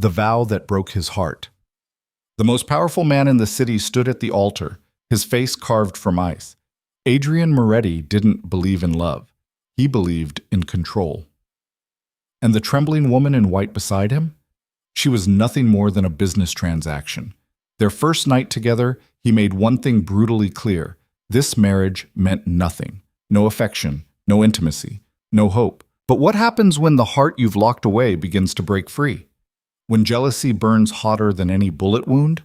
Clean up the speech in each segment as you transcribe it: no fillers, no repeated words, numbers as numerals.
The vow that broke his heart. The most powerful man in the city stood at the altar, his face carved from ice. Adrian Moretti didn't believe in love. He believed in control. And the trembling woman in white beside him? She was nothing more than a business transaction. Their first night together, he made one thing brutally clear. This marriage meant nothing. No affection, no intimacy, no hope. But what happens when the heart you've locked away begins to break free? When jealousy burns hotter than any bullet wound?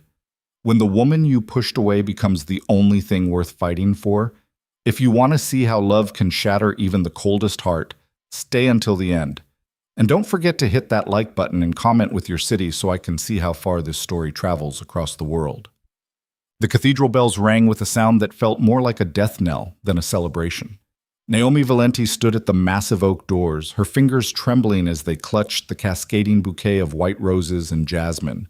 When the woman you pushed away becomes the only thing worth fighting for? If you want to see how love can shatter even the coldest heart, stay until the end. And don't forget to hit that like button and comment with your city so I can see how far this story travels across the world. The cathedral bells rang with a sound that felt more like a death knell than a celebration. Naomi Valenti stood at the massive oak doors, her fingers trembling as they clutched the cascading bouquet of white roses and jasmine.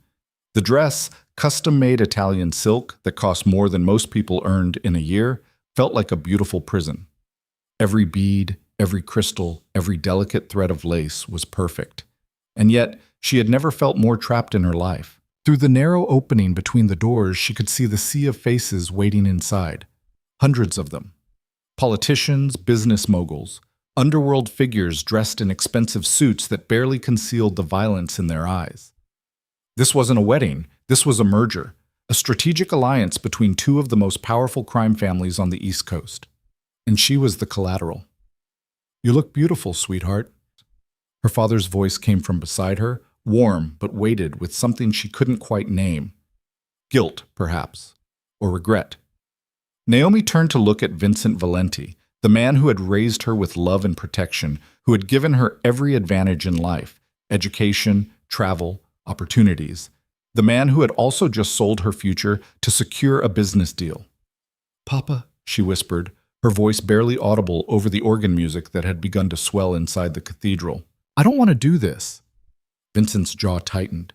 The dress, custom-made Italian silk that cost more than most people earned in a year, felt like a beautiful prison. Every bead, every crystal, every delicate thread of lace was perfect. And yet, she had never felt more trapped in her life. Through the narrow opening between the doors, she could see the sea of faces waiting inside. Hundreds of them. Politicians, business moguls, underworld figures dressed in expensive suits that barely concealed the violence in their eyes. This wasn't a wedding, this was a merger, a strategic alliance between two of the most powerful crime families on the East Coast. And she was the collateral. "You look beautiful, sweetheart." Her father's voice came from beside her, warm but weighted with something she couldn't quite name. Guilt, perhaps, or regret. Naomi turned to look at Vincent Valenti, the man who had raised her with love and protection, who had given her every advantage in life, education, travel, opportunities. The man who had also just sold her future to secure a business deal. "Papa," she whispered, her voice barely audible over the organ music that had begun to swell inside the cathedral. "I don't want to do this." Vincent's jaw tightened.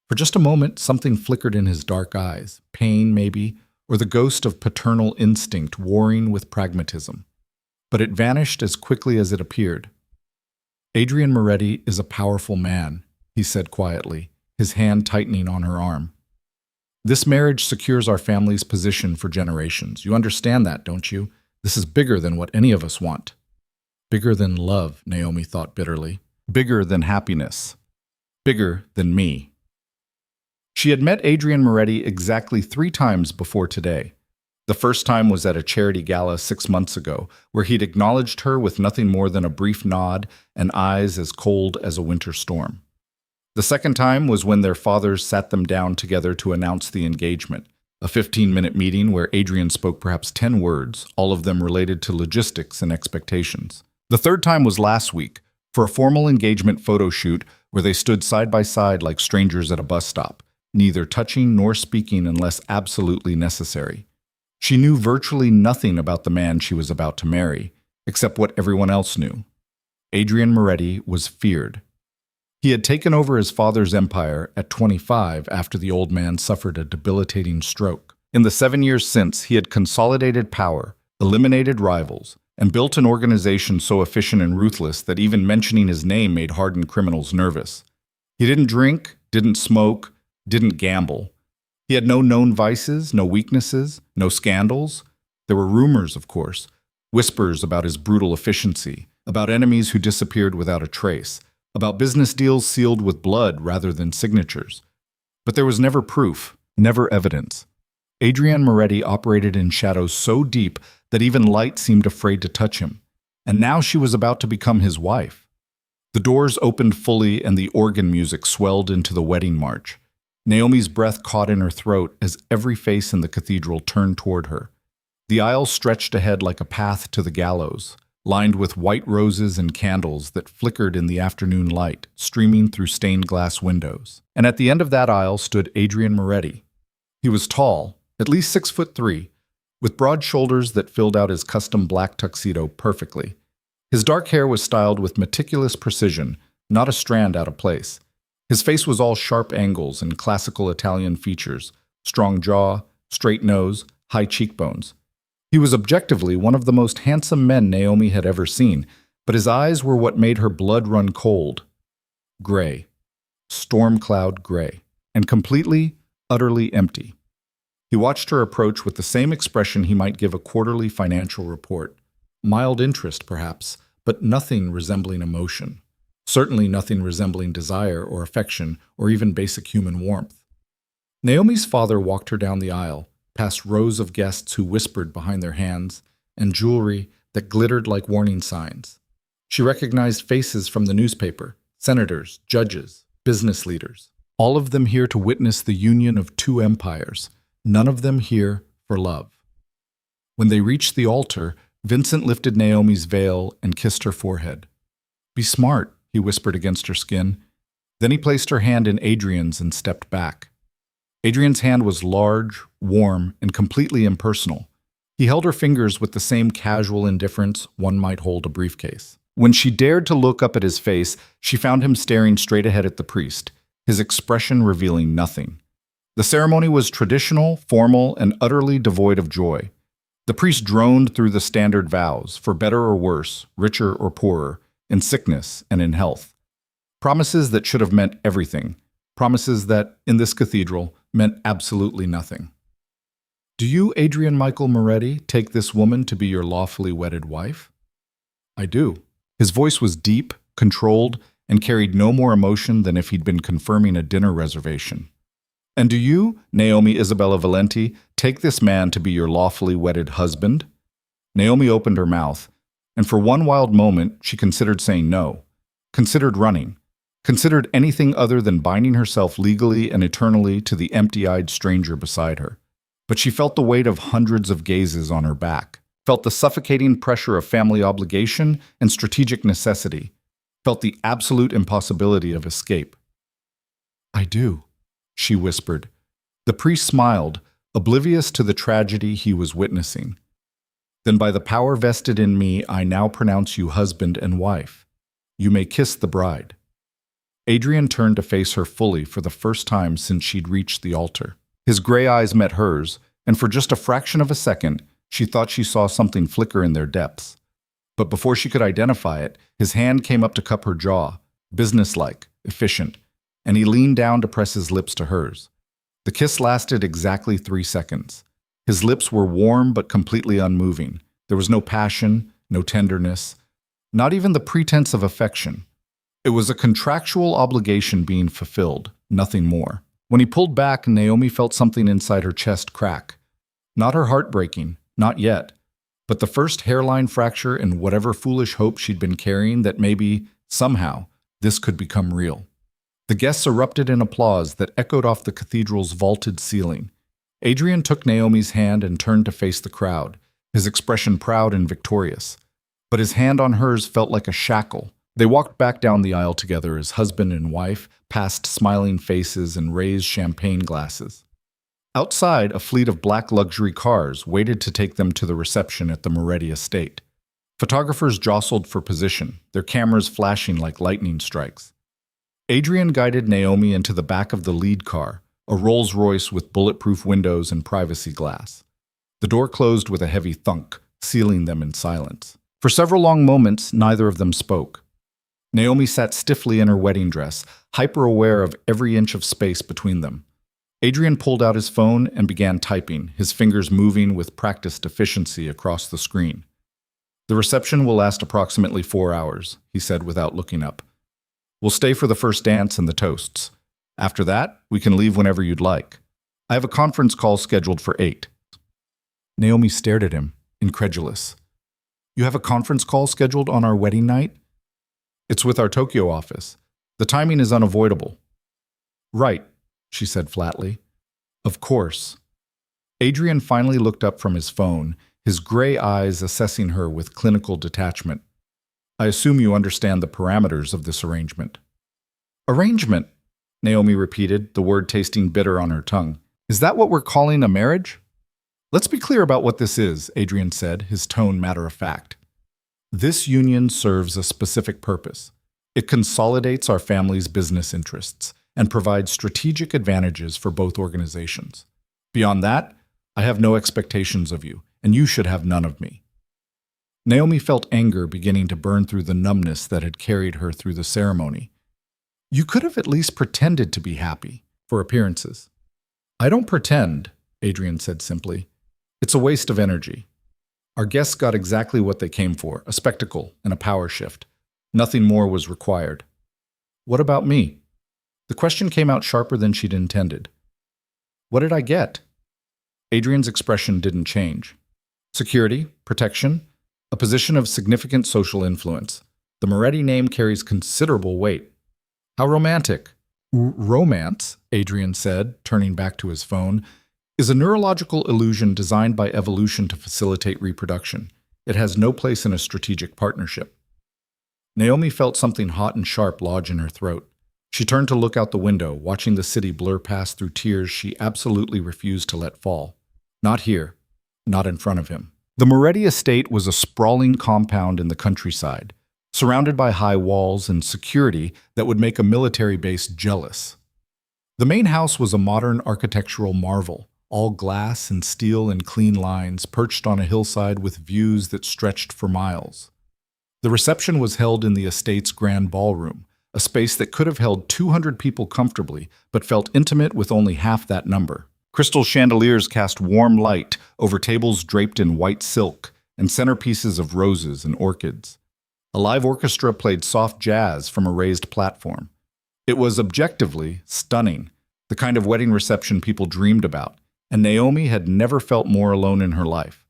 For just a moment, something flickered in his dark eyes, pain maybe, or the ghost of paternal instinct warring with pragmatism. But it vanished as quickly as it appeared. "Adrian Moretti is a powerful man," he said quietly, his hand tightening on her arm. "This marriage secures our family's position for generations. You understand that, don't you? This is bigger than what any of us want." Bigger than love, Naomi thought bitterly. Bigger than happiness. Bigger than me. She had met Adrian Moretti exactly 3 times before today. The first time was at a charity gala 6 months ago, where he'd acknowledged her with nothing more than a brief nod and eyes as cold as a winter storm. The second time was when their fathers sat them down together to announce the engagement, a 15-minute meeting where Adrian spoke perhaps 10 words, all of them related to logistics and expectations. The third time was last week, for a formal engagement photo shoot where they stood side by side like strangers at a bus stop, neither touching nor speaking unless absolutely necessary. She knew virtually nothing about the man she was about to marry, except what everyone else knew. Adrian Moretti was feared. He had taken over his father's empire at 25 after the old man suffered a debilitating stroke. In the 7 years since, he had consolidated power, eliminated rivals, and built an organization so efficient and ruthless that even mentioning his name made hardened criminals nervous. He didn't drink, didn't smoke, didn't gamble. He had no known vices, no weaknesses, no scandals. There were rumors, of course, whispers about his brutal efficiency, about enemies who disappeared without a trace, about business deals sealed with blood rather than signatures. But there was never proof, never evidence. Adrian Moretti operated in shadows so deep that even light seemed afraid to touch him. And now she was about to become his wife. The doors opened fully and the organ music swelled into the wedding march. Naomi's breath caught in her throat as every face in the cathedral turned toward her. The aisle stretched ahead like a path to the gallows, lined with white roses and candles that flickered in the afternoon light, streaming through stained glass windows. And at the end of that aisle stood Adrian Moretti. He was tall, at least 6'3", with broad shoulders that filled out his custom black tuxedo perfectly. His dark hair was styled with meticulous precision, not a strand out of place. His face was all sharp angles and classical Italian features, strong jaw, straight nose, high cheekbones. He was objectively one of the most handsome men Naomi had ever seen, but his eyes were what made her blood run cold. Gray. storm cloud gray, and completely, utterly empty. He watched her approach with the same expression he might give a quarterly financial report. Mild interest, perhaps, but nothing resembling emotion. Certainly nothing resembling desire or affection or even basic human warmth. Naomi's father walked her down the aisle, past rows of guests who whispered behind their hands, and jewelry that glittered like warning signs. She recognized faces from the newspaper, senators, judges, business leaders, all of them here to witness the union of two empires, none of them here for love. When they reached the altar, Vincent lifted Naomi's veil and kissed her forehead. "Be smart," he whispered against her skin. Then he placed her hand in Adrian's and stepped back. Adrian's hand was large, warm, and completely impersonal. He held her fingers with the same casual indifference one might hold a briefcase. When she dared to look up at his face, she found him staring straight ahead at the priest, his expression revealing nothing. The ceremony was traditional, formal, and utterly devoid of joy. The priest droned through the standard vows, for better or worse, richer or poorer, in sickness and in health. Promises that should have meant everything. Promises that, in this cathedral, meant absolutely nothing. "Do you, Adrian Michael Moretti, take this woman to be your lawfully wedded wife?" "I do." His voice was deep, controlled, and carried no more emotion than if he'd been confirming a dinner reservation. "And do you, Naomi Isabella Valenti, take this man to be your lawfully wedded husband?" Naomi opened her mouth, and for one wild moment she considered saying no, considered running, considered anything other than binding herself legally and eternally to the empty-eyed stranger beside her. But she felt the weight of hundreds of gazes on her back, felt the suffocating pressure of family obligation and strategic necessity, felt the absolute impossibility of escape. "I do," she whispered. The priest smiled, oblivious to the tragedy he was witnessing. "Then by the power vested in me, I now pronounce you husband and wife. You may kiss the bride." Adrian turned to face her fully for the first time since she'd reached the altar. His gray eyes met hers, and for just a fraction of a second, she thought she saw something flicker in their depths. But before she could identify it, his hand came up to cup her jaw, businesslike, efficient, and he leaned down to press his lips to hers. The kiss lasted exactly 3 seconds. His lips were warm but completely unmoving. There was no passion, no tenderness, not even the pretense of affection. It was a contractual obligation being fulfilled, nothing more. When he pulled back, Naomi felt something inside her chest crack. Not her heart breaking, not yet, but the first hairline fracture in whatever foolish hope she'd been carrying that maybe, somehow, this could become real. The guests erupted in applause that echoed off the cathedral's vaulted ceiling. Adrian took Naomi's hand and turned to face the crowd, his expression proud and victorious. But his hand on hers felt like a shackle. They walked back down the aisle together as husband and wife, past smiling faces and raised champagne glasses. Outside, a fleet of black luxury cars waited to take them to the reception at the Moretti estate. Photographers jostled for position, their cameras flashing like lightning strikes. Adrian guided Naomi into the back of the lead car, a Rolls-Royce with bulletproof windows and privacy glass. The door closed with a heavy thunk, sealing them in silence. For several long moments, neither of them spoke. Naomi sat stiffly in her wedding dress, hyper-aware of every inch of space between them. Adrian pulled out his phone and began typing, his fingers moving with practiced efficiency across the screen. "The reception will last approximately 4 hours," he said without looking up. "We'll stay for the first dance and the toasts. After that, we can leave whenever you'd like. I have a conference call scheduled for 8. Naomi stared at him, incredulous. "You have a conference call scheduled on our wedding night?" "It's with our Tokyo office. The timing is unavoidable." "Right," she said flatly. "Of course." Adrian finally looked up from his phone, his gray eyes assessing her with clinical detachment. "I assume you understand the parameters of this arrangement." "Arrangement?" Naomi repeated, the word tasting bitter on her tongue. "Is that what we're calling a marriage?" "Let's be clear about what this is," Adrian said, his tone matter-of-fact. "This union serves a specific purpose. It consolidates our family's business interests and provides strategic advantages for both organizations. Beyond that, I have no expectations of you, and you should have none of me." Naomi felt anger beginning to burn through the numbness that had carried her through the ceremony. You could have at least pretended to be happy, for appearances. I don't pretend, Adrian said simply. It's a waste of energy. Our guests got exactly what they came for, a spectacle and a power shift. Nothing more was required. What about me? The question came out sharper than she'd intended. What did I get? Adrian's expression didn't change. Security, protection, a position of significant social influence. The Moretti name carries considerable weight. How romantic. Romance, Adrian said, turning back to his phone, is a neurological illusion designed by evolution to facilitate reproduction. It has no place in a strategic partnership. Naomi felt something hot and sharp lodge in her throat. She turned to look out the window, watching the city blur past through tears she absolutely refused to let fall. Not here. Not in front of him. The Moretti estate was a sprawling compound in the countryside, surrounded by high walls and security that would make a military base jealous. The main house was a modern architectural marvel, all glass and steel and clean lines, perched on a hillside with views that stretched for miles. The reception was held in the estate's grand ballroom, a space that could have held 200 people comfortably, but felt intimate with only half that number. Crystal chandeliers cast warm light over tables draped in white silk and centerpieces of roses and orchids. A live orchestra played soft jazz from a raised platform. It was objectively stunning, the kind of wedding reception people dreamed about, and Naomi had never felt more alone in her life.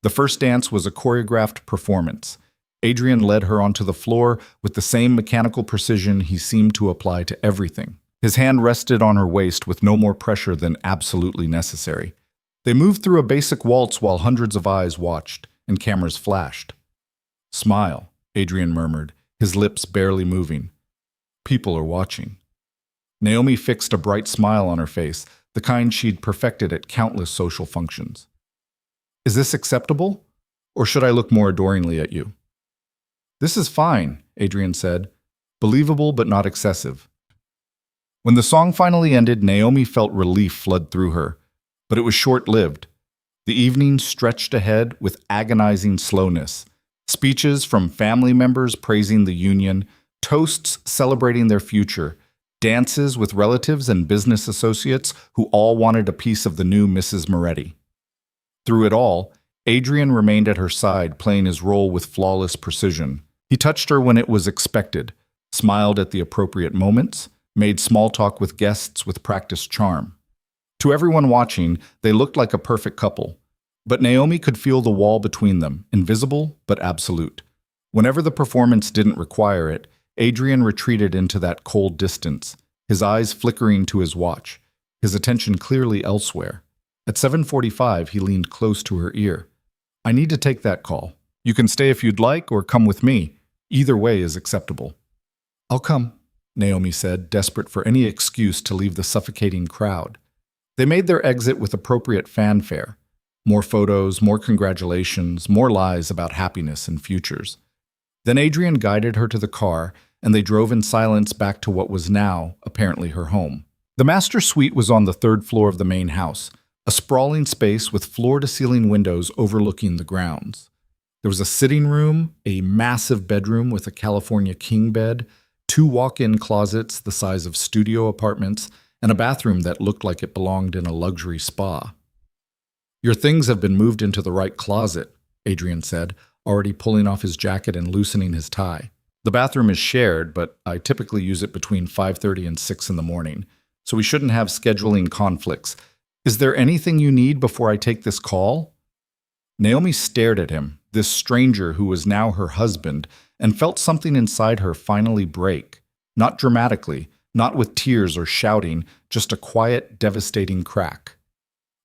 The first dance was a choreographed performance. Adrian led her onto the floor with the same mechanical precision he seemed to apply to everything. His hand rested on her waist with no more pressure than absolutely necessary. They moved through a basic waltz while hundreds of eyes watched and cameras flashed. Smile, Adrian murmured, his lips barely moving. People are watching. Naomi fixed a bright smile on her face, the kind she'd perfected at countless social functions. Is this acceptable? Or should I look more adoringly at you? This is fine, Adrian said. Believable but not excessive. When the song finally ended, Naomi felt relief flood through her. But it was short-lived. The evening stretched ahead with agonizing slowness. Speeches from family members praising the union, toasts celebrating their future, dances with relatives and business associates who all wanted a piece of the new Mrs. Moretti. Through it all, Adrian remained at her side, playing his role with flawless precision. He touched her when it was expected, smiled at the appropriate moments, made small talk with guests with practiced charm. To everyone watching, they looked like a perfect couple. But Naomi could feel the wall between them, invisible but absolute. Whenever the performance didn't require it, Adrian retreated into that cold distance, his eyes flickering to his watch, his attention clearly elsewhere. At 7:45, he leaned close to her ear. I need to take that call. You can stay if you'd like or come with me. Either way is acceptable. I'll come, Naomi said, desperate for any excuse to leave the suffocating crowd. They made their exit with appropriate fanfare. More photos, more congratulations, more lies about happiness and futures. Then Adrian guided her to the car, and they drove in silence back to what was now, apparently, her home. The master suite was on the third floor of the main house, a sprawling space with floor-to-ceiling windows overlooking the grounds. There was a sitting room, a massive bedroom with a California king bed, 2 walk-in closets the size of studio apartments, and a bathroom that looked like it belonged in a luxury spa. Your things have been moved into the right closet, Adrian said, already pulling off his jacket and loosening his tie. The bathroom is shared, but I typically use it between 5:30 and 6 in the morning, so we shouldn't have scheduling conflicts. Is there anything you need before I take this call? Naomi stared at him, this stranger who was now her husband, and felt something inside her finally break. Not dramatically, not with tears or shouting, just a quiet, devastating crack.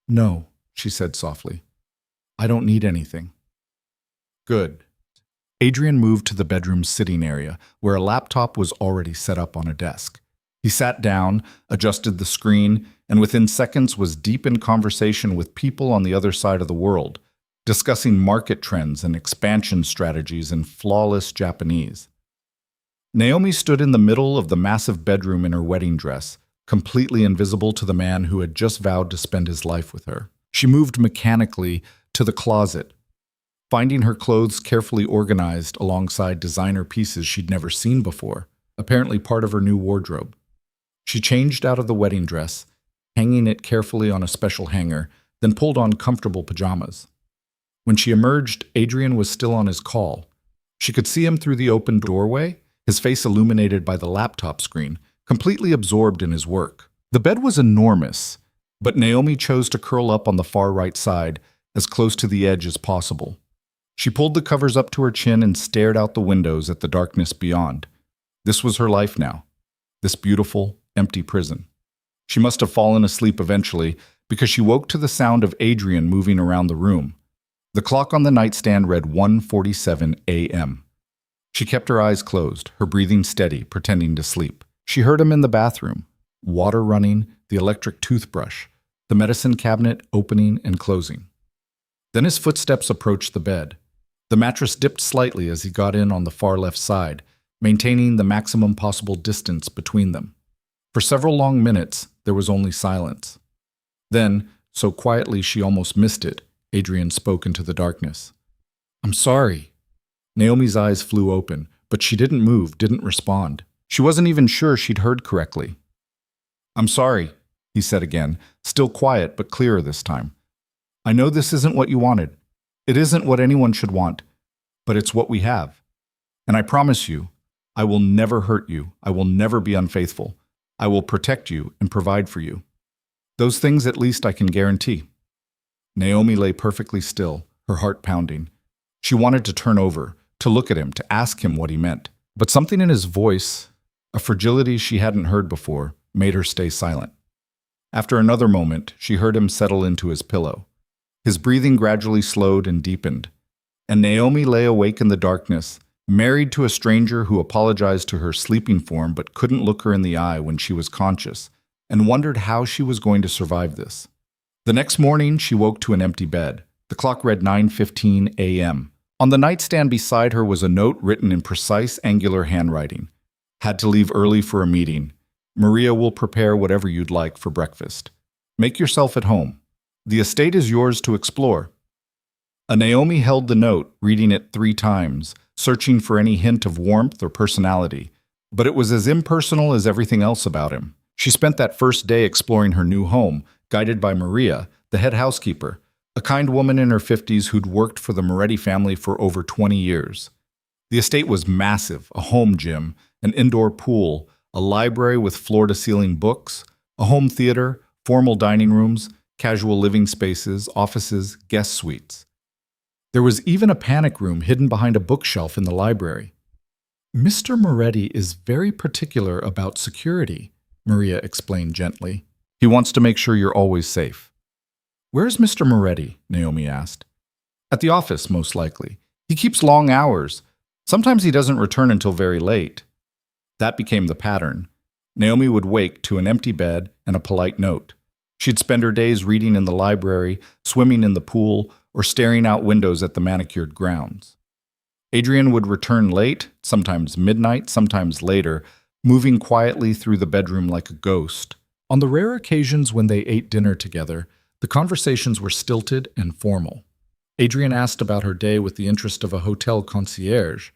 No, she said softly. I don't need anything. Good. Adrian moved to the bedroom's sitting area, where a laptop was already set up on a desk. He sat down, adjusted the screen, and within seconds was deep in conversation with people on the other side of the world, discussing market trends and expansion strategies in flawless Japanese. Naomi stood in the middle of the massive bedroom in her wedding dress, completely invisible to the man who had just vowed to spend his life with her. She moved mechanically to the closet, finding her clothes carefully organized alongside designer pieces she'd never seen before. apparently part of her new wardrobe. She changed out of the wedding dress, hanging it carefully on a special hanger, then pulled on comfortable pajamas. When she emerged, Adrian was still on his call. She could see him through the open doorway, his face illuminated by the laptop screen, completely absorbed in his work. The bed was enormous, but Naomi chose to curl up on the far right side, as close to the edge as possible. She pulled the covers up to her chin and stared out the windows at the darkness beyond. This was her life now, this beautiful, empty prison. She must have fallen asleep eventually because she woke to the sound of Adrian moving around the room. The clock on the nightstand read 1:47 a.m. She kept her eyes closed, her breathing steady, pretending to sleep. She heard him in the bathroom, water running, the electric toothbrush, the medicine cabinet opening and closing. Then his footsteps approached the bed. The mattress dipped slightly as he got in on the far left side, maintaining the maximum possible distance between them. For several long minutes, there was only silence. Then, so quietly she almost missed it, Adrian spoke into the darkness. "I'm sorry." Naomi's eyes flew open, but she didn't move, didn't respond. She wasn't even sure she'd heard correctly. "I'm sorry," he said again, still quiet but clearer this time. "I know this isn't what you wanted. It isn't what anyone should want, but it's what we have. And I promise you, I will never hurt you. I will never be unfaithful. I will protect you and provide for you. Those things at least I can guarantee." Naomi lay perfectly still, her heart pounding. She wanted to turn over, to look at him, to ask him what he meant. But something in his voice, a fragility she hadn't heard before, made her stay silent. After another moment, she heard him settle into his pillow. His breathing gradually slowed and deepened, and Naomi lay awake in the darkness, married to a stranger who apologized to her sleeping form but couldn't look her in the eye when she was conscious, and wondered how she was going to survive this. The next morning, she woke to an empty bed. The clock read 9:15 a.m. On the nightstand beside her was a note written in precise, angular handwriting. "Had to leave early for a meeting. Maria will prepare whatever you'd like for breakfast. Make yourself at home. The estate is yours to explore." Naomi held the note, reading it 3 times, searching for any hint of warmth or personality. But it was as impersonal as everything else about him. She spent that first day exploring her new home, guided by Maria, the head housekeeper, a kind woman in her 50s who'd worked for the Moretti family for over 20 years. The estate was massive, a home gym, an indoor pool, a library with floor-to-ceiling books, a home theater, formal dining rooms, casual living spaces, offices, guest suites. There was even a panic room hidden behind a bookshelf in the library. "Mr. Moretti is very particular about security," Maria explained gently. "He wants to make sure you're always safe." "Where's Mr. Moretti?" Naomi asked. "At the office, most likely. He keeps long hours. Sometimes he doesn't return until very late." That became the pattern. Naomi would wake to an empty bed and a polite note. She'd spend her days reading in the library, swimming in the pool, or staring out windows at the manicured grounds. Adrian would return late, sometimes midnight, sometimes later, moving quietly through the bedroom like a ghost. On the rare occasions when they ate dinner together, the conversations were stilted and formal. Adrian asked about her day with the interest of a hotel concierge.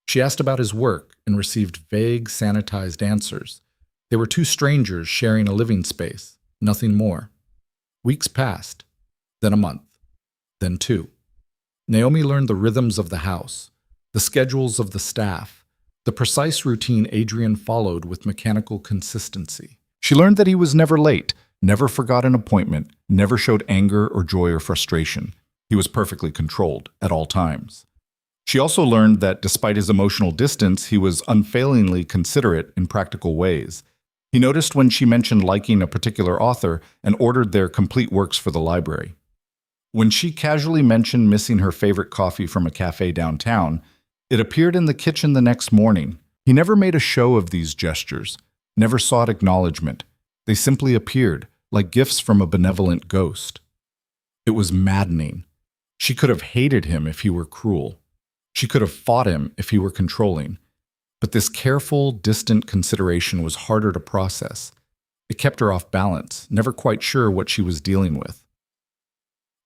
She asked about his work and received vague, sanitized answers. They were 2 strangers sharing a living space, nothing more. Weeks passed, then a month, then 2. Naomi learned the rhythms of the house, the schedules of the staff, the precise routine Adrian followed with mechanical consistency. She learned that he was never late, never forgot an appointment, never showed anger or joy or frustration. He was perfectly controlled at all times. She also learned that despite his emotional distance, he was unfailingly considerate in practical ways. He noticed when she mentioned liking a particular author and ordered their complete works for the library. When she casually mentioned missing her favorite coffee from a cafe downtown, it appeared in the kitchen the next morning. He never made a show of these gestures, never sought acknowledgement. They simply appeared, like gifts from a benevolent ghost. It was maddening. She could have hated him if he were cruel. She could have fought him if he were controlling. But this careful, distant consideration was harder to process. It kept her off balance, never quite sure what she was dealing with.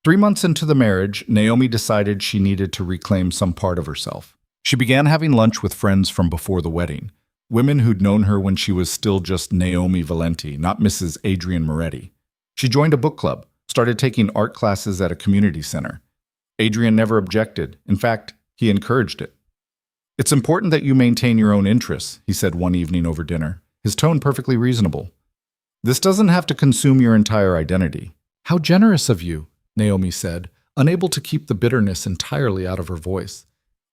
3 months into the marriage, Naomi decided she needed to reclaim some part of herself. She began having lunch with friends from before the wedding. women who'd known her when she was still just Naomi Valenti, not Mrs. Adrian Moretti. She joined a book club, started taking art classes at a community center. Adrian never objected. In fact, he encouraged it. "It's important that you maintain your own interests," he said one evening over dinner, his tone perfectly reasonable. "This doesn't have to consume your entire identity." "How generous of you," Naomi said, unable to keep the bitterness entirely out of her voice.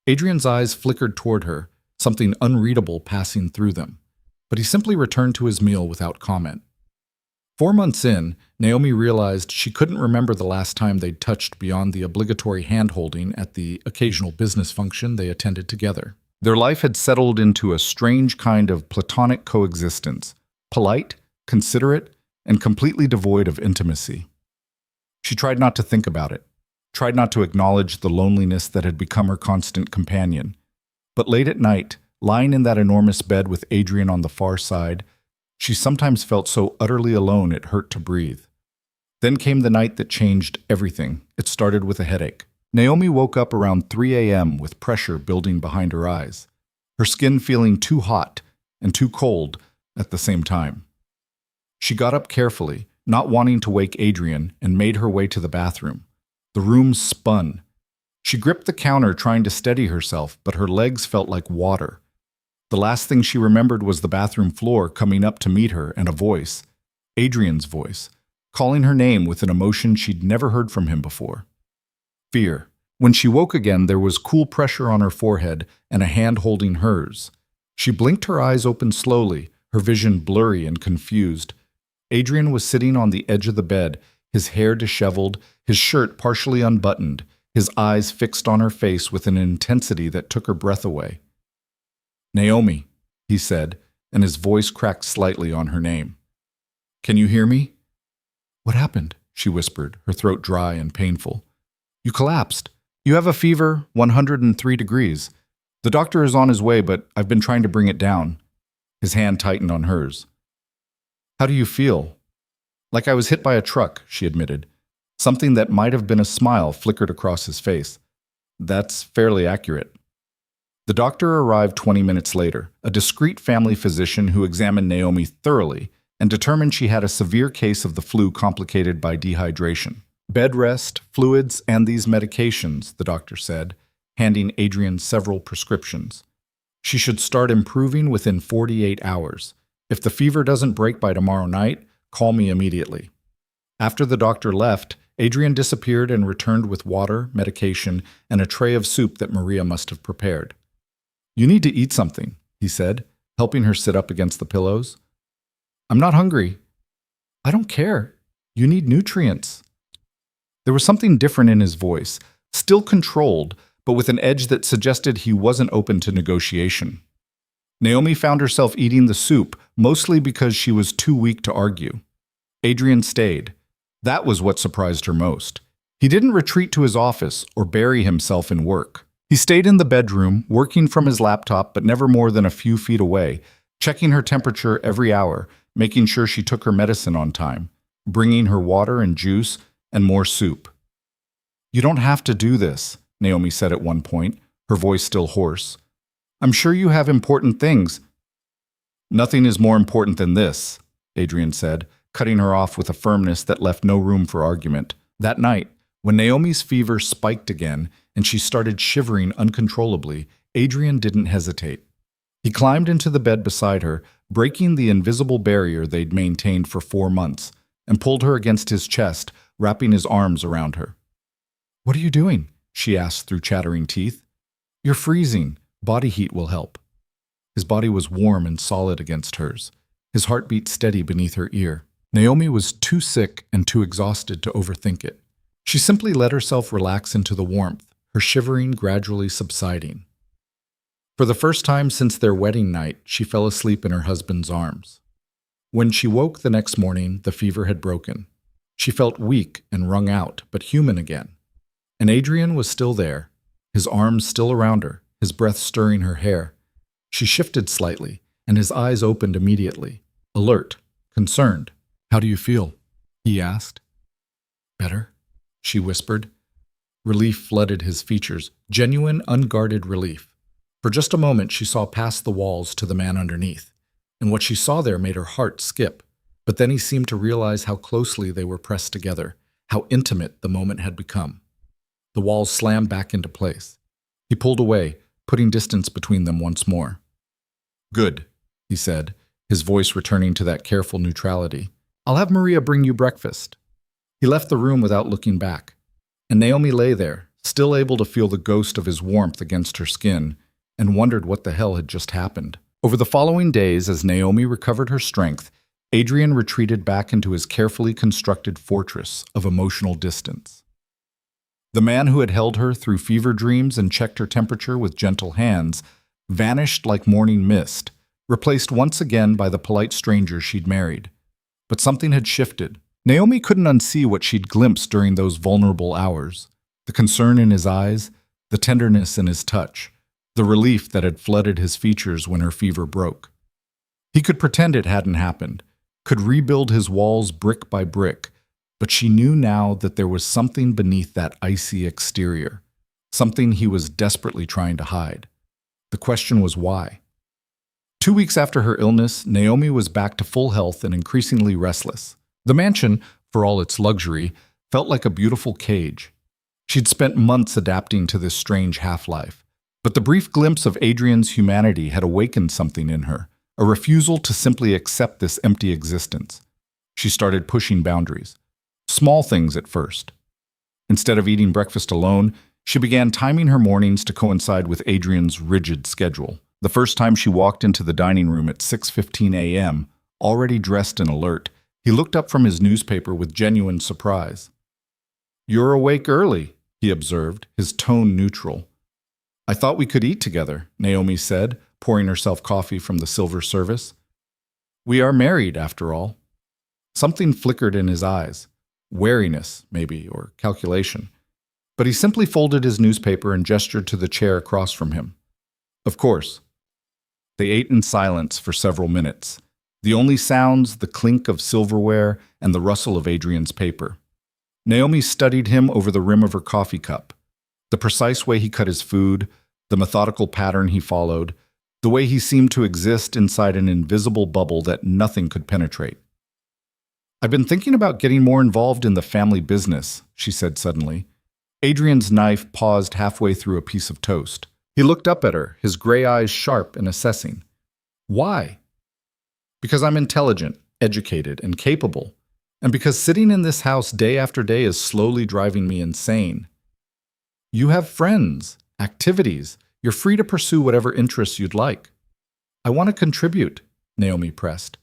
Adrian's eyes flickered toward her, something unreadable passing through them. But he simply returned to his meal without comment. 4 months in, Naomi realized she couldn't remember the last time they'd touched beyond the obligatory hand-holding at the occasional business function they attended together. Their life had settled into a strange kind of platonic coexistence, polite, considerate, and completely devoid of intimacy. She tried not to think about it, tried not to acknowledge the loneliness that had become her constant companion. But late at night, lying in that enormous bed with Adrian on the far side, she sometimes felt so utterly alone it hurt to breathe. Then came the night that changed everything. It started with a headache. Naomi woke up around 3 a.m. with pressure building behind her eyes, her skin feeling too hot and too cold at the same time. She got up carefully, not wanting to wake Adrian, and made her way to the bathroom. The room spun. She gripped the counter trying to steady herself, but her legs felt like water. The last thing she remembered was the bathroom floor coming up to meet her and a voice, Adrian's voice, calling her name with an emotion she'd never heard from him before. Fear. When she woke again, there was cool pressure on her forehead and a hand holding hers. She blinked her eyes open slowly, her vision blurry and confused. Adrian was sitting on the edge of the bed, his hair disheveled, his shirt partially unbuttoned, his eyes fixed on her face with an intensity that took her breath away. "Naomi," he said, and his voice cracked slightly on her name. "Can you hear me?" "What happened?" she whispered, her throat dry and painful. "You collapsed. You have a fever, 103 degrees. The doctor is on his way, but I've been trying to bring it down." His hand tightened on hers. "How do you feel?" "Like I was hit by a truck," she admitted. Something that might have been a smile flickered across his face. "That's fairly accurate." The doctor arrived 20 minutes later, a discreet family physician who examined Naomi thoroughly and determined she had a severe case of the flu complicated by dehydration. "Bed rest, fluids, and these medications," the doctor said, handing Adrian several prescriptions. "She should start improving within 48 hours. If the fever doesn't break by tomorrow night, call me immediately." After the doctor left, Adrian disappeared and returned with water, medication, and a tray of soup that Maria must have prepared. "You need to eat something," he said, helping her sit up against the pillows. "I'm not hungry." "I don't care. You need nutrients." There was something different in his voice, still controlled, but with an edge that suggested he wasn't open to negotiation. Naomi found herself eating the soup, mostly because she was too weak to argue. Adrian stayed. That was what surprised her most. He didn't retreat to his office or bury himself in work. He stayed in the bedroom, working from his laptop but never more than a few feet away, checking her temperature every hour, making sure she took her medicine on time, bringing her water and juice and more soup. "You don't have to do this," Naomi said at one point, her voice still hoarse. "I'm sure you have important things." "Nothing is more important than this," Adrian said, cutting her off with a firmness that left no room for argument. That night, when Naomi's fever spiked again and she started shivering uncontrollably, Adrian didn't hesitate. He climbed into the bed beside her, breaking the invisible barrier they'd maintained for 4 months, and pulled her against his chest, wrapping his arms around her. "What are you doing?" she asked through chattering teeth. "You're freezing. Body heat will help." His body was warm and solid against hers, his heartbeat steady beneath her ear. Naomi was too sick and too exhausted to overthink it. She simply let herself relax into the warmth, her shivering gradually subsiding. For the first time since their wedding night, she fell asleep in her husband's arms. When she woke the next morning, the fever had broken. She felt weak and wrung out, but human again. And Adrian was still there, his arms still around her, his breath stirring her hair. She shifted slightly, and his eyes opened immediately, alert, concerned. "How do you feel?" he asked. "Better," she whispered. Relief flooded his features, genuine, unguarded relief. For just a moment, she saw past the walls to the man underneath, and what she saw there made her heart skip. But then he seemed to realize how closely they were pressed together, how intimate the moment had become. The walls slammed back into place. He pulled away, putting distance between them once more. "Good," he said, his voice returning to that careful neutrality. "I'll have Maria bring you breakfast." He left the room without looking back, and Naomi lay there, still able to feel the ghost of his warmth against her skin, and wondered what the hell had just happened. Over the following days, as Naomi recovered her strength, Adrian retreated back into his carefully constructed fortress of emotional distance. The man who had held her through fever dreams and checked her temperature with gentle hands vanished like morning mist, replaced once again by the polite stranger she'd married. But something had shifted. Naomi couldn't unsee what she'd glimpsed during those vulnerable hours. The concern in his eyes, the tenderness in his touch, the relief that had flooded his features when her fever broke. He could pretend it hadn't happened, could rebuild his walls brick by brick, but she knew now that there was something beneath that icy exterior, something he was desperately trying to hide. The question was why. 2 weeks after her illness, Naomi was back to full health and increasingly restless. The mansion, for all its luxury, felt like a beautiful cage. She'd spent months adapting to this strange half-life, but the brief glimpse of Adrian's humanity had awakened something in her, a refusal to simply accept this empty existence. She started pushing boundaries. Small things at first. Instead of eating breakfast alone, she began timing her mornings to coincide with Adrian's rigid schedule. The first time she walked into the dining room at 6:15 a.m., already dressed and alert, he looked up from his newspaper with genuine surprise. "You're awake early," he observed, his tone neutral. "I thought we could eat together," Naomi said, pouring herself coffee from the silver service. "We are married, after all." Something flickered in his eyes. Wariness, maybe, or calculation. But he simply folded his newspaper and gestured to the chair across from him. "Of course." They ate in silence for several minutes. The only sounds, the clink of silverware and the rustle of Adrian's paper. Naomi studied him over the rim of her coffee cup. The precise way he cut his food, the methodical pattern he followed, the way he seemed to exist inside an invisible bubble that nothing could penetrate. "I've been thinking about getting more involved in the family business," she said suddenly. Adrian's knife paused halfway through a piece of toast. He looked up at her, his gray eyes sharp and assessing. "Why?" "Because I'm intelligent, educated, and capable. And because sitting in this house day after day is slowly driving me insane." "You have friends, activities. You're free to pursue whatever interests you'd like." "I want to contribute," Naomi pressed.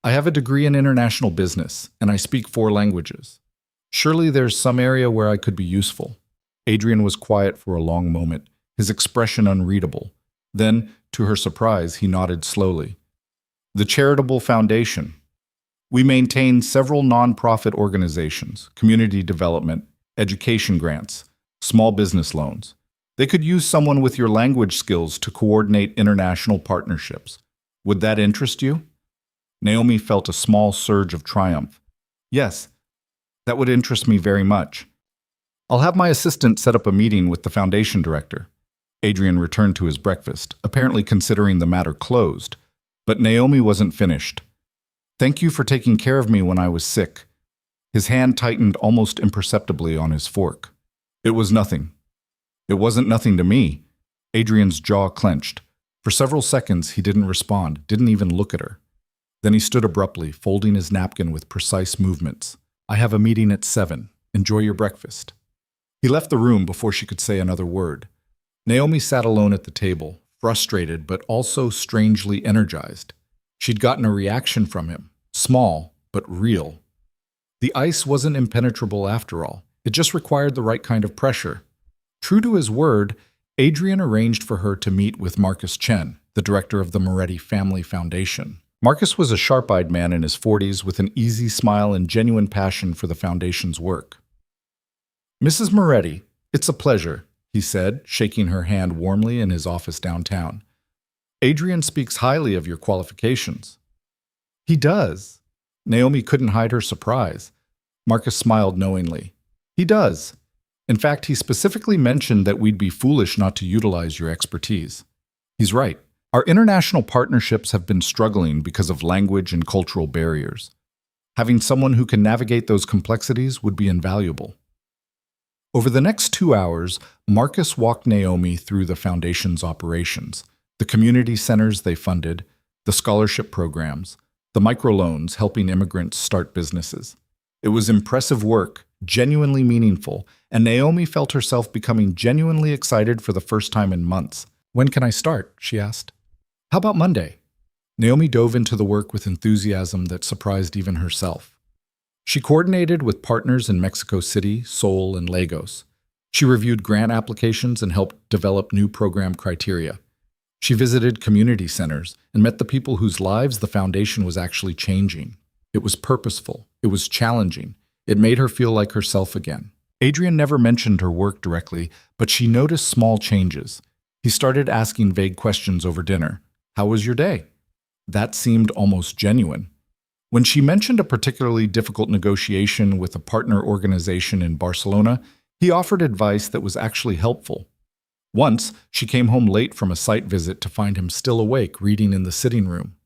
"I have a degree in international business, and I speak 4 languages. Surely there's some area where I could be useful." Adrian was quiet for a long moment, his expression unreadable. Then, to her surprise, he nodded slowly. "The Charitable Foundation. We maintain several non-profit organizations, community development, education grants, small business loans. They could use someone with your language skills to coordinate international partnerships. Would that interest you?" Naomi felt a small surge of triumph. "Yes, that would interest me very much. I'll have my assistant set up a meeting with the foundation director." Adrian returned to his breakfast, apparently considering the matter closed. But Naomi wasn't finished. "Thank you for taking care of me when I was sick." His hand tightened almost imperceptibly on his fork. "It was nothing." "It wasn't nothing to me." Adrian's jaw clenched. For several seconds he didn't respond, didn't even look at her. Then he stood abruptly, folding his napkin with precise movements. "I have a meeting at 7. Enjoy your breakfast." He left the room before she could say another word. Naomi sat alone at the table, frustrated but also strangely energized. She'd gotten a reaction from him, small but real. The ice wasn't impenetrable after all. It just required the right kind of pressure. True to his word, Adrian arranged for her to meet with Marcus Chen, the director of the Moretti Family Foundation. Marcus was a sharp-eyed man in his 40s with an easy smile and genuine passion for the foundation's work. "Mrs. Moretti, it's a pleasure," he said, shaking her hand warmly in his office downtown. "Adrian speaks highly of your qualifications." "He does." Naomi couldn't hide her surprise. Marcus smiled knowingly. "He does. In fact, he specifically mentioned that we'd be foolish not to utilize your expertise." He's right. Our international partnerships have been struggling because of language and cultural barriers. Having someone who can navigate those complexities would be invaluable. Over the next 2 hours, Marcus walked Naomi through the Foundation's operations, the community centers they funded, the scholarship programs, the microloans helping immigrants start businesses. It was impressive work, genuinely meaningful, and Naomi felt herself becoming genuinely excited for the first time in months. "When can I start?" she asked. "How about Monday?" Naomi dove into the work with enthusiasm that surprised even herself. She coordinated with partners in Mexico City, Seoul, and Lagos. She reviewed grant applications and helped develop new program criteria. She visited community centers and met the people whose lives the foundation was actually changing. It was purposeful. It was challenging. It made her feel like herself again. Adrian never mentioned her work directly, but she noticed small changes. He started asking vague questions over dinner. "How was your day?" That seemed almost genuine. When she mentioned a particularly difficult negotiation with a partner organization in Barcelona, he offered advice that was actually helpful. Once, she came home late from a site visit to find him still awake, reading in the sitting room.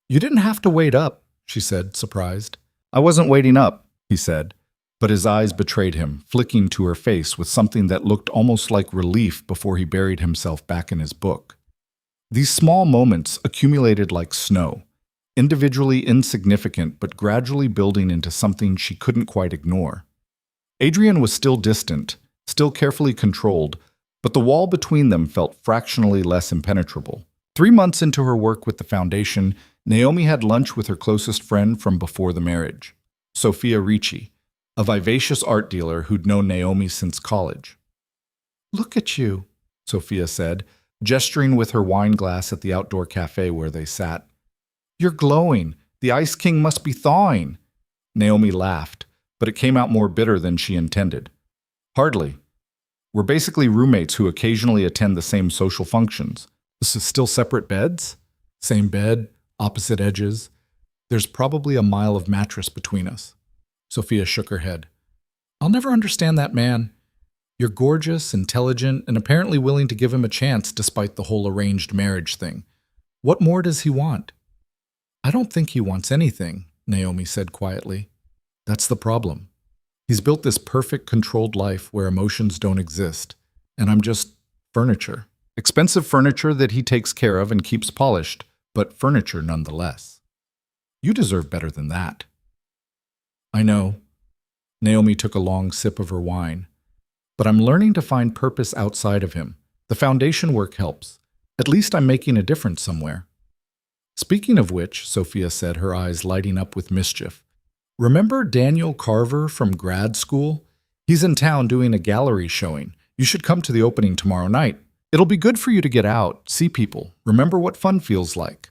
"You didn't have to wait up," she said, surprised. "I wasn't waiting up," he said, but his eyes betrayed him, flicking to her face with something that looked almost like relief before he buried himself back in his book. These small moments accumulated like snow, individually insignificant but gradually building into something she couldn't quite ignore. Adrian was still distant, still carefully controlled, but the wall between them felt fractionally less impenetrable. 3 months into her work with the foundation, Naomi had lunch with her closest friend from before the marriage, Sophia Ricci, a vivacious art dealer who'd known Naomi since college. "Look at you," Sophia said, gesturing with her wine glass at the outdoor cafe where they sat. "You're glowing. The Ice King must be thawing." Naomi laughed, but it came out more bitter than she intended. "Hardly. We're basically roommates who occasionally attend the same social functions. This is still separate beds? Same bed, opposite edges. There's probably a mile of mattress between us." Sophia shook her head. "I'll never understand that man. You're gorgeous, intelligent, and apparently willing to give him a chance despite the whole arranged marriage thing. What more does he want?" "I don't think he wants anything," Naomi said quietly. "That's the problem. He's built this perfect, controlled life where emotions don't exist, and I'm just furniture. Expensive furniture that he takes care of and keeps polished, but furniture nonetheless. You deserve better than that." "I know." Naomi took a long sip of her wine. "But I'm learning to find purpose outside of him. The foundation work helps. At least I'm making a difference somewhere." "Speaking of which," Sophia said, her eyes lighting up with mischief, "remember Daniel Carver from grad school? He's in town doing a gallery showing. You should come to the opening tomorrow night. It'll be good for you to get out, see people, remember what fun feels like."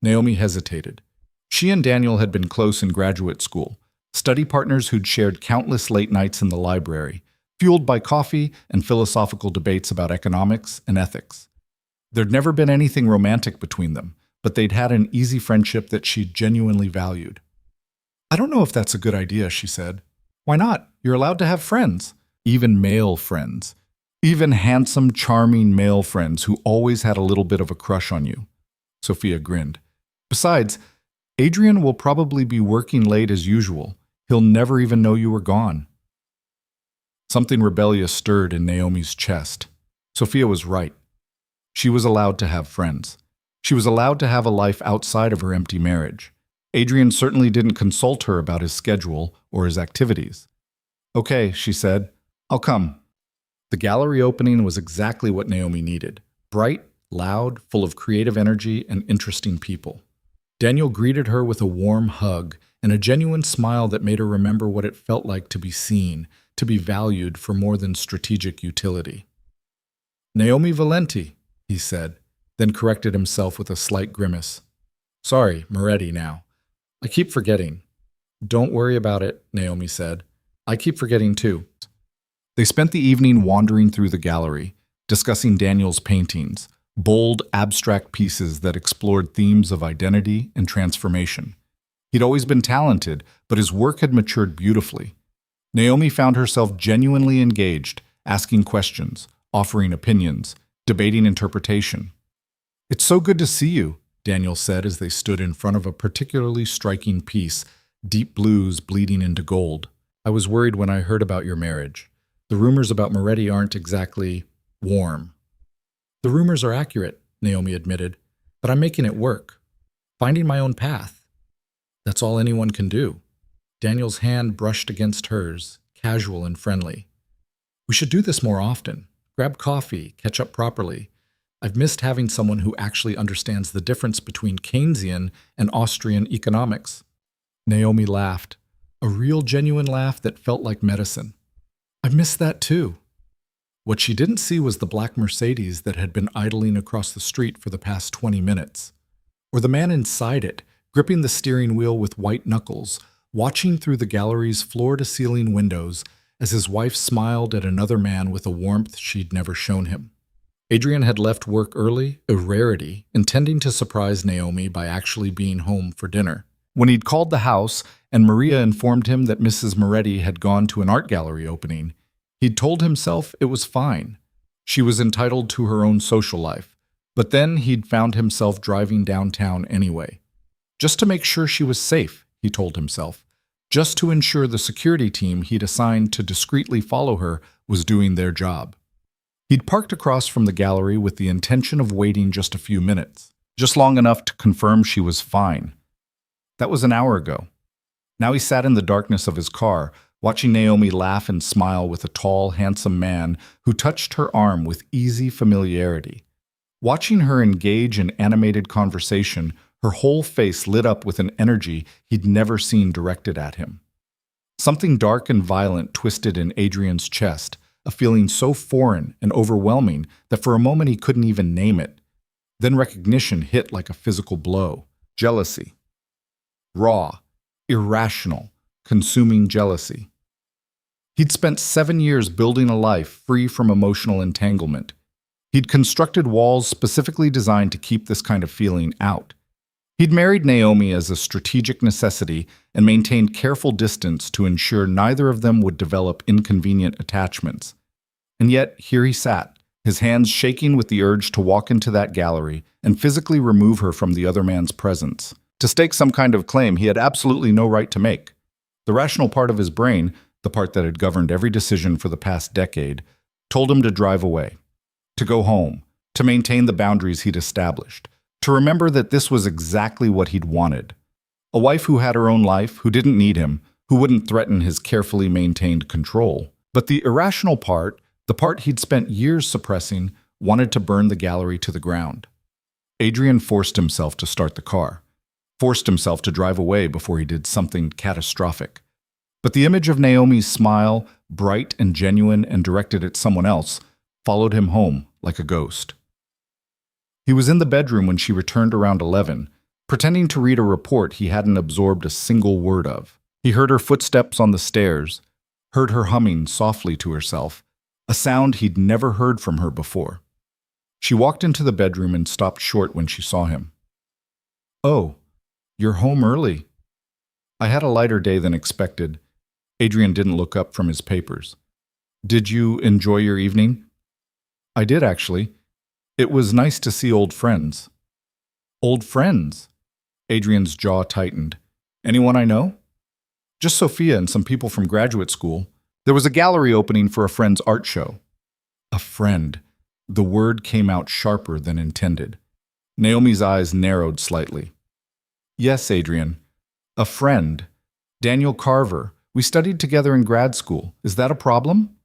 Naomi hesitated. She and Daniel had been close in graduate school, study partners who'd shared countless late nights in the library, fueled by coffee and philosophical debates about economics and ethics. There'd never been anything romantic between them, but they'd had an easy friendship that she genuinely valued. "I don't know if that's a good idea," she said. "Why not? You're allowed to have friends. Even male friends. Even handsome, charming male friends who always had a little bit of a crush on you." Sophia grinned. "Besides, Adrian will probably be working late as usual. He'll never even know you were gone." Something rebellious stirred in Naomi's chest. Sophia was right. She was allowed to have friends. She was allowed to have a life outside of her empty marriage. Adrian certainly didn't consult her about his schedule or his activities. "Okay," she said. "I'll come." The gallery opening was exactly what Naomi needed. Bright, loud, full of creative energy and interesting people. Daniel greeted her with a warm hug and a genuine smile that made her remember what it felt like to be seen, to be valued for more than strategic utility. "Naomi Valenti," he said, then corrected himself with a slight grimace. "Sorry, Moretti now. I keep forgetting." "Don't worry about it," Naomi said. "I keep forgetting too." They spent the evening wandering through the gallery, discussing Daniel's paintings, bold, abstract pieces that explored themes of identity and transformation. He'd always been talented, but his work had matured beautifully. Naomi found herself genuinely engaged, asking questions, offering opinions, debating interpretation. "It's so good to see you," Daniel said as they stood in front of a particularly striking piece, deep blues bleeding into gold. "I was worried when I heard about your marriage. The rumors about Moretti aren't exactly warm." "The rumors are accurate," Naomi admitted, "but I'm making it work. Finding my own path. That's all anyone can do." Daniel's hand brushed against hers, casual and friendly. "We should do this more often. Grab coffee, catch up properly. I've missed having someone who actually understands the difference between Keynesian and Austrian economics." Naomi laughed, a real genuine laugh that felt like medicine. "I've missed that too." What she didn't see was the black Mercedes that had been idling across the street for the past 20 minutes. Or the man inside it, gripping the steering wheel with white knuckles, watching through the gallery's floor-to-ceiling windows as his wife smiled at another man with a warmth she'd never shown him. Adrian had left work early, a rarity, intending to surprise Naomi by actually being home for dinner. When he'd called the house and Maria informed him that Mrs. Moretti had gone to an art gallery opening, he'd told himself it was fine. She was entitled to her own social life. But then he'd found himself driving downtown anyway. Just to make sure she was safe, he told himself. Just to ensure the security team he'd assigned to discreetly follow her was doing their job. He'd parked across from the gallery with the intention of waiting just a few minutes, just long enough to confirm she was fine. That was an hour ago. Now he sat in the darkness of his car, watching Naomi laugh and smile with a tall, handsome man who touched her arm with easy familiarity. Watching her engage in animated conversation, her whole face lit up with an energy he'd never seen directed at him. Something dark and violent twisted in Adrian's chest, a feeling so foreign and overwhelming that for a moment he couldn't even name it. Then recognition hit like a physical blow. Jealousy. Raw, irrational, consuming jealousy. He'd spent 7 years building a life free from emotional entanglement. He'd constructed walls specifically designed to keep this kind of feeling out. He'd married Naomi as a strategic necessity and maintained careful distance to ensure neither of them would develop inconvenient attachments. And yet, here he sat, his hands shaking with the urge to walk into that gallery and physically remove her from the other man's presence, to stake some kind of claim he had absolutely no right to make. The rational part of his brain, the part that had governed every decision for the past decade, told him to drive away. To go home, to maintain the boundaries he'd established, to remember that this was exactly what he'd wanted. A wife who had her own life, who didn't need him, who wouldn't threaten his carefully maintained control. But the irrational part, the part he'd spent years suppressing, wanted to burn the gallery to the ground. Adrian forced himself to start the car, forced himself to drive away before he did something catastrophic. But the image of Naomi's smile, bright and genuine and directed at someone else, followed him home like a ghost. He was in the bedroom when she returned around 11, pretending to read a report he hadn't absorbed a single word of. He heard her footsteps on the stairs, heard her humming softly to herself, a sound he'd never heard from her before. She walked into the bedroom and stopped short when she saw him. "Oh, you're home early." "I had a lighter day than expected." Adrian didn't look up from his papers. "Did you enjoy your evening?" "I did, actually. It was nice to see old friends." "Old friends?" Adrian's jaw tightened. "Anyone I know?" "Just Sophia and some people from graduate school. There was a gallery opening for a friend's art show." A friend. The word came out sharper than intended. Naomi's eyes narrowed slightly. "Yes, Adrian. A friend. Daniel Carver. We studied together in grad school. Is that a problem?"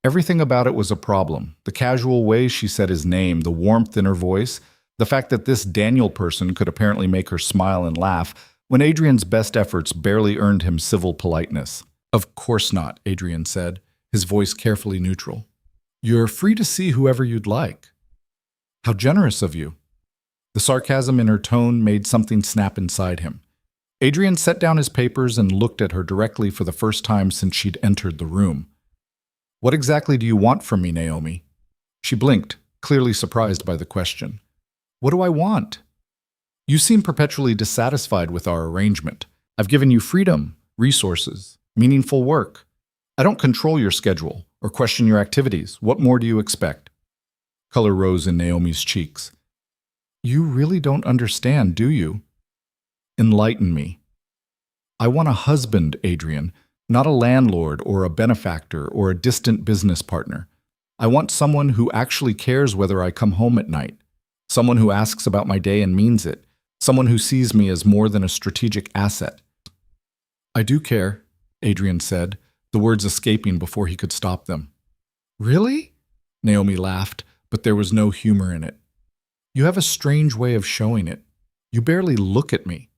Everything about it was a problem. The casual way she said his name, the warmth in her voice, the fact that this Daniel person could apparently make her smile and laugh when Adrian's best efforts barely earned him civil politeness. "Of course not," Adrian said, his voice carefully neutral. "You're free to see whoever you'd like." "How generous of you." The sarcasm in her tone made something snap inside him. Adrian set down his papers and looked at her directly for the first time since she'd entered the room. "What exactly do you want from me, Naomi?" She blinked, clearly surprised by the question. "What do I want?" "You seem perpetually dissatisfied with our arrangement. I've given you freedom, resources, meaningful work. I don't control your schedule or question your activities. What more do you expect?" Color rose in Naomi's cheeks. You really don't understand, do you? Enlighten me. I want a husband, Adrian, not a landlord or a benefactor or a distant business partner. I want someone who actually cares whether I come home at night, someone who asks about my day and means it, someone who sees me as more than a strategic asset. I do care, Adrian said, the words escaping before he could stop them. Really? Naomi laughed, but there was no humor in it. You have a strange way of showing it. You barely look at me.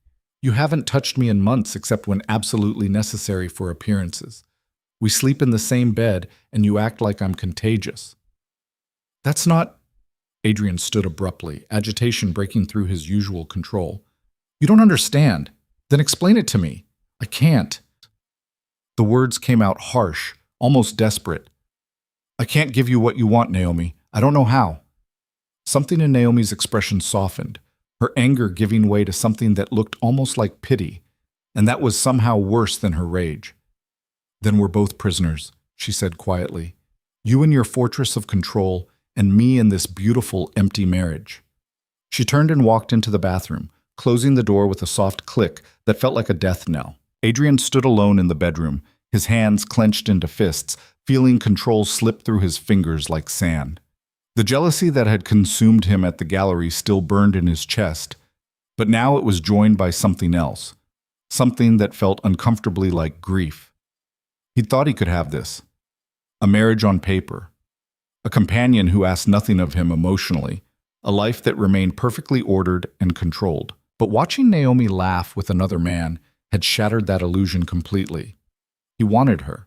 You haven't touched me in months except when absolutely necessary for appearances. We sleep in the same bed, and you act like I'm contagious. That's not... Adrian stood abruptly, agitation breaking through his usual control. You don't understand. Then explain it to me. I can't. The words came out harsh, almost desperate. I can't give you what you want, Naomi. I don't know how. Something in Naomi's expression softened, her anger giving way to something that looked almost like pity, and that was somehow worse than her rage. Then we're both prisoners, she said quietly. You in your fortress of control, and me in this beautiful, empty marriage. She turned and walked into the bathroom, closing the door with a soft click that felt like a death knell. Adrian stood alone in the bedroom, his hands clenched into fists, feeling control slip through his fingers like sand. The jealousy that had consumed him at the gallery still burned in his chest, but now it was joined by something else, something that felt uncomfortably like grief. He'd thought he could have this. A marriage on paper. A companion who asked nothing of him emotionally. A life that remained perfectly ordered and controlled. But watching Naomi laugh with another man had shattered that illusion completely. He wanted her.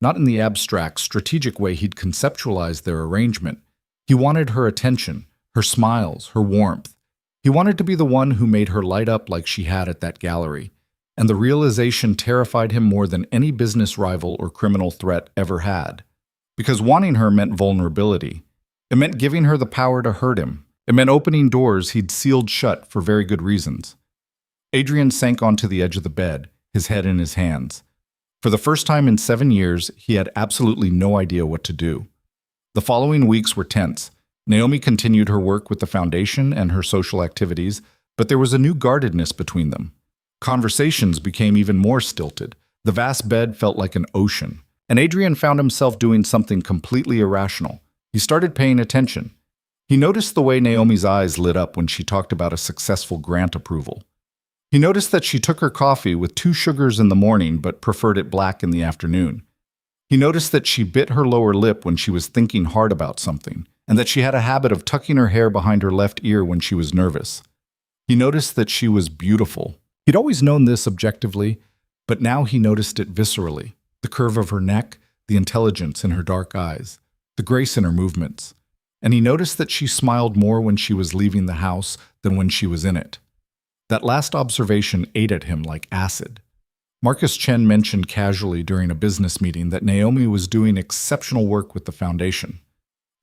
Not in the abstract, strategic way he'd conceptualized their arrangement. He wanted her attention, her smiles, her warmth. He wanted to be the one who made her light up like she had at that gallery. And the realization terrified him more than any business rival or criminal threat ever had. Because wanting her meant vulnerability. It meant giving her the power to hurt him. It meant opening doors he'd sealed shut for very good reasons. Adrian sank onto the edge of the bed, his head in his hands. For the first time in 7 years, he had absolutely no idea what to do. The following weeks were tense. Naomi continued her work with the foundation and her social activities, but there was a new guardedness between them. Conversations became even more stilted. The vast bed felt like an ocean. And Adrian found himself doing something completely irrational. He started paying attention. He noticed the way Naomi's eyes lit up when she talked about a successful grant approval. He noticed that she took her coffee with 2 sugars in the morning but preferred it black in the afternoon. He noticed that she bit her lower lip when she was thinking hard about something, and that she had a habit of tucking her hair behind her left ear when she was nervous. He noticed that she was beautiful. He'd always known this objectively, but now he noticed it viscerally. The curve of her neck, the intelligence in her dark eyes, the grace in her movements. And he noticed that she smiled more when she was leaving the house than when she was in it. That last observation ate at him like acid. Marcus Chen mentioned casually during a business meeting that Naomi was doing exceptional work with the foundation.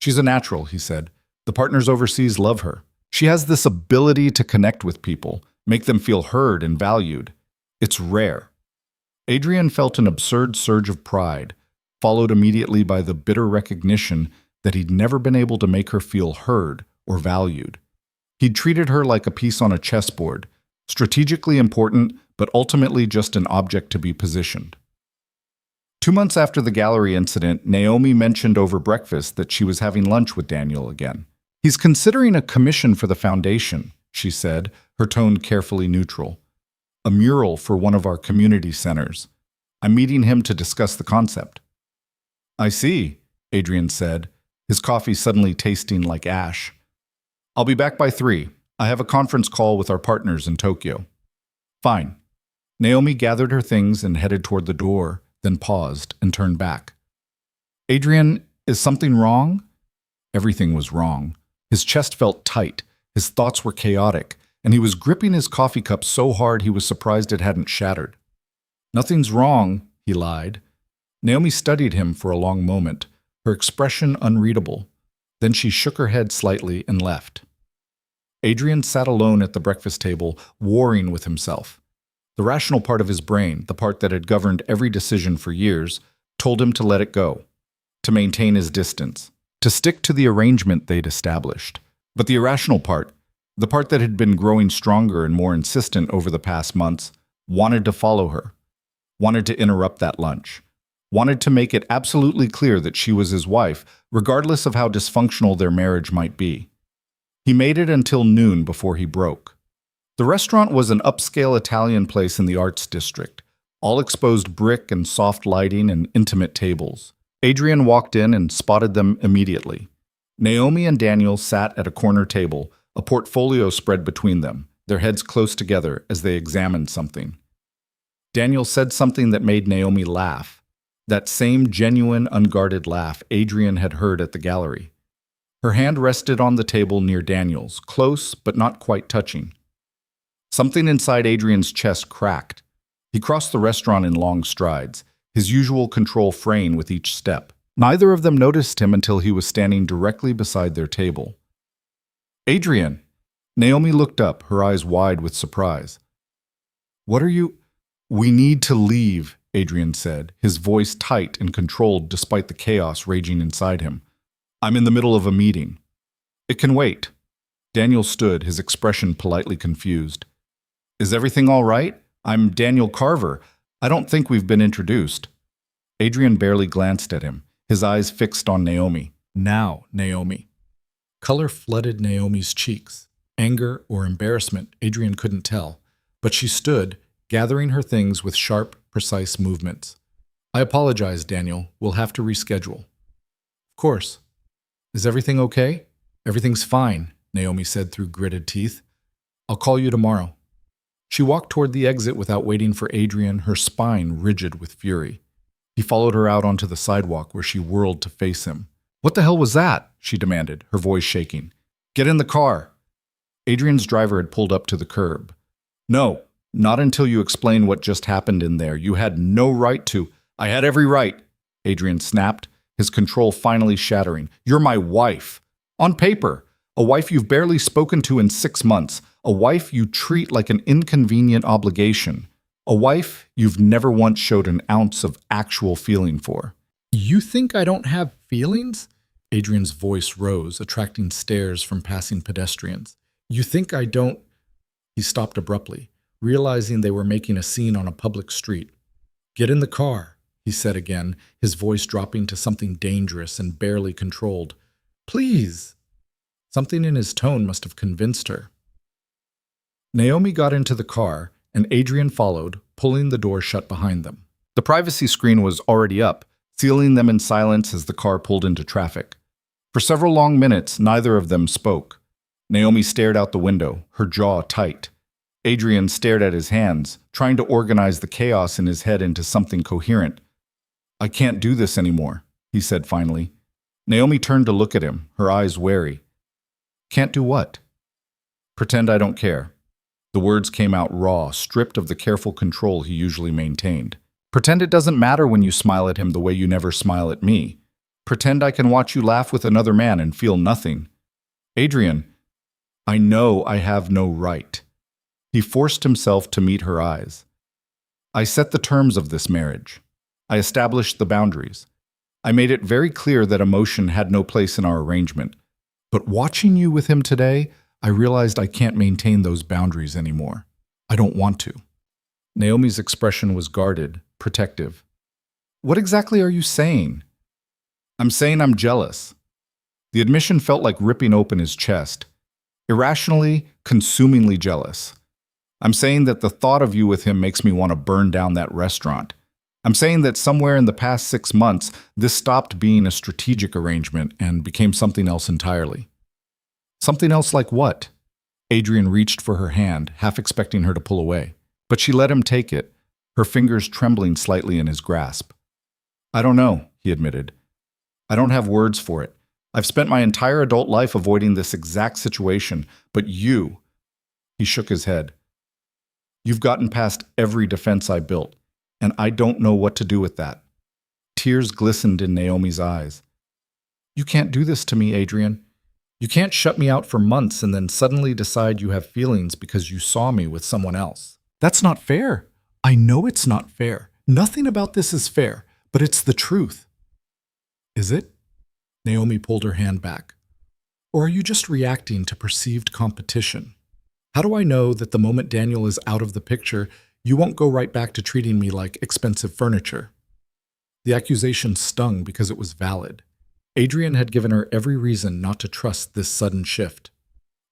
She's a natural, he said. The partners overseas love her. She has this ability to connect with people, make them feel heard and valued. It's rare. Adrian felt an absurd surge of pride, followed immediately by the bitter recognition that he'd never been able to make her feel heard or valued. He'd treated her like a piece on a chessboard, strategically important, but ultimately just an object to be positioned. 2 months after the gallery incident, Naomi mentioned over breakfast that she was having lunch with Daniel again. He's considering a commission for the foundation, she said, her tone carefully neutral. A mural for one of our community centers. I'm meeting him to discuss the concept. I see, Adrian said, his coffee suddenly tasting like ash. I'll be back by 3. I have a conference call with our partners in Tokyo. Fine. Naomi gathered her things and headed toward the door, then paused and turned back. Adrian, is something wrong? Everything was wrong. His chest felt tight, his thoughts were chaotic, and he was gripping his coffee cup so hard he was surprised it hadn't shattered. Nothing's wrong, he lied. Naomi studied him for a long moment, her expression unreadable. Then she shook her head slightly and left. Adrian sat alone at the breakfast table, warring with himself. The rational part of his brain, the part that had governed every decision for years, told him to let it go, to maintain his distance, to stick to the arrangement they'd established. But the irrational part, The part that had been growing stronger and more insistent over the past months wanted to follow her, wanted to interrupt that lunch, wanted to make it absolutely clear that she was his wife, regardless of how dysfunctional their marriage might be. He made it until noon before he broke. The restaurant was an upscale Italian place in the arts district, all exposed brick and soft lighting and intimate tables. Adrian walked in and spotted them immediately. Naomi and Daniel sat at a corner table, a portfolio spread between them, their heads close together as they examined something. Daniel said something that made Naomi laugh, that same genuine, unguarded laugh Adrian had heard at the gallery. Her hand rested on the table near Daniel's, close but not quite touching. Something inside Adrian's chest cracked. He crossed the restaurant in long strides, his usual control fraying with each step. Neither of them noticed him until he was standing directly beside their table. "Adrian!" Naomi looked up, her eyes wide with surprise. "What are you—" "We need to leave," Adrian said, his voice tight and controlled despite the chaos raging inside him. "I'm in the middle of a meeting." "It can wait." Daniel stood, his expression politely confused. "Is everything all right? I'm Daniel Carver. I don't think we've been introduced." Adrian barely glanced at him, his eyes fixed on Naomi. "Now, Naomi." Color flooded Naomi's cheeks. Anger or embarrassment, Adrian couldn't tell, but she stood, gathering her things with sharp, precise movements. "I apologize, Daniel. We'll have to reschedule." "Of course." "Is everything okay?" "Everything's fine," Naomi said through gritted teeth. "I'll call you tomorrow." She walked toward the exit without waiting for Adrian, her spine rigid with fury. He followed her out onto the sidewalk where she whirled to face him. "What the hell was that?" she demanded, her voice shaking. "Get in the car." Adrian's driver had pulled up to the curb. "No, not until you explain what just happened in there. You had no right to—" "I had every right," Adrian snapped, his control finally shattering. "You're my wife. On paper. A wife you've barely spoken to in 6 months. A wife you treat like an inconvenient obligation. A wife you've never once showed an ounce of actual feeling for." "You think I don't have feelings?" Adrian's voice rose, attracting stares from passing pedestrians. "You think I don't—" He stopped abruptly, realizing they were making a scene on a public street. "Get in the car," he said again, his voice dropping to something dangerous and barely controlled. "Please." Something in his tone must have convinced her. Naomi got into the car, and Adrian followed, pulling the door shut behind them. The privacy screen was already up, sealing them in silence as the car pulled into traffic. For several long minutes, neither of them spoke. Naomi stared out the window, her jaw tight. Adrian stared at his hands, trying to organize the chaos in his head into something coherent. "I can't do this anymore," he said finally. Naomi turned to look at him, her eyes wary. "Can't do what?" "Pretend I don't care." The words came out raw, stripped of the careful control he usually maintained. "Pretend it doesn't matter when you smile at him the way you never smile at me. Pretend I can watch you laugh with another man and feel nothing." "Adrian, I know I have no right." He forced himself to meet her eyes. "I set the terms of this marriage. I established the boundaries. I made it very clear that emotion had no place in our arrangement. But watching you with him today, I realized I can't maintain those boundaries anymore. I don't want to." Naomi's expression was guarded, protective. "What exactly are you saying?" "I'm saying I'm jealous." The admission felt like ripping open his chest. Irrationally, consumingly jealous. "I'm saying that the thought of you with him makes me want to burn down that restaurant. I'm saying that somewhere in the past 6 months, this stopped being a strategic arrangement and became something else entirely." "Something else like what?" Adrian reached for her hand, half expecting her to pull away. But she let him take it, her fingers trembling slightly in his grasp. "I don't know," he admitted. "I don't have words for it. I've spent my entire adult life avoiding this exact situation, but you—" He shook his head. "You've gotten past every defense I built, and I don't know what to do with that." Tears glistened in Naomi's eyes. "You can't do this to me, Adrian. You can't shut me out for months and then suddenly decide you have feelings because you saw me with someone else. That's not fair. I know it's not fair. Nothing about this is fair, but it's the truth." "Is it?" Naomi pulled her hand back. Or are you just reacting to perceived competition? How do I know that the moment Daniel is out of the picture, you won't go right back to treating me like expensive furniture? The accusation stung because it was valid. Adrian had given her every reason not to trust this sudden shift.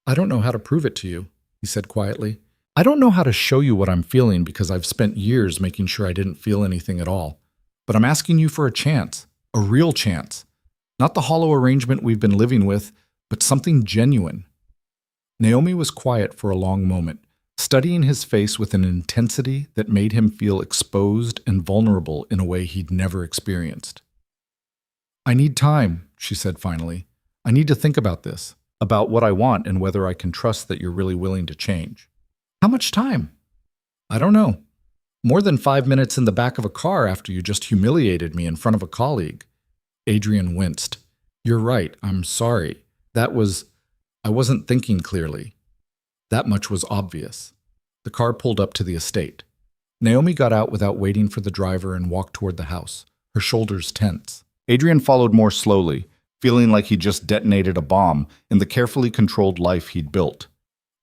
I don't know how to prove it to you, he said quietly. I don't know how to show you what I'm feeling because I've spent years making sure I didn't feel anything at all. But I'm asking you for a chance, a real chance. Not the hollow arrangement we've been living with, but something genuine. Naomi was quiet for a long moment, studying his face with an intensity that made him feel exposed and vulnerable in a way he'd never experienced. I need time, she said finally. I need to think about this, about what I want and whether I can trust that you're really willing to change. How much time? I don't know. More than 5 minutes in the back of a car after you just humiliated me in front of a colleague. Adrian winced. You're right, I'm sorry. I wasn't thinking clearly. That much was obvious. The car pulled up to the estate. Naomi got out without waiting for the driver and walked toward the house, her shoulders tense. Adrian followed more slowly, feeling like he just detonated a bomb in the carefully controlled life he'd built.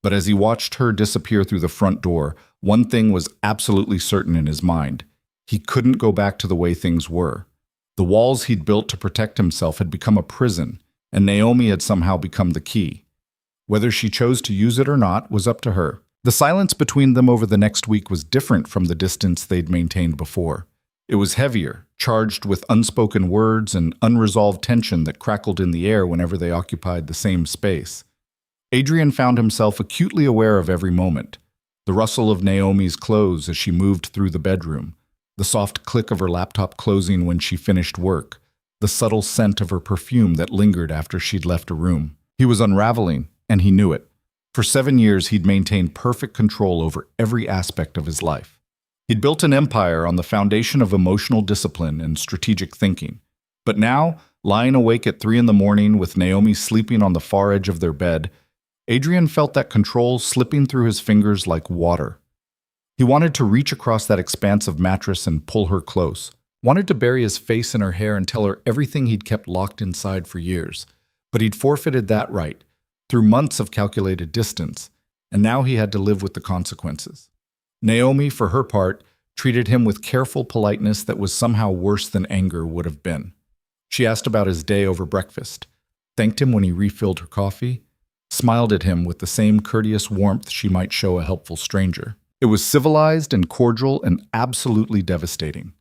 But as he watched her disappear through the front door, one thing was absolutely certain in his mind. He couldn't go back to the way things were. The walls he'd built to protect himself had become a prison, and Naomi had somehow become the key. Whether she chose to use it or not was up to her. The silence between them over the next week was different from the distance they'd maintained before. It was heavier, charged with unspoken words and unresolved tension that crackled in the air whenever they occupied the same space. Adrian found himself acutely aware of every moment. The rustle of Naomi's clothes as she moved through the bedroom, the soft click of her laptop closing when she finished work, the subtle scent of her perfume that lingered after she'd left a room. He was unraveling, and he knew it. For 7 years, he'd maintained perfect control over every aspect of his life. He'd built an empire on the foundation of emotional discipline and strategic thinking. But now, lying awake at 3 a.m. with Naomi sleeping on the far edge of their bed, Adrian felt that control slipping through his fingers like water. He wanted to reach across that expansive mattress and pull her close, wanted to bury his face in her hair and tell her everything he'd kept locked inside for years. But he'd forfeited that right, through months of calculated distance, and now he had to live with the consequences. Naomi, for her part, treated him with careful politeness that was somehow worse than anger would have been. She asked about his day over breakfast, thanked him when he refilled her coffee, smiled at him with the same courteous warmth she might show a helpful stranger. It was civilized and cordial and absolutely devastating.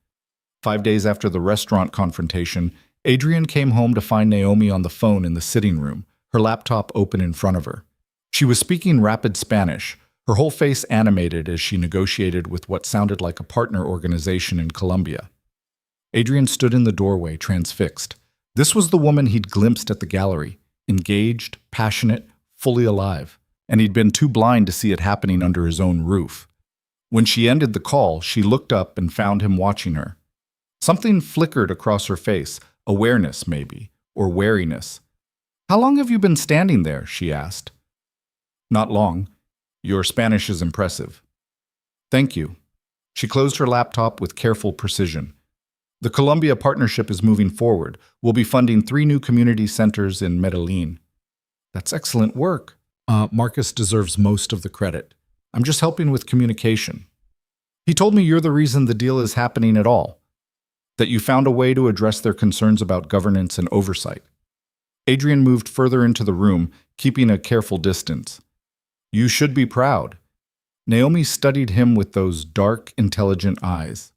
5 days after the restaurant confrontation, Adrian came home to find Naomi on the phone in the sitting room, her laptop open in front of her. She was speaking rapid Spanish, her whole face animated as she negotiated with what sounded like a partner organization in Colombia. Adrian stood in the doorway, transfixed. This was the woman he'd glimpsed at the gallery, engaged, passionate, fully alive, and he'd been too blind to see it happening under his own roof. When she ended the call, she looked up and found him watching her. Something flickered across her face, awareness maybe, or wariness. How long have you been standing there? She asked. Not long. Your Spanish is impressive. Thank you. She closed her laptop with careful precision. The Colombia partnership is moving forward. We'll be funding 3 new community centers in Medellin. That's excellent work. Marcus deserves most of the credit. I'm just helping with communication. He told me you're the reason the deal is happening at all, that you found a way to address their concerns about governance and oversight. Adrian moved further into the room, keeping a careful distance. You should be proud. Naomi studied him with those dark, intelligent eyes.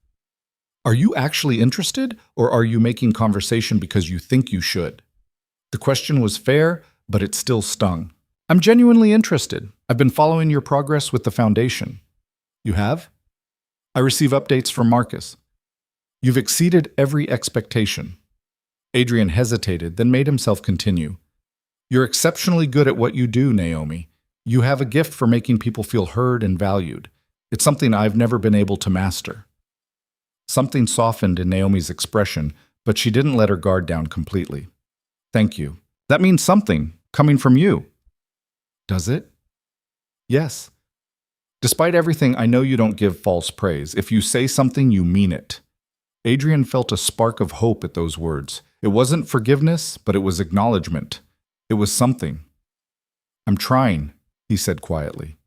Are you actually interested, or are you making conversation because you think you should? The question was fair, but it still stung. I'm genuinely interested. I've been following your progress with the foundation. You have? I receive updates from Marcus. You've exceeded every expectation. Adrian hesitated, then made himself continue. You're exceptionally good at what you do, Naomi. You have a gift for making people feel heard and valued. It's something I've never been able to master. Something softened in Naomi's expression, but she didn't let her guard down completely. Thank you. That means something, coming from you. Does it? Yes. Despite everything, I know you don't give false praise. If you say something, you mean it. Adrian felt a spark of hope at those words. It wasn't forgiveness, but it was acknowledgement. It was something. I'm trying, he said quietly.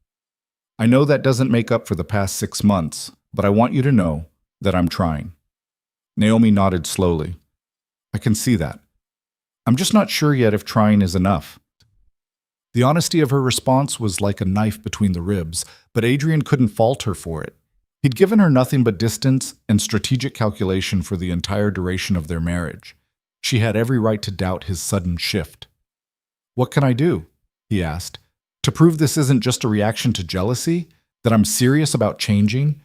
I know that doesn't make up for the past 6 months, but I want you to know that I'm trying. Naomi nodded slowly. I can see that. I'm just not sure yet if trying is enough. The honesty of her response was like a knife between the ribs, but Adrian couldn't fault her for it. He'd given her nothing but distance and strategic calculation for the entire duration of their marriage. She had every right to doubt his sudden shift. What can I do? He asked. To prove this isn't just a reaction to jealousy? That I'm serious about changing?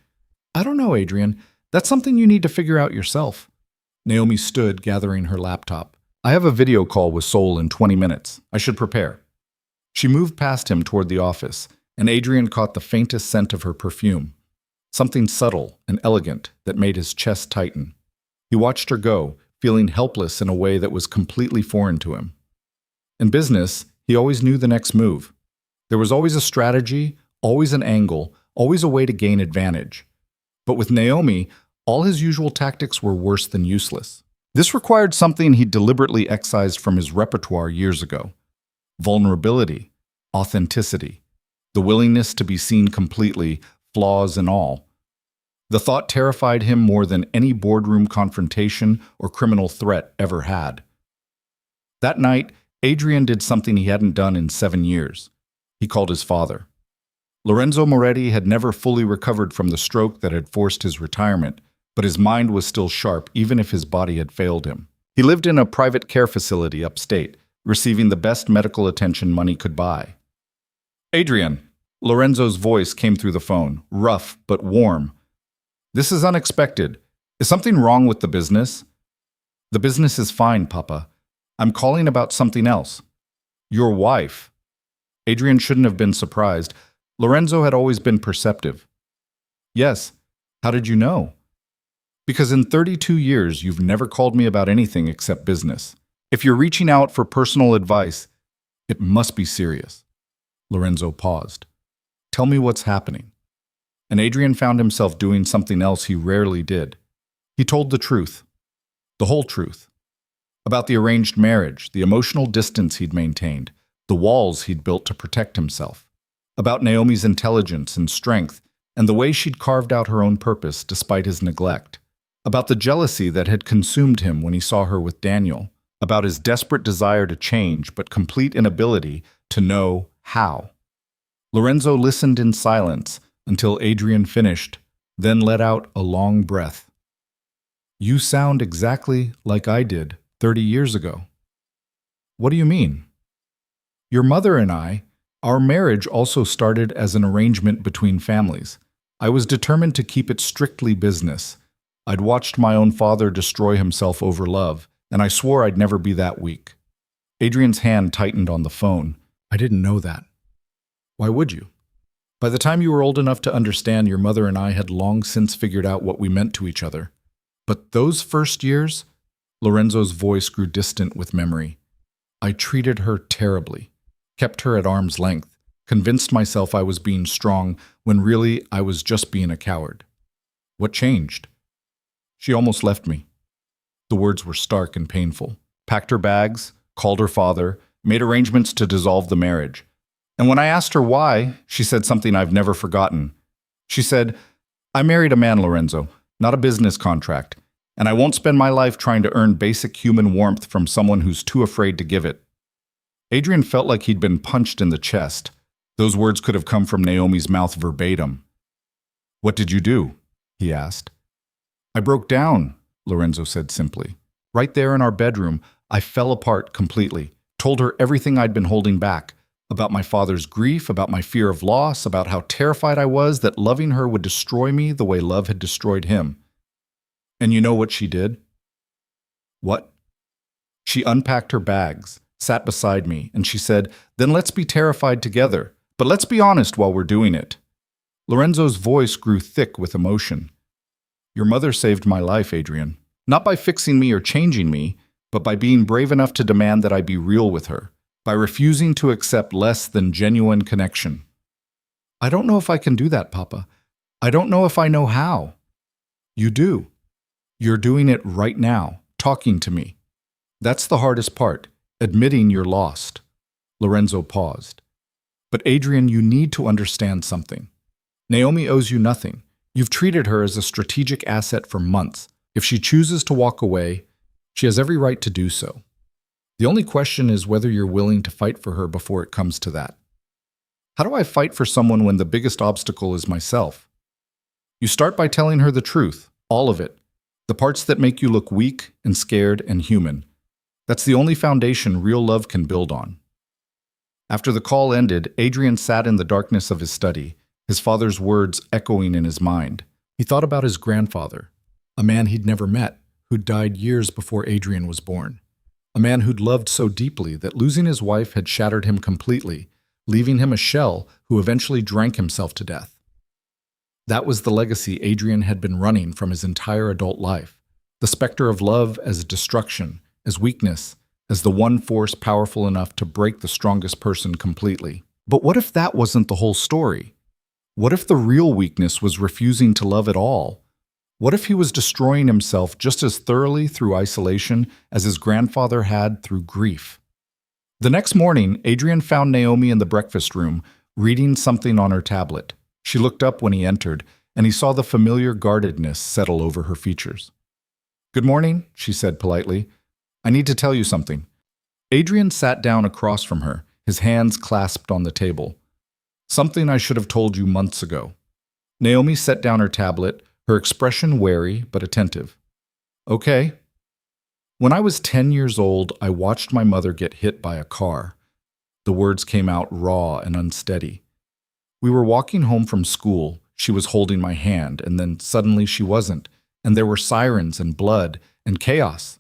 I don't know, Adrian. That's something you need to figure out yourself. Naomi stood, gathering her laptop. I have a video call with Sol in 20 minutes. I should prepare. She moved past him toward the office, and Adrian caught the faintest scent of her perfume. Something subtle and elegant that made his chest tighten. He watched her go, feeling helpless in a way that was completely foreign to him. In business, he always knew the next move. There was always a strategy, always an angle, always a way to gain advantage. But with Naomi, all his usual tactics were worse than useless. This required something he deliberately excised from his repertoire years ago. Vulnerability, authenticity, the willingness to be seen completely, flaws and all. The thought terrified him more than any boardroom confrontation or criminal threat ever had. That night, Adrian did something he hadn't done in 7 years. He called his father. Lorenzo Moretti had never fully recovered from the stroke that had forced his retirement, but his mind was still sharp even if his body had failed him. He lived in a private care facility upstate, receiving the best medical attention money could buy. Adrian, Lorenzo's voice came through the phone, rough but warm. This is unexpected. Is something wrong with the business? The business is fine, Papa. I'm calling about something else. Your wife. Adrian shouldn't have been surprised. Lorenzo had always been perceptive. Yes. How did you know? Because in 32 years, you've never called me about anything except business. If you're reaching out for personal advice, it must be serious. Lorenzo paused. Tell me what's happening. And Adrian found himself doing something else he rarely did. He told the truth. The whole truth. About the arranged marriage, the emotional distance he'd maintained, the walls he'd built to protect himself. About Naomi's intelligence and strength, and the way she'd carved out her own purpose despite his neglect. About the jealousy that had consumed him when he saw her with Daniel. About his desperate desire to change but complete inability to know how. Lorenzo listened in silence until Adrian finished, then let out a long breath. You sound exactly like I did 30 years ago. What do you mean? Your mother and I, our marriage also started as an arrangement between families. I was determined to keep it strictly business. I'd watched my own father destroy himself over love, and I swore I'd never be that weak. Adrian's hand tightened on the phone. I didn't know that. Why would you? By the time you were old enough to understand, your mother and I had long since figured out what we meant to each other. But those first years, Lorenzo's voice grew distant with memory. I treated her terribly, kept her at arm's length, convinced myself I was being strong when really I was just being a coward. What changed? She almost left me. The words were stark and painful. Packed her bags, called her father, made arrangements to dissolve the marriage. And when I asked her why, she said something I've never forgotten. She said, I married a man, Lorenzo, not a business contract, and I won't spend my life trying to earn basic human warmth from someone who's too afraid to give it. Adrian felt like he'd been punched in the chest. Those words could have come from Naomi's mouth verbatim. What did you do? He asked. I broke down, Lorenzo said simply. Right there in our bedroom, I fell apart completely, told her everything I'd been holding back, about my father's grief, about my fear of loss, about how terrified I was that loving her would destroy me the way love had destroyed him. And you know what she did? What? She unpacked her bags, sat beside me, and she said, then let's be terrified together, but let's be honest while we're doing it. Lorenzo's voice grew thick with emotion. Your mother saved my life, Adrian. Not by fixing me or changing me, but by being brave enough to demand that I be real with her, by refusing to accept less than genuine connection. I don't know if I can do that, Papa. I don't know if I know how. You do. You're doing it right now, talking to me. That's the hardest part, admitting you're lost. Lorenzo paused. But Adrian, you need to understand something. Naomi owes you nothing. You've treated her as a strategic asset for months. If she chooses to walk away, she has every right to do so. The only question is whether you're willing to fight for her before it comes to that. How do I fight for someone when the biggest obstacle is myself? You start by telling her the truth, all of it, the parts that make you look weak and scared and human. That's the only foundation real love can build on. After the call ended, Adrian sat in the darkness of his study, his father's words echoing in his mind. He thought about his grandfather, a man he'd never met, who'd died years before Adrian was born. A man who'd loved so deeply that losing his wife had shattered him completely, leaving him a shell who eventually drank himself to death. That was the legacy Adrian had been running from his entire adult life. The specter of love as destruction, as weakness, as the one force powerful enough to break the strongest person completely. But what if that wasn't the whole story? What if the real weakness was refusing to love at all? What if he was destroying himself just as thoroughly through isolation as his grandfather had through grief? The next morning, Adrian found Naomi in the breakfast room, reading something on her tablet. She looked up when he entered, and he saw the familiar guardedness settle over her features. "Good morning," she said politely. "I need to tell you something." Adrian sat down across from her, his hands clasped on the table. "Something I should have told you months ago." Naomi set down her tablet, her expression wary but attentive. "Okay." "When I was 10 years old, I watched my mother get hit by a car." The words came out raw and unsteady. "We were walking home from school. She was holding my hand, and then suddenly she wasn't, and there were sirens and blood and chaos."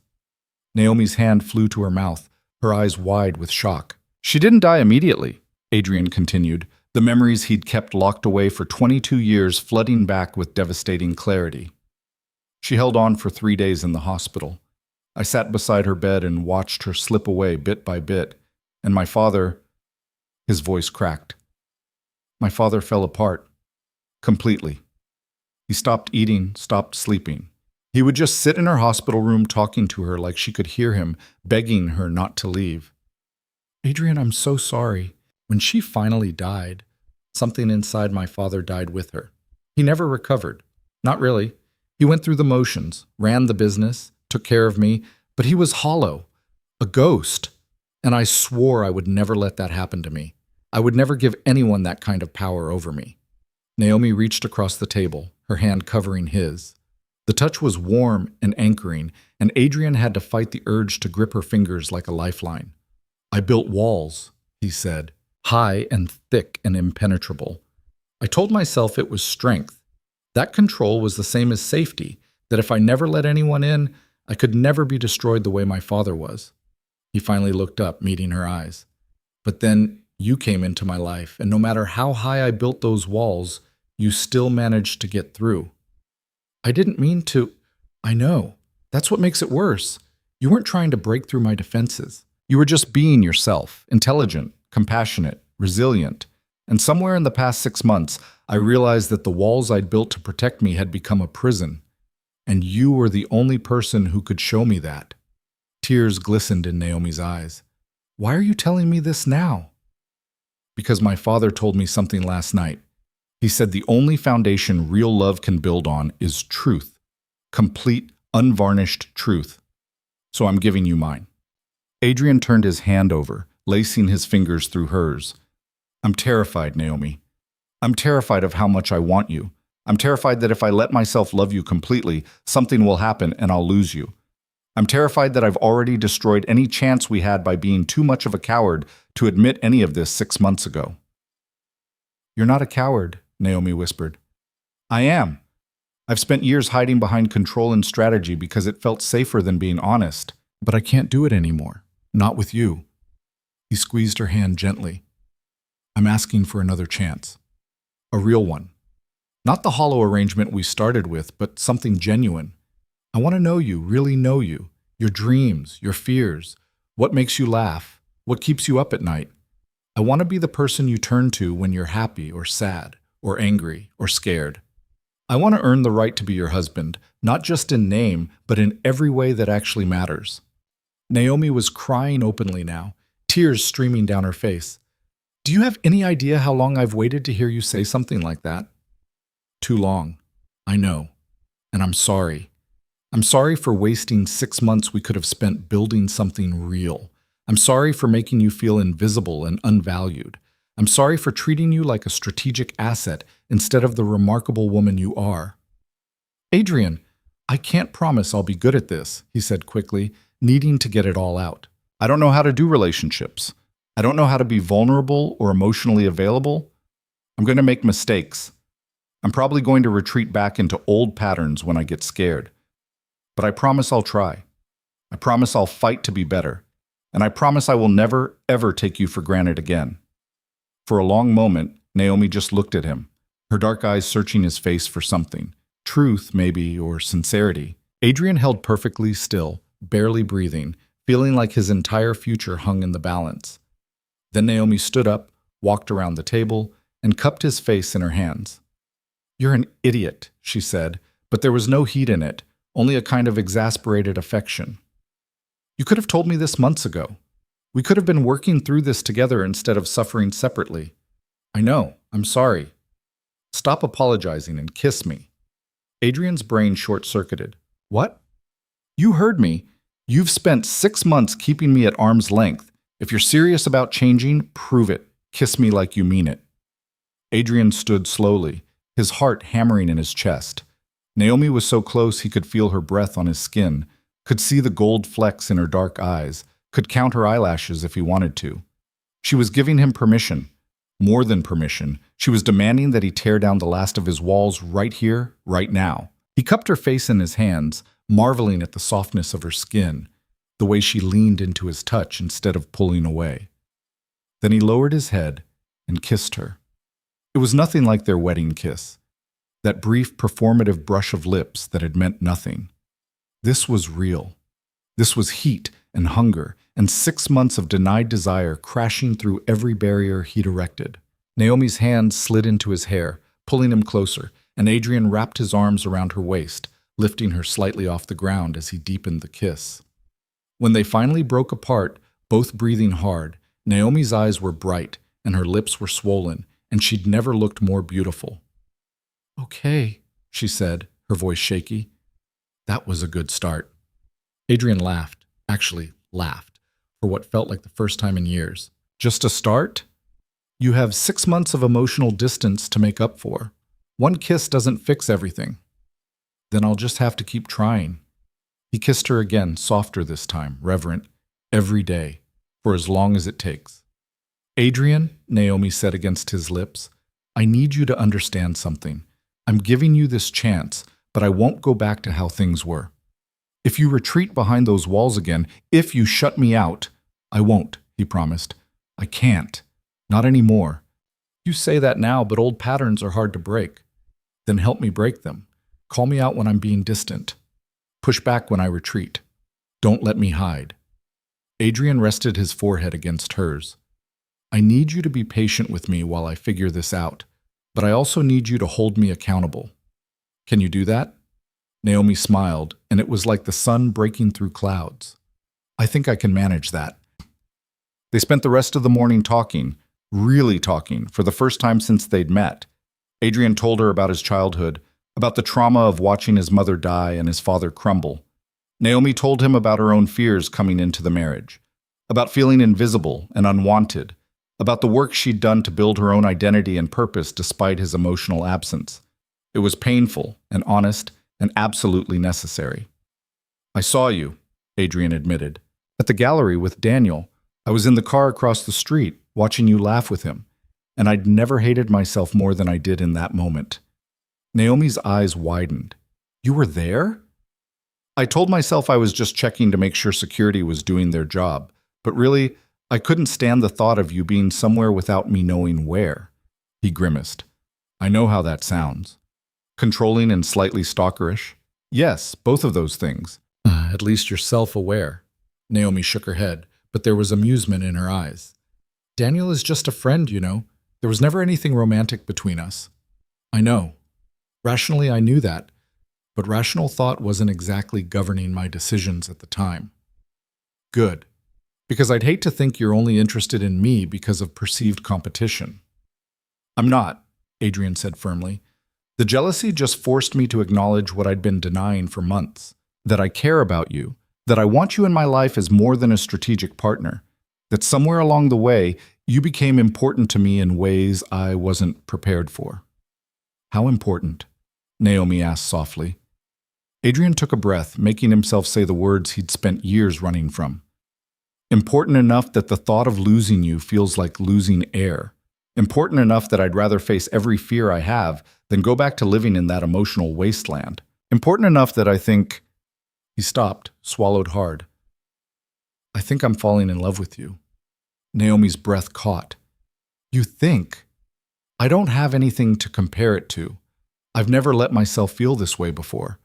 Naomi's hand flew to her mouth, her eyes wide with shock. "She didn't die immediately," Adrian continued, the memories he'd kept locked away for 22 years flooding back with devastating clarity. "She held on for 3 days in the hospital. I sat beside her bed and watched her slip away bit by bit, and my father—" His voice cracked. "My father fell apart. Completely. He stopped eating, stopped sleeping. He would just sit in her hospital room talking to her like she could hear him, begging her not to leave." "Adrian, I'm so sorry. When she finally died, something inside my father died with her. He never recovered. Not really. He went through the motions, ran the business, took care of me, but he was hollow, a ghost. And I swore I would never let that happen to me. I would never give anyone that kind of power over me." Naomi reached across the table, her hand covering his. The touch was warm and anchoring, and Adrian had to fight the urge to grip her fingers like a lifeline. "I built walls," he said, "high and thick and impenetrable. I told myself it was strength. That control was the same as safety, that if I never let anyone in, I could never be destroyed the way my father was." He finally looked up, meeting her eyes. "But then you came into my life, and no matter how high I built those walls, you still managed to get through." "I didn't mean to." "I know. That's what makes it worse. You weren't trying to break through my defenses. You were just being yourself, intelligent, compassionate, resilient. And somewhere in the past 6 months, I realized that the walls I'd built to protect me had become a prison. And you were the only person who could show me that." Tears glistened in Naomi's eyes. "Why are you telling me this now?" "Because my father told me something last night. He said the only foundation real love can build on is truth. Complete, unvarnished truth. So I'm giving you mine." Adrian turned his hand over, lacing his fingers through hers. "I'm terrified, Naomi. I'm terrified of how much I want you. I'm terrified that if I let myself love you completely, something will happen and I'll lose you. I'm terrified that I've already destroyed any chance we had by being too much of a coward to admit any of this 6 months ago." "You're not a coward," Naomi whispered. "I am. I've spent years hiding behind control and strategy because it felt safer than being honest. But I can't do it anymore. Not with you." He squeezed her hand gently. "I'm asking for another chance. A real one. Not the hollow arrangement we started with, but something genuine. I want to know you, really know you, your dreams, your fears, what makes you laugh, what keeps you up at night. I want to be the person you turn to when you're happy or sad or angry or scared. I want to earn the right to be your husband, not just in name, but in every way that actually matters." Naomi was crying openly now, tears streaming down her face. Do you have any idea how long I've waited to hear you say something like that? Too long. I know. And I'm sorry. I'm sorry for wasting 6 months we could have spent building something real. I'm sorry for making you feel invisible and unvalued. I'm sorry for treating you like a strategic asset instead of the remarkable woman you are. Adrian, I can't promise I'll be good at this, he said quickly, needing to get it all out. I don't know how to do relationships. I don't know how to be vulnerable or emotionally available. I'm going to make mistakes. I'm probably going to retreat back into old patterns when I get scared. But I promise I'll try. I promise I'll fight to be better. And I promise I will never, ever take you for granted again. For a long moment, Naomi just looked at him, her dark eyes searching his face for something. Truth, maybe, or sincerity. Adrian held perfectly still, barely breathing, feeling like his entire future hung in the balance. Then Naomi stood up, walked around the table, and cupped his face in her hands. "You're an idiot," she said, but there was no heat in it, only a kind of exasperated affection. "You could have told me this months ago. We could have been working through this together instead of suffering separately. I know, I'm sorry. Stop apologizing and kiss me." Adrian's brain short-circuited. "What? You heard me. You've spent 6 months keeping me at arm's length. If you're serious about changing, prove it. Kiss me like you mean it." Adrian stood slowly, his heart hammering in his chest. Naomi was so close he could feel her breath on his skin, could see the gold flecks in her dark eyes, could count her eyelashes if he wanted to. She was giving him permission. More than permission, she was demanding that he tear down the last of his walls right here, right now. He cupped her face in his hands, marveling at the softness of her skin, the way she leaned into his touch instead of pulling away. Then he lowered his head and kissed her. It was nothing like their wedding kiss, that brief performative brush of lips that had meant nothing. This was real. This was heat and hunger and 6 months of denied desire crashing through every barrier he'd erected. Naomi's hand slid into his hair, pulling him closer, and Adrian wrapped his arms around her waist, lifting her slightly off the ground as he deepened the kiss. When they finally broke apart, both breathing hard, Naomi's eyes were bright and her lips were swollen, and she'd never looked more beautiful. "Okay," she said, her voice shaky. That was a good start. Adrian laughed, actually laughed, for what felt like the first time in years. "Just a start? You have 6 months of emotional distance to make up for. One kiss doesn't fix everything. Then I'll just have to keep trying." He kissed her again, softer this time, reverent, every day, for as long as it takes. "Adrian," Naomi said against his lips, "I need you to understand something. I'm giving you this chance, but I won't go back to how things were. If you retreat behind those walls again, if you shut me out, I won't," he promised. "I can't. Not anymore. You say that now, but old patterns are hard to break. Then help me break them. Call me out when I'm being distant. Push back when I retreat. Don't let me hide." Adrian rested his forehead against hers. "I need you to be patient with me while I figure this out, but I also need you to hold me accountable. Can you do that?" Naomi smiled, and it was like the sun breaking through clouds. "I think I can manage that." They spent the rest of the morning talking, really talking, for the first time since they'd met. Adrian told her about his childhood, about the trauma of watching his mother die and his father crumble. Naomi told him about her own fears coming into the marriage, about feeling invisible and unwanted, about the work she'd done to build her own identity and purpose despite his emotional absence. It was painful and honest and absolutely necessary. "I saw you," Adrian admitted, "at the gallery with Daniel. I was in the car across the street, watching you laugh with him, and I'd never hated myself more than I did in that moment." Naomi's eyes widened. "You were there?" "I told myself I was just checking to make sure security was doing their job, but really, I couldn't stand the thought of you being somewhere without me knowing where." He grimaced. "I know how that sounds. Controlling and slightly stalkerish? Yes, both of those things." "At least you're self-aware." Naomi shook her head, but there was amusement in her eyes. "Daniel is just a friend, you know. There was never anything romantic between us." "I know. Rationally, I knew that, but rational thought wasn't exactly governing my decisions at the time." "Good. Because I'd hate to think you're only interested in me because of perceived competition. I'm not, Adrian said firmly. The jealousy just forced me to acknowledge what I'd been denying for months. That I care about you, that I want you in my life as more than a strategic partner, that somewhere along the way, you became important to me in ways I wasn't prepared for. How important? Naomi asked softly. Adrian took a breath, making himself say the words he'd spent years running from. Important enough that the thought of losing you feels like losing air. Important enough that I'd rather face every fear I have than go back to living in that emotional wasteland. Important enough that I think... He stopped, swallowed hard. I think I'm falling in love with you. Naomi's breath caught. You think? I don't have anything to compare it to. I've never let myself feel this way before.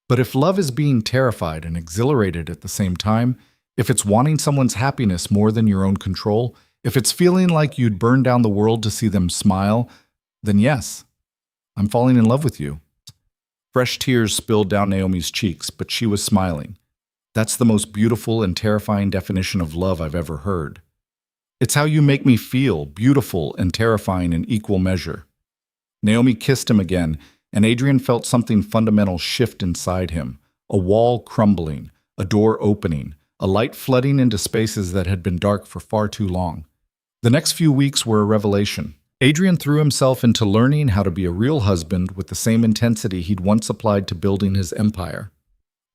But if love is being terrified and exhilarated at the same time, if it's wanting someone's happiness more than your own control, if it's feeling like you'd burn down the world to see them smile, then yes, I'm falling in love with you. Fresh tears spilled down Naomi's cheeks, but she was smiling. That's the most beautiful and terrifying definition of love I've ever heard. It's how you make me feel, beautiful and terrifying in equal measure. Naomi kissed him again, and Adrian felt something fundamental shift inside him, a wall crumbling, a door opening, a light flooding into spaces that had been dark for far too long. The next few weeks were a revelation. Adrian threw himself into learning how to be a real husband with the same intensity he'd once applied to building his empire.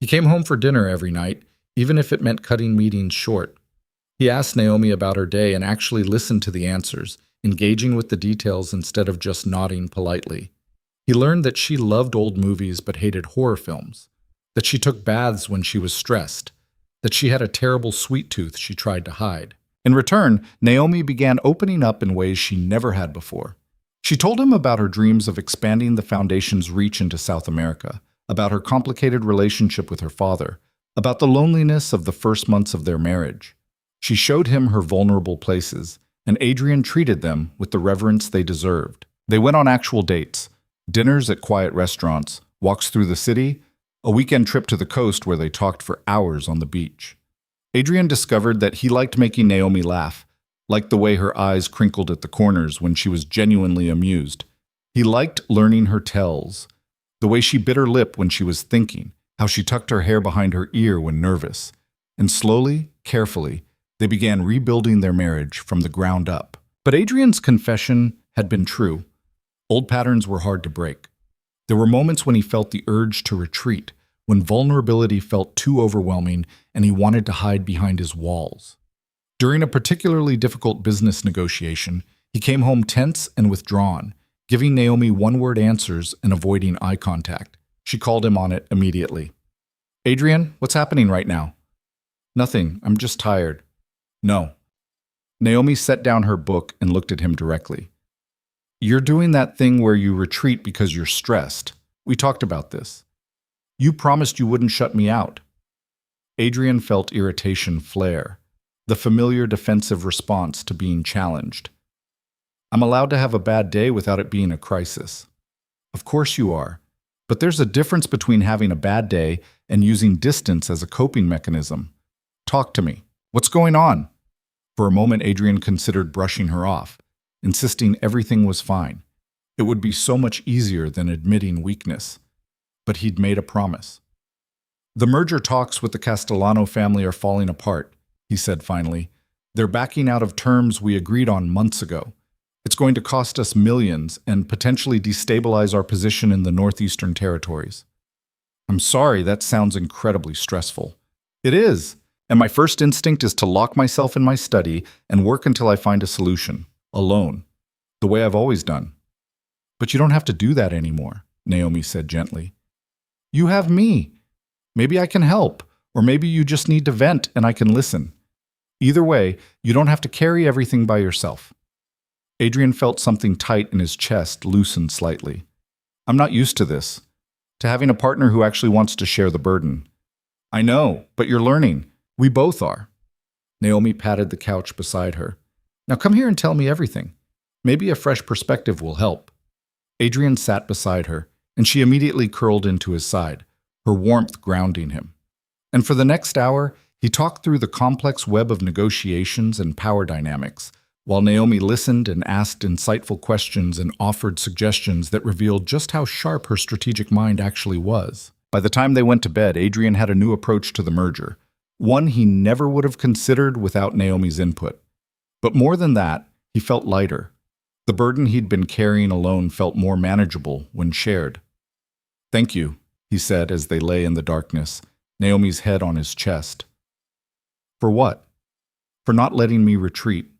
He came home for dinner every night, even if it meant cutting meetings short. He asked Naomi about her day and actually listened to the answers, engaging with the details instead of just nodding politely. He learned that she loved old movies but hated horror films, that she took baths when she was stressed, that she had a terrible sweet tooth she tried to hide. In return, Naomi began opening up in ways she never had before. She told him about her dreams of expanding the Foundation's reach into South America, about her complicated relationship with her father, about the loneliness of the first months of their marriage. She showed him her vulnerable places, and Adrian treated them with the reverence they deserved. They went on actual dates, dinners at quiet restaurants, walks through the city, a weekend trip to the coast where they talked for hours on the beach. Adrian discovered that he liked making Naomi laugh, liked the way her eyes crinkled at the corners when she was genuinely amused. He liked learning her tells, the way she bit her lip when she was thinking, how she tucked her hair behind her ear when nervous. And slowly, carefully, they began rebuilding their marriage from the ground up. But Adrian's confession had been true. Old patterns were hard to break. There were moments when he felt the urge to retreat, when vulnerability felt too overwhelming and he wanted to hide behind his walls. During a particularly difficult business negotiation, he came home tense and withdrawn, giving Naomi one-word answers and avoiding eye contact. She called him on it immediately. Adrian, what's happening right now? Nothing, I'm just tired. No. Naomi set down her book and looked at him directly. You're doing that thing where you retreat because you're stressed. We talked about this. You promised you wouldn't shut me out. Adrian felt irritation flare, the familiar defensive response to being challenged. I'm allowed to have a bad day without it being a crisis. Of course you are, but there's a difference between having a bad day and using distance as a coping mechanism. Talk to me. What's going on? For a moment, Adrian considered brushing her off, insisting everything was fine. It would be so much easier than admitting weakness. But he'd made a promise. The merger talks with the Castellano family are falling apart, he said finally. They're backing out of terms we agreed on months ago. It's going to cost us millions and potentially destabilize our position in the Northeastern Territories. I'm sorry, that sounds incredibly stressful. It is, and my first instinct is to lock myself in my study and work until I find a solution, alone, the way I've always done. But you don't have to do that anymore, Naomi said gently. You have me. Maybe I can help, or maybe you just need to vent and I can listen. Either way, you don't have to carry everything by yourself. Adrian felt something tight in his chest loosen slightly. I'm not used to this, to having a partner who actually wants to share the burden. I know, but you're learning. We both are. Naomi patted the couch beside her. Now come here and tell me everything. Maybe a fresh perspective will help. Adrian sat beside her, and she immediately curled into his side, her warmth grounding him. And for the next hour, He talked through the complex web of negotiations and power dynamics, while Naomi listened and asked insightful questions and offered suggestions that revealed just how sharp her strategic mind actually was. By the time they went to bed, Adrian had a new approach to the merger, one he never would have considered without Naomi's input. But more than that, he felt lighter. The burden he'd been carrying alone felt more manageable when shared. "Thank you," he said as they lay in the darkness, Naomi's head on his chest. "For what?" "For not letting me retreat.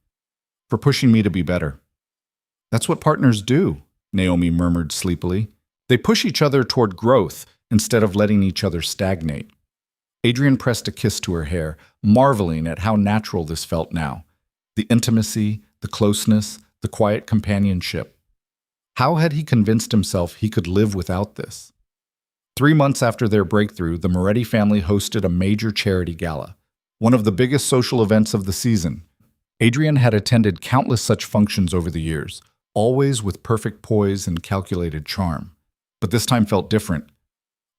For pushing me to be better." "That's what partners do," Naomi murmured sleepily. "They push each other toward growth instead of letting each other stagnate." Adrian pressed a kiss to her hair, marveling at how natural this felt now. The intimacy, the closeness, the quiet companionship. How had he convinced himself he could live without this? 3 months after their breakthrough, the Moretti family hosted a major charity gala, one of the biggest social events of the season. Adrian had attended countless such functions over the years, always with perfect poise and calculated charm. But this time felt different.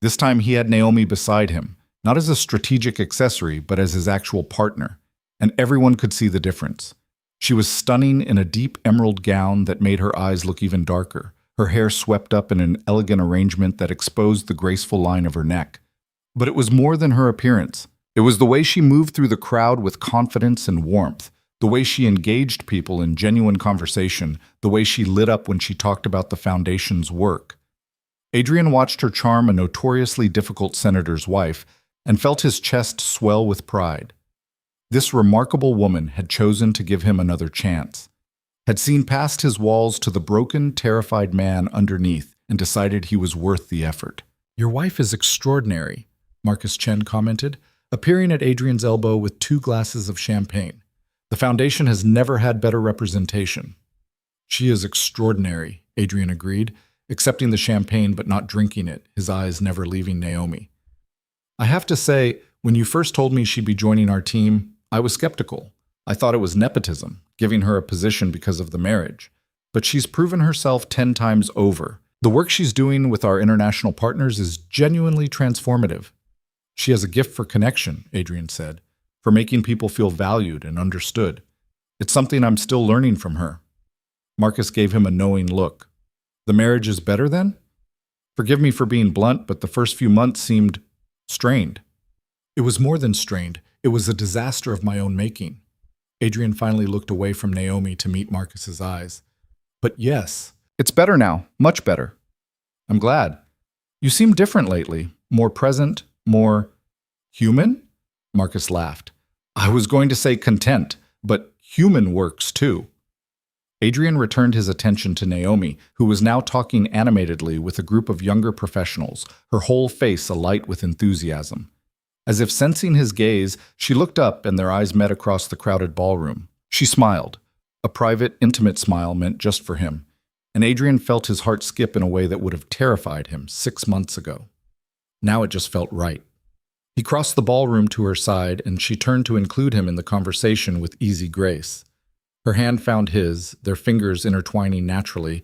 This time he had Naomi beside him, not as a strategic accessory, but as his actual partner, and everyone could see the difference. She was stunning in a deep emerald gown that made her eyes look even darker, her hair swept up in an elegant arrangement that exposed the graceful line of her neck. But it was more than her appearance. It was the way she moved through the crowd with confidence and warmth, the way she engaged people in genuine conversation, the way she lit up when she talked about the foundation's work. Adrian watched her charm a notoriously difficult senator's wife and felt his chest swell with pride. This remarkable woman had chosen to give him another chance, had seen past his walls to the broken, terrified man underneath and decided he was worth the effort. "Your wife is extraordinary," Marcus Chen commented, appearing at Adrian's elbow with 2 glasses of champagne. "The foundation has never had better representation." "She is extraordinary," Adrian agreed, accepting the champagne but not drinking it, his eyes never leaving Naomi. "I have to say, when you first told me she'd be joining our team, I was skeptical. I thought it was nepotism, giving her a position because of the marriage. But she's proven herself 10 times over. The work she's doing with our international partners is genuinely transformative." "She has a gift for connection," Adrian said, "for making people feel valued and understood. It's something I'm still learning from her." Marcus gave him a knowing look. "The marriage is better then?" "Forgive me for being blunt, but the first few months seemed strained." "It was more than strained. It was a disaster of my own making." Adrian finally looked away from Naomi to meet Marcus's eyes. "But yes, it's better now, much better." "I'm glad. You seem different lately, more present, more human?" Marcus laughed. "I was going to say content, but human works too." Adrian returned his attention to Naomi, who was now talking animatedly with a group of younger professionals, her whole face alight with enthusiasm. As if sensing his gaze, she looked up and their eyes met across the crowded ballroom. She smiled, a private, intimate smile meant just for him, and Adrian felt his heart skip in a way that would have terrified him 6 months ago. Now it just felt right. He crossed the ballroom to her side, and she turned to include him in the conversation with easy grace. Her hand found his, their fingers intertwining naturally,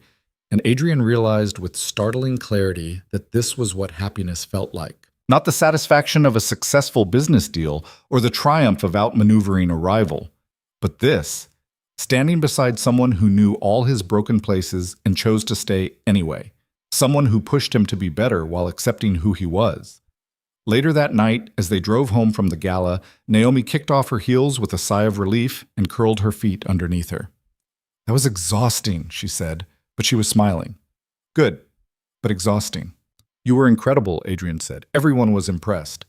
and Adrian realized with startling clarity that this was what happiness felt like. Not the satisfaction of a successful business deal or the triumph of outmaneuvering a rival, but this, standing beside someone who knew all his broken places and chose to stay anyway, someone who pushed him to be better while accepting who he was. Later that night, as they drove home from the gala, Naomi kicked off her heels with a sigh of relief and curled her feet underneath her. "That was exhausting," she said, but she was smiling. "Good, but exhausting." "You were incredible," Adrian said. "Everyone was impressed.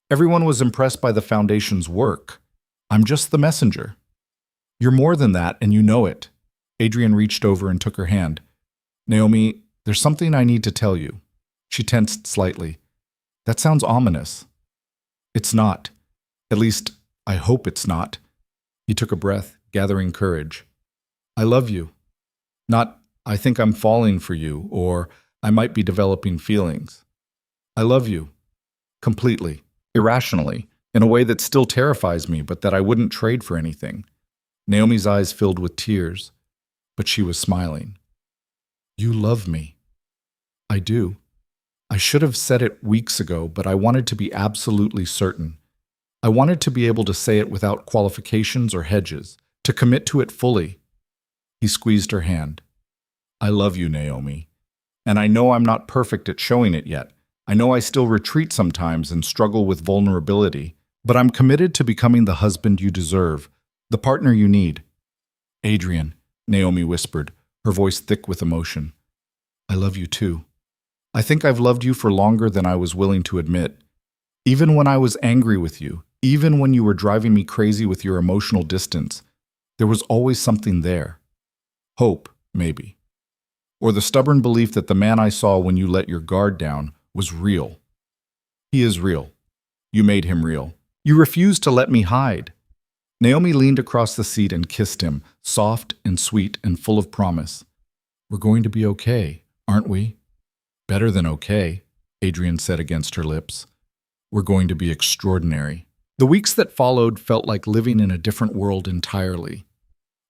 Everyone was impressed by the foundation's work. I'm just the messenger." "You're more than that, and you know it." Adrian reached over and took her hand. "Naomi, there's something I need to tell you." She tensed slightly. "That sounds ominous." "It's not. At least, I hope it's not." He took a breath, gathering courage. "I love you. Not, I think I'm falling for you, or I might be developing feelings. I love you. Completely. Irrationally. In a way that still terrifies me, but that I wouldn't trade for anything." Naomi's eyes filled with tears, but she was smiling. "You love me." "I do. I should have said it weeks ago, but I wanted to be absolutely certain. I wanted to be able to say it without qualifications or hedges, to commit to it fully. He squeezed her hand. I love you, Naomi. And I know I'm not perfect at showing it yet. I know I still retreat sometimes and struggle with vulnerability, but I'm committed to becoming the husband you deserve, the partner you need. Adrian, Naomi whispered, her voice thick with emotion. I love you too. I think I've loved you for longer than I was willing to admit. Even when I was angry with you, even when you were driving me crazy with your emotional distance, there was always something there. Hope, maybe. Or the stubborn belief that the man I saw when you let your guard down was real. He is real. You made him real. You refused to let me hide. Naomi leaned across the seat and kissed him, soft and sweet and full of promise. We're going to be okay, aren't we? Better than okay, Adrian said against her lips. We're going to be extraordinary. The weeks that followed felt like living in a different world entirely.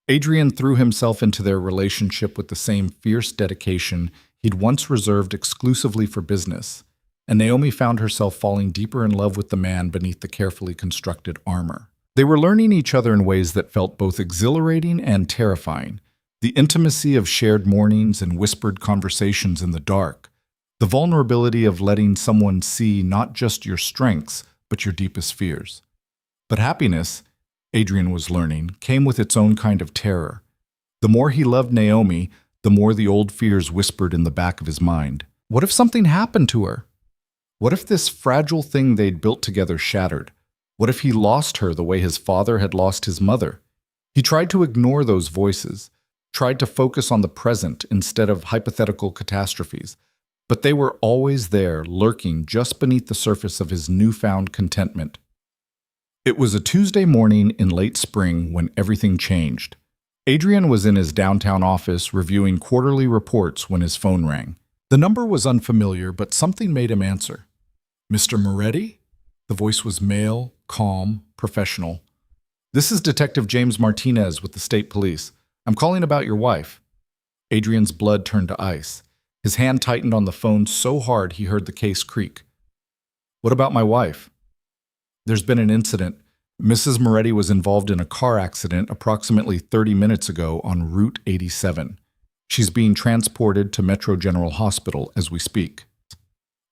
Adrian threw himself into their relationship with the same fierce dedication he'd once reserved exclusively for business, and Naomi found herself falling deeper in love with the man beneath the carefully constructed armor. They were learning each other in ways that felt both exhilarating and terrifying. The intimacy of shared mornings and whispered conversations in the dark. The vulnerability of letting someone see not just your strengths, but your deepest fears. But happiness, Adrian was learning, came with its own kind of terror. The more he loved Naomi, the more the old fears whispered in the back of his mind. What if something happened to her? What if this fragile thing they'd built together shattered? What if he lost her the way his father had lost his mother? He tried to ignore those voices, tried to focus on the present instead of hypothetical catastrophes, but they were always there, lurking just beneath the surface of his newfound contentment. It was a Tuesday morning in late spring when everything changed. Adrian was in his downtown office reviewing quarterly reports when his phone rang. The number was unfamiliar, but something made him answer. Mr. Moretti? The voice was male, calm, professional. This is Detective James Martinez with the state police. I'm calling about your wife. Adrian's blood turned to ice. His hand tightened on the phone so hard he heard the case creak. What about my wife? There's been an incident. Mrs. Moretti was involved in a car accident approximately 30 minutes ago on Route 87. She's being transported to Metro General Hospital as we speak.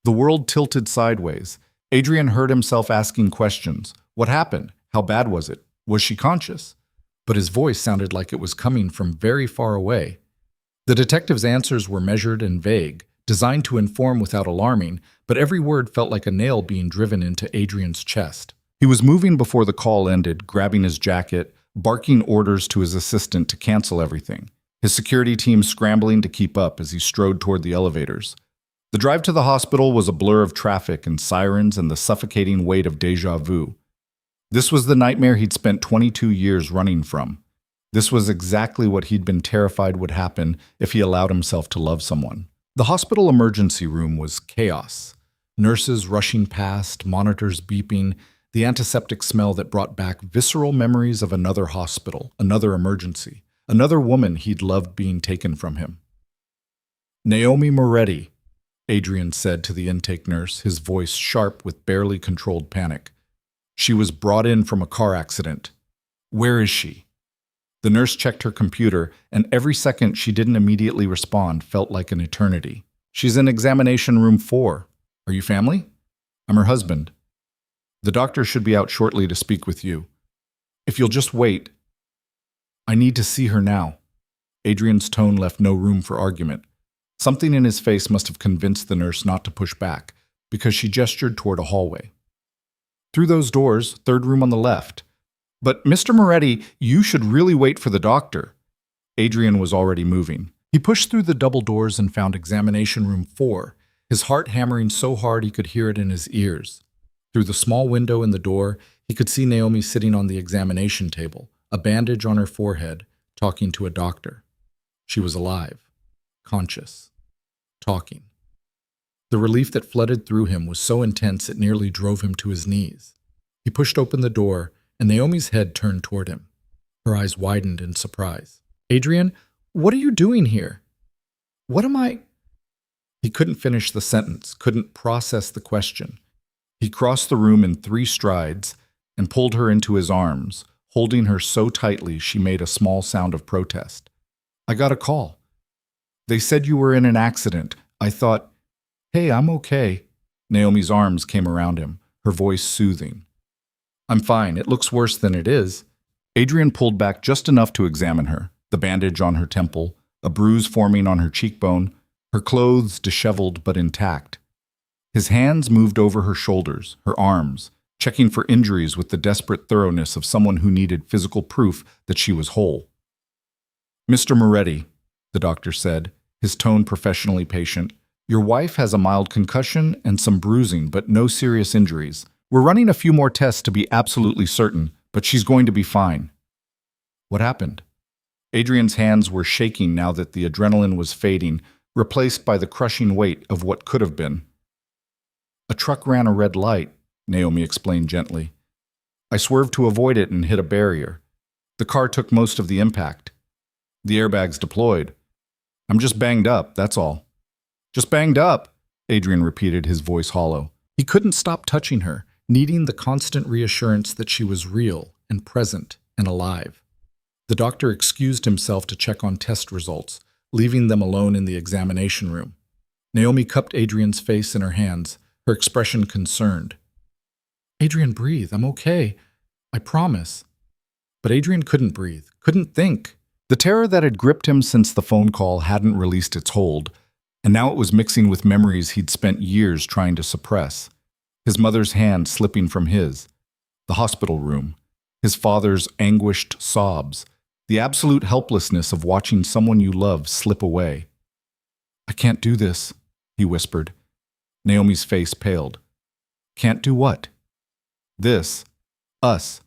The world tilted sideways. Adrian heard himself asking questions. What happened? How bad was it? Was she conscious? But his voice sounded like it was coming from very far away. The detective's answers were measured and vague, designed to inform without alarming, but every word felt like a nail being driven into Adrian's chest. He was moving before the call ended, grabbing his jacket, barking orders to his assistant to cancel everything, his security team scrambling to keep up as he strode toward the elevators. The drive to the hospital was a blur of traffic and sirens and the suffocating weight of déjà vu. This was the nightmare he'd spent 22 years running from. This was exactly what he'd been terrified would happen if he allowed himself to love someone. The hospital emergency room was chaos. Nurses rushing past, monitors beeping, the antiseptic smell that brought back visceral memories of another hospital, another emergency, another woman he'd loved being taken from him. Naomi Moretti, Adrian said to the intake nurse, his voice sharp with barely controlled panic. She was brought in from a car accident. Where is she? The nurse checked her computer, and every second she didn't immediately respond felt like an eternity. She's in examination room 4. Are you family? I'm her husband. The doctor should be out shortly to speak with you. If you'll just wait. I need to see her now. Adrian's tone left no room for argument. Something in his face must have convinced the nurse not to push back, because she gestured toward a hallway. Through those doors, third room on the left. But Mr. Moretti, you should really wait for the doctor. Adrian was already moving. He pushed through the double doors and found examination room 4, his heart hammering so hard he could hear it in his ears. Through the small window in the door, he could see Naomi sitting on the examination table, a bandage on her forehead, talking to a doctor. She was alive, conscious, talking. The relief that flooded through him was so intense it nearly drove him to his knees. He pushed open the door, and Naomi's head turned toward him. Her eyes widened in surprise. Adrian, what are you doing here? What am I? He couldn't finish the sentence, couldn't process the question. He crossed the room in 3 strides, and pulled her into his arms, holding her so tightly she made a small sound of protest. I got a call. They said you were in an accident. I thought, hey, I'm okay. Naomi's arms came around him, her voice soothing. I'm fine. It looks worse than it is. Adrian pulled back just enough to examine her, the bandage on her temple, a bruise forming on her cheekbone, her clothes disheveled but intact. His hands moved over her shoulders, her arms, checking for injuries with the desperate thoroughness of someone who needed physical proof that she was whole. Mr. Moretti, the doctor said, his tone professionally patient, your wife has a mild concussion and some bruising, but no serious injuries. We're running a few more tests to be absolutely certain, but she's going to be fine. What happened? Adrian's hands were shaking now that the adrenaline was fading, replaced by the crushing weight of what could have been. A truck ran a red light, Naomi explained gently. I swerved to avoid it and hit a barrier. The car took most of the impact. The airbags deployed. I'm just banged up, that's all. Just banged up, Adrian repeated, his voice hollow. He couldn't stop touching her, needing the constant reassurance that she was real and present and alive. The doctor excused himself to check on test results, leaving them alone in the examination room. Naomi cupped Adrian's face in her hands, her expression concerned. Adrian, breathe. I'm okay. I promise. But Adrian couldn't breathe, couldn't think. The terror that had gripped him since the phone call hadn't released its hold, and now it was mixing with memories he'd spent years trying to suppress. His mother's hand slipping from his, the hospital room, his father's anguished sobs, the absolute helplessness of watching someone you love slip away. I can't do this, he whispered. Naomi's face paled. Can't do what? This. Us.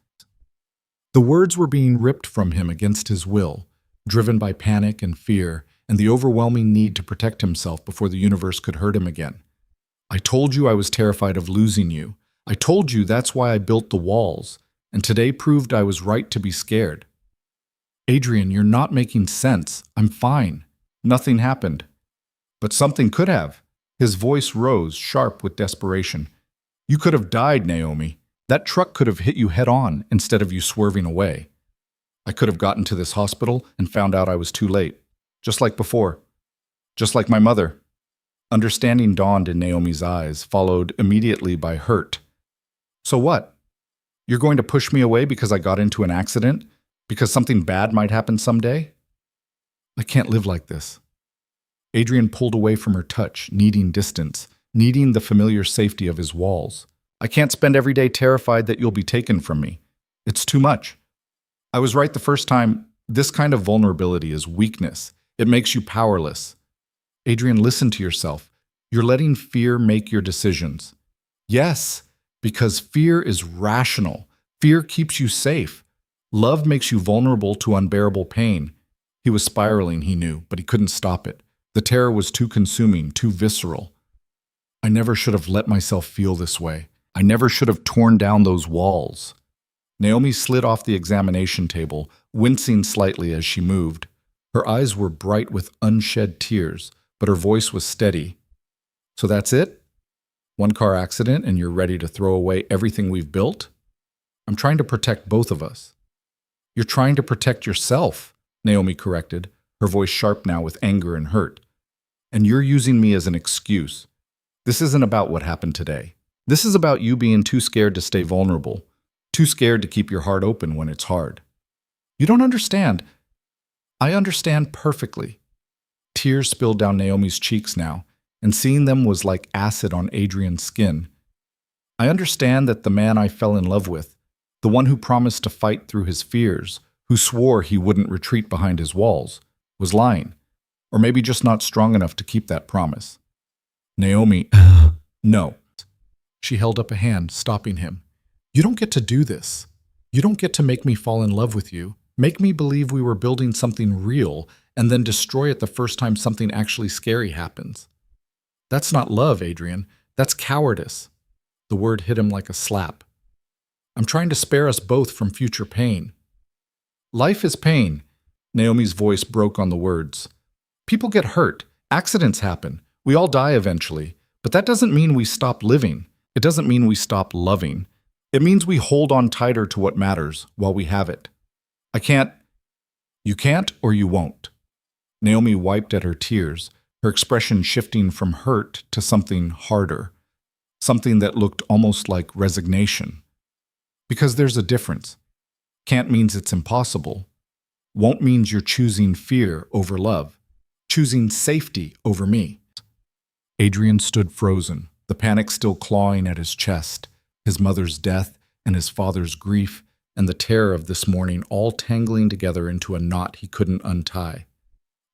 The words were being ripped from him against his will, driven by panic and fear and the overwhelming need to protect himself before the universe could hurt him again. I told you I was terrified of losing you. I told you that's why I built the walls, and today proved I was right to be scared. Adrian, you're not making sense. I'm fine. Nothing happened. But something could have. His voice rose, sharp with desperation. You could have died, Naomi. That truck could have hit you head on instead of you swerving away. I could have gotten to this hospital and found out I was too late. Just like before. Just like my mother. Understanding dawned in Naomi's eyes, followed immediately by hurt. So what? You're going to push me away because I got into an accident? Because something bad might happen someday? I can't live like this. Adrian pulled away from her touch, needing distance, needing the familiar safety of his walls. I can't spend every day terrified that you'll be taken from me. It's too much. I was right the first time. This kind of vulnerability is weakness. It makes you powerless. Adrian, listen to yourself. You're letting fear make your decisions. Yes, because fear is rational. Fear keeps you safe. Love makes you vulnerable to unbearable pain. He was spiraling, he knew, but he couldn't stop it. The terror was too consuming, too visceral. I never should have let myself feel this way. I never should have torn down those walls. Naomi slid off the examination table, wincing slightly as she moved. Her eyes were bright with unshed tears, but her voice was steady. So that's it? One car accident and you're ready to throw away everything we've built? I'm trying to protect both of us. You're trying to protect yourself, Naomi corrected, her voice sharp now with anger and hurt. And you're using me as an excuse. This isn't about what happened today. This is about you being too scared to stay vulnerable, too scared to keep your heart open when it's hard. You don't understand. I understand perfectly. Tears spilled down Naomi's cheeks now, and seeing them was like acid on Adrian's skin. I understand that the man I fell in love with, the one who promised to fight through his fears, who swore he wouldn't retreat behind his walls, was lying, or maybe just not strong enough to keep that promise. Naomi, no. She held up a hand, stopping him. You don't get to do this. You don't get to make me fall in love with you, make me believe we were building something real, and then destroy it the first time something actually scary happens. That's not love, Adrian. That's cowardice. The word hit him like a slap. I'm trying to spare us both from future pain. Life is pain. Naomi's voice broke on the words. People get hurt. Accidents happen. We all die eventually. But that doesn't mean we stop living. It doesn't mean we stop loving. It means we hold on tighter to what matters while we have it. I can't. You can't or you won't. Naomi wiped at her tears, her expression shifting from hurt to something harder, something that looked almost like resignation. Because there's a difference. Can't means it's impossible. Won't means you're choosing fear over love, choosing safety over me. Adrian stood frozen, the panic still clawing at his chest, his mother's death and his father's grief and the terror of this morning all tangling together into a knot he couldn't untie.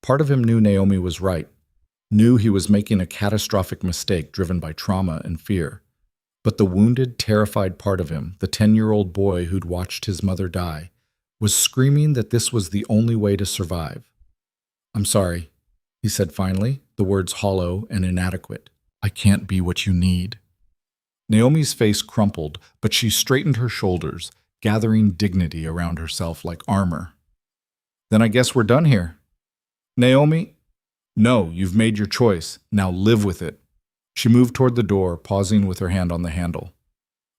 Part of him knew Naomi was right, knew he was making a catastrophic mistake driven by trauma and fear. But the wounded, terrified part of him, the 10-year-old boy who'd watched his mother die, was screaming that this was the only way to survive. "I'm sorry," he said finally, the words hollow and inadequate. "I can't be what you need." Naomi's face crumpled, but she straightened her shoulders, gathering dignity around herself like armor. "Then I guess we're done here." "Naomi?" "No, you've made your choice. Now live with it." She moved toward the door, pausing with her hand on the handle.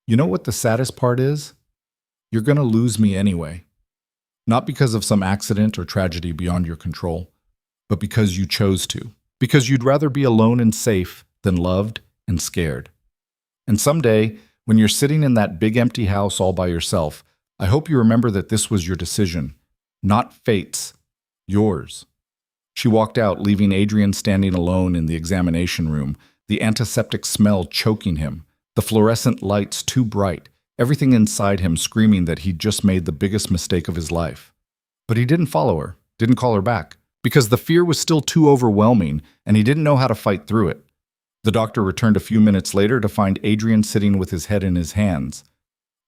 "You know what the saddest part is? You're going to lose me anyway. Not because of some accident or tragedy beyond your control, but because you chose to. Because you'd rather be alone and safe than loved and scared. And someday, when you're sitting in that big empty house all by yourself, I hope you remember that this was your decision, not fate's, yours." She walked out, leaving Adrian standing alone in the examination room, the antiseptic smell choking him, the fluorescent lights too bright, everything inside him screaming that he'd just made the biggest mistake of his life. But he didn't follow her, didn't call her back, because the fear was still too overwhelming and he didn't know how to fight through it. The doctor returned a few minutes later to find Adrian sitting with his head in his hands.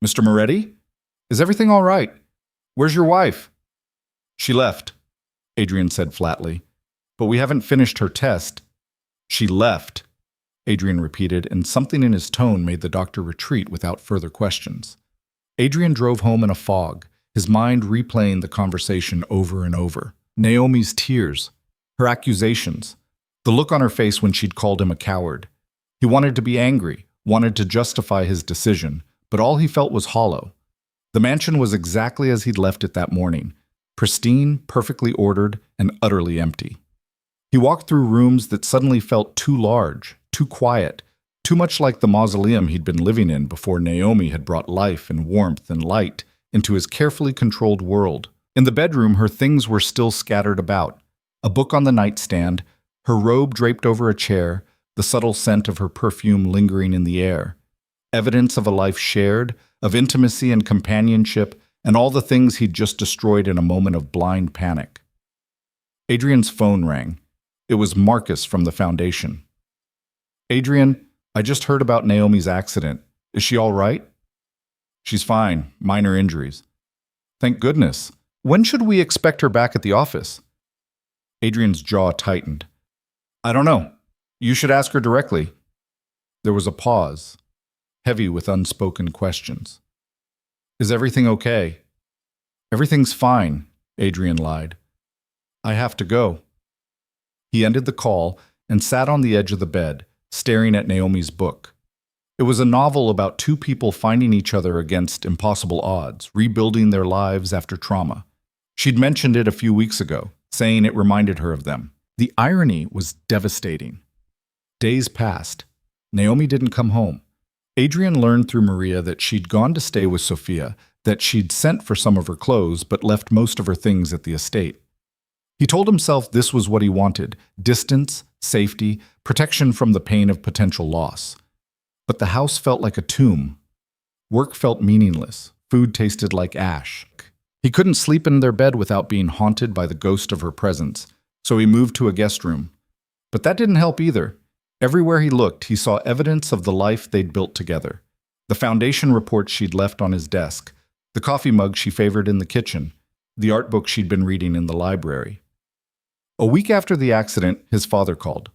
"Mr. Moretti? Is everything all right? Where's your wife?" "She left," Adrian said flatly. "But we haven't finished her test." "She left," Adrian repeated, and something in his tone made the doctor retreat without further questions. Adrian drove home in a fog, his mind replaying the conversation over and over. Naomi's tears, her accusations, the look on her face when she'd called him a coward. He wanted to be angry, wanted to justify his decision, but all he felt was hollow. The mansion was exactly as he'd left it that morning, pristine, perfectly ordered, and utterly empty. He walked through rooms that suddenly felt too large, too quiet, too much like the mausoleum he'd been living in before Naomi had brought life and warmth and light into his carefully controlled world. In the bedroom, her things were still scattered about. A book on the nightstand, her robe draped over a chair, the subtle scent of her perfume lingering in the air. Evidence of a life shared, of intimacy and companionship, and all the things he'd just destroyed in a moment of blind panic. Adrian's phone rang. It was Marcus from the foundation. "Adrian, I just heard about Naomi's accident. Is she all right?" "She's fine. Minor injuries." "Thank goodness. When should we expect her back at the office?" Adrian's jaw tightened. "I don't know. You should ask her directly." There was a pause, heavy with unspoken questions. "Is everything okay?" "Everything's fine," Adrian lied. "I have to go." He ended the call and sat on the edge of the bed, staring at Naomi's book. It was a novel about two people finding each other against impossible odds, rebuilding their lives after trauma. She'd mentioned it a few weeks ago, saying it reminded her of them. The irony was devastating. Days passed. Naomi didn't come home. Adrian learned through Maria that she'd gone to stay with Sophia, that she'd sent for some of her clothes but left most of her things at the estate. He told himself this was what he wanted: distance, safety, protection from the pain of potential loss. But the house felt like a tomb. Work felt meaningless. Food tasted like ash. He couldn't sleep in their bed without being haunted by the ghost of her presence, so he moved to a guest room. But that didn't help either. Everywhere he looked, he saw evidence of the life they'd built together. The foundation report she'd left on his desk, the coffee mug she favored in the kitchen, the art book she'd been reading in the library. A week after the accident, his father called.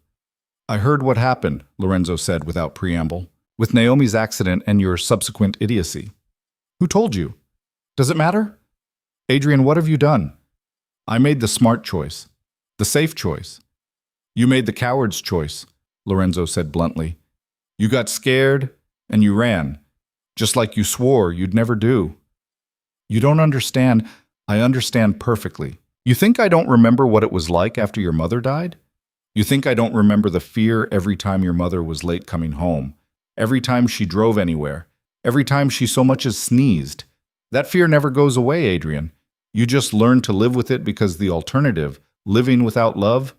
"I heard what happened," Lorenzo said without preamble, "with Naomi's accident and your subsequent idiocy." "Who told you? Does it matter?" "Adrian, what have you done?" "I made the smart choice, the safe choice." "You made the coward's choice," Lorenzo said bluntly. "You got scared and you ran. just like you swore you'd never do. You don't understand. I understand perfectly. You think I don't remember what it was like after your mother died? You think I don't remember the fear every time your mother was late coming home, every time she drove anywhere, every time she so much as sneezed? That fear never goes away, Adrian. You just learn to live with it because the alternative, living without love,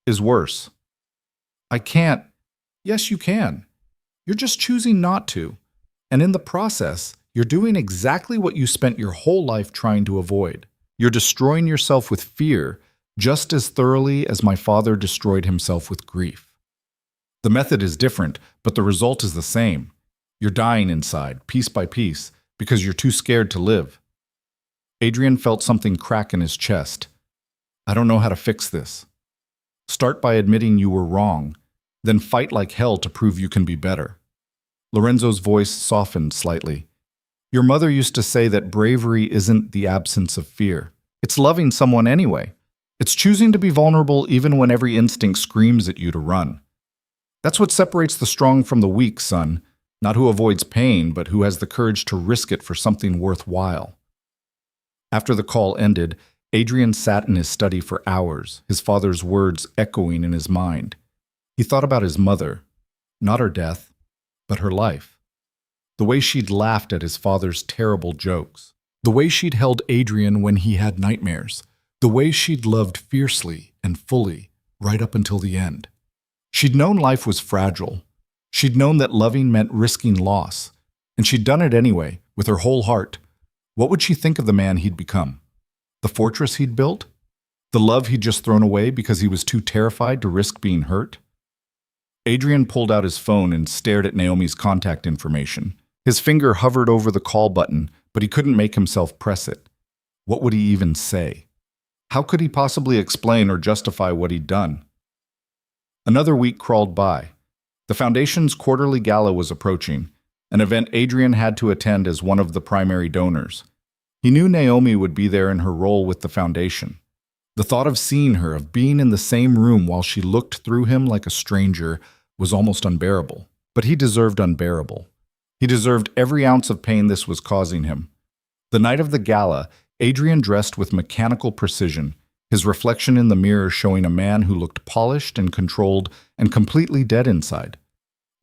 is worse. I can't. Yes, you can. You're just choosing not to. And in the process, you're doing exactly what you spent your whole life trying to avoid. You're destroying yourself with fear just as thoroughly as my father destroyed himself with grief. The method is different, but the result is the same. You're dying inside, piece by piece, because you're too scared to live. Adrian felt something crack in his chest. I don't know how to fix this. Start by admitting you were wrong, then fight like hell to prove you can be better. Lorenzo's voice softened slightly. Your mother used to say that bravery isn't the absence of fear. It's loving someone anyway. It's choosing to be vulnerable even when every instinct screams at you to run. That's what separates the strong from the weak, son. Not who avoids pain, but who has the courage to risk it for something worthwhile. After the call ended, Adrian sat in his study for hours, his father's words echoing in his mind. He thought about his mother, not her death, but her life. The way she'd laughed at his father's terrible jokes. The way she'd held Adrian when he had nightmares. The way she'd loved fiercely and fully, right up until the end. She'd known life was fragile. She'd known that loving meant risking loss. And she'd done it anyway, with her whole heart. What would she think of the man he'd become? The fortress he'd built? The love he'd just thrown away because he was too terrified to risk being hurt? Adrian pulled out his phone and stared at Naomi's contact information. His finger hovered over the call button, but he couldn't make himself press it. What would he even say? How could he possibly explain or justify what he'd done? Another week crawled by. The Foundation's quarterly gala was approaching, an event Adrian had to attend as one of the primary donors. He knew Naomi would be there in her role with the Foundation. The thought of seeing her, of being in the same room while she looked through him like a stranger, was almost unbearable. But he deserved unbearable. He deserved every ounce of pain this was causing him. The night of the gala, Adrian dressed with mechanical precision, his reflection in the mirror showing a man who looked polished and controlled and completely dead inside.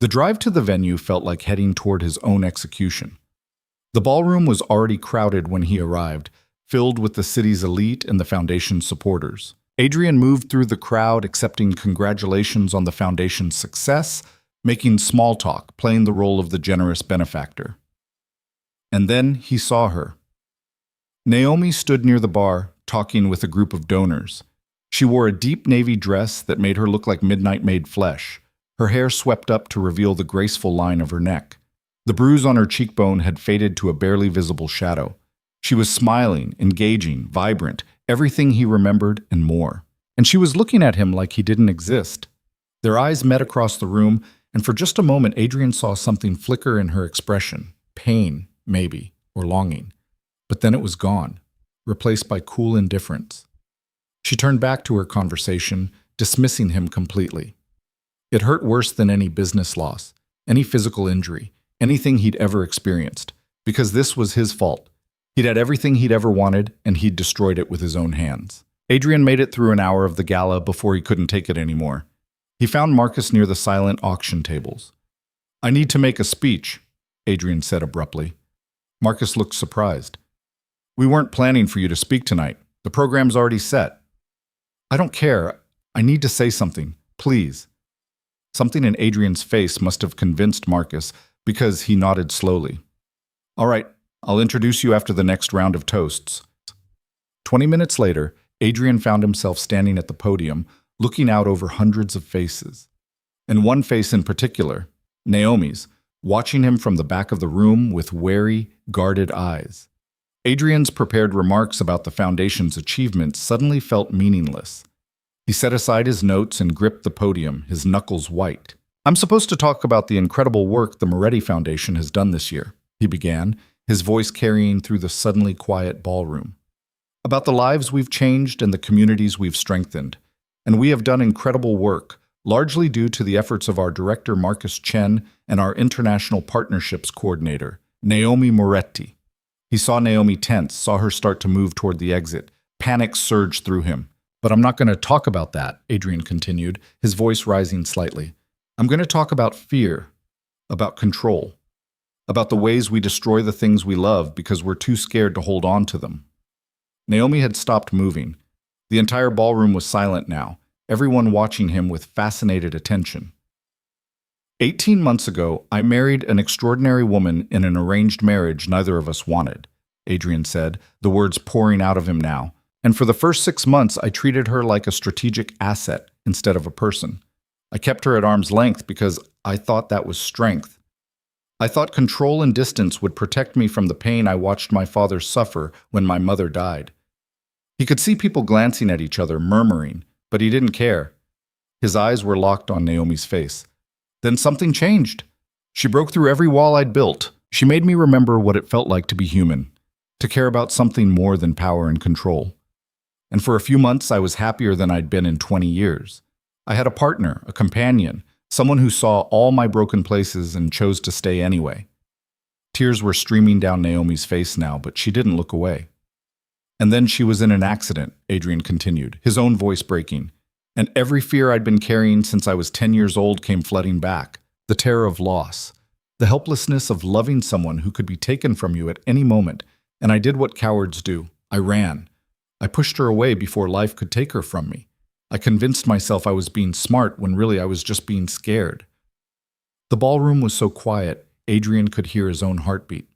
The drive to the venue felt like heading toward his own execution. The ballroom was already crowded when he arrived, filled with the city's elite and the Foundation's supporters. Adrian moved through the crowd, accepting congratulations on the Foundation's success, making small talk, playing the role of the generous benefactor. And then he saw her. Naomi stood near the bar, talking with a group of donors. She wore a deep navy dress that made her look like midnight-made flesh, her hair swept up to reveal the graceful line of her neck. The bruise on her cheekbone had faded to a barely visible shadow. She was smiling, engaging, vibrant, everything he remembered and more. And she was looking at him like he didn't exist. Their eyes met across the room, and for just a moment Adrian saw something flicker in her expression. Pain, maybe, or longing. But then it was gone, replaced by cool indifference. She turned back to her conversation, dismissing him completely. It hurt worse than any business loss, any physical injury, anything he'd ever experienced, because this was his fault. He'd had everything he'd ever wanted, and he'd destroyed it with his own hands. Adrian made it through an hour of the gala before he couldn't take it anymore. He found Marcus near the silent auction tables. I need to make a speech, Adrian said abruptly. Marcus looked surprised. We weren't planning for you to speak tonight. The program's already set. I don't care. I need to say something, please. Something in Adrian's face must have convinced Marcus, because he nodded slowly. All right, I'll introduce you after the next round of toasts. 20 minutes later, Adrian found himself standing at the podium, looking out over hundreds of faces. And one face in particular, Naomi's, watching him from the back of the room with wary, guarded eyes. Adrian's prepared remarks about the Foundation's achievements suddenly felt meaningless. He set aside his notes and gripped the podium, his knuckles white. I'm supposed to talk about the incredible work the Moretti Foundation has done this year, he began, his voice carrying through the suddenly quiet ballroom. About the lives we've changed and the communities we've strengthened. And we have done incredible work, largely due to the efforts of our director Marcus Chen and our international partnerships coordinator, Naomi Moretti. He saw Naomi tense, saw her start to move toward the exit. Panic surged through him. But I'm not going to talk about that, Adrian continued, his voice rising slightly. I'm going to talk about fear, about control, about the ways we destroy the things we love because we're too scared to hold on to them. Naomi had stopped moving. The entire ballroom was silent now, everyone watching him with fascinated attention. 18 months ago, I married an extraordinary woman in an arranged marriage neither of us wanted, Adrian said, the words pouring out of him now. And for the first 6 months, I treated her like a strategic asset instead of a person. I kept her at arm's length because I thought that was strength. I thought control and distance would protect me from the pain I watched my father suffer when my mother died. He could see people glancing at each other, murmuring, but he didn't care. His eyes were locked on Naomi's face. Then something changed. She broke through every wall I'd built. She made me remember what it felt like to be human, to care about something more than power and control. And for a few months, I was happier than I'd been in 20 years. I had a partner, a companion, someone who saw all my broken places and chose to stay anyway. Tears were streaming down Naomi's face now, but she didn't look away. And then she was in an accident, Adrian continued, his own voice breaking. And every fear I'd been carrying since I was 10 years old came flooding back. The terror of loss, the helplessness of loving someone who could be taken from you at any moment. And I did what cowards do. I ran. I pushed her away before life could take her from me. I convinced myself I was being smart when really I was just being scared. The ballroom was so quiet, Adrian could hear his own heartbeat.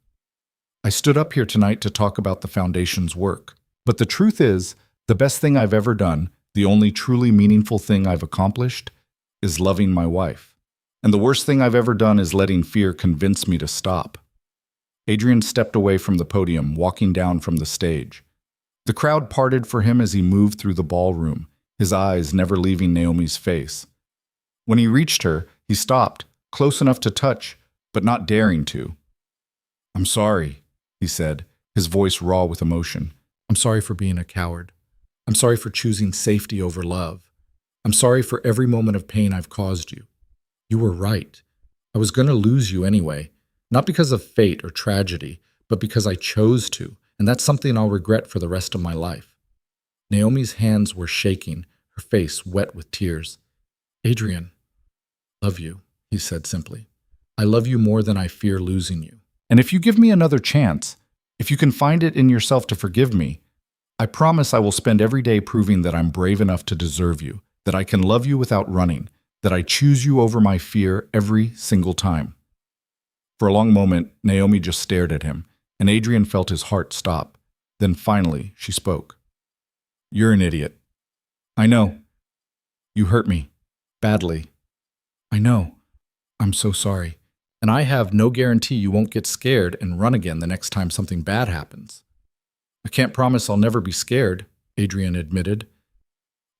I stood up here tonight to talk about the Foundation's work. But the truth is, the best thing I've ever done, the only truly meaningful thing I've accomplished, is loving my wife. And the worst thing I've ever done is letting fear convince me to stop. Adrian stepped away from the podium, walking down from the stage. The crowd parted for him as he moved through the ballroom, his eyes never leaving Naomi's face. When he reached her, he stopped, close enough to touch, but not daring to. "I'm sorry," he said, his voice raw with emotion. "I'm sorry for being a coward. I'm sorry for choosing safety over love. I'm sorry for every moment of pain I've caused you. You were right. I was going to lose you anyway, not because of fate or tragedy, but because I chose to, and that's something I'll regret for the rest of my life." Naomi's hands were shaking, her face wet with tears. "Adrian, love you," he said simply. "I love you more than I fear losing you. And if you give me another chance, if you can find it in yourself to forgive me, I promise I will spend every day proving that I'm brave enough to deserve you, that I can love you without running, that I choose you over my fear every single time." For a long moment, Naomi just stared at him, and Adrian felt his heart stop. Then finally, she spoke. "You're an idiot. I know. You hurt me. Badly. I know. I'm so sorry. And I have no guarantee you won't get scared and run again the next time something bad happens." "I can't promise I'll never be scared," Adrian admitted.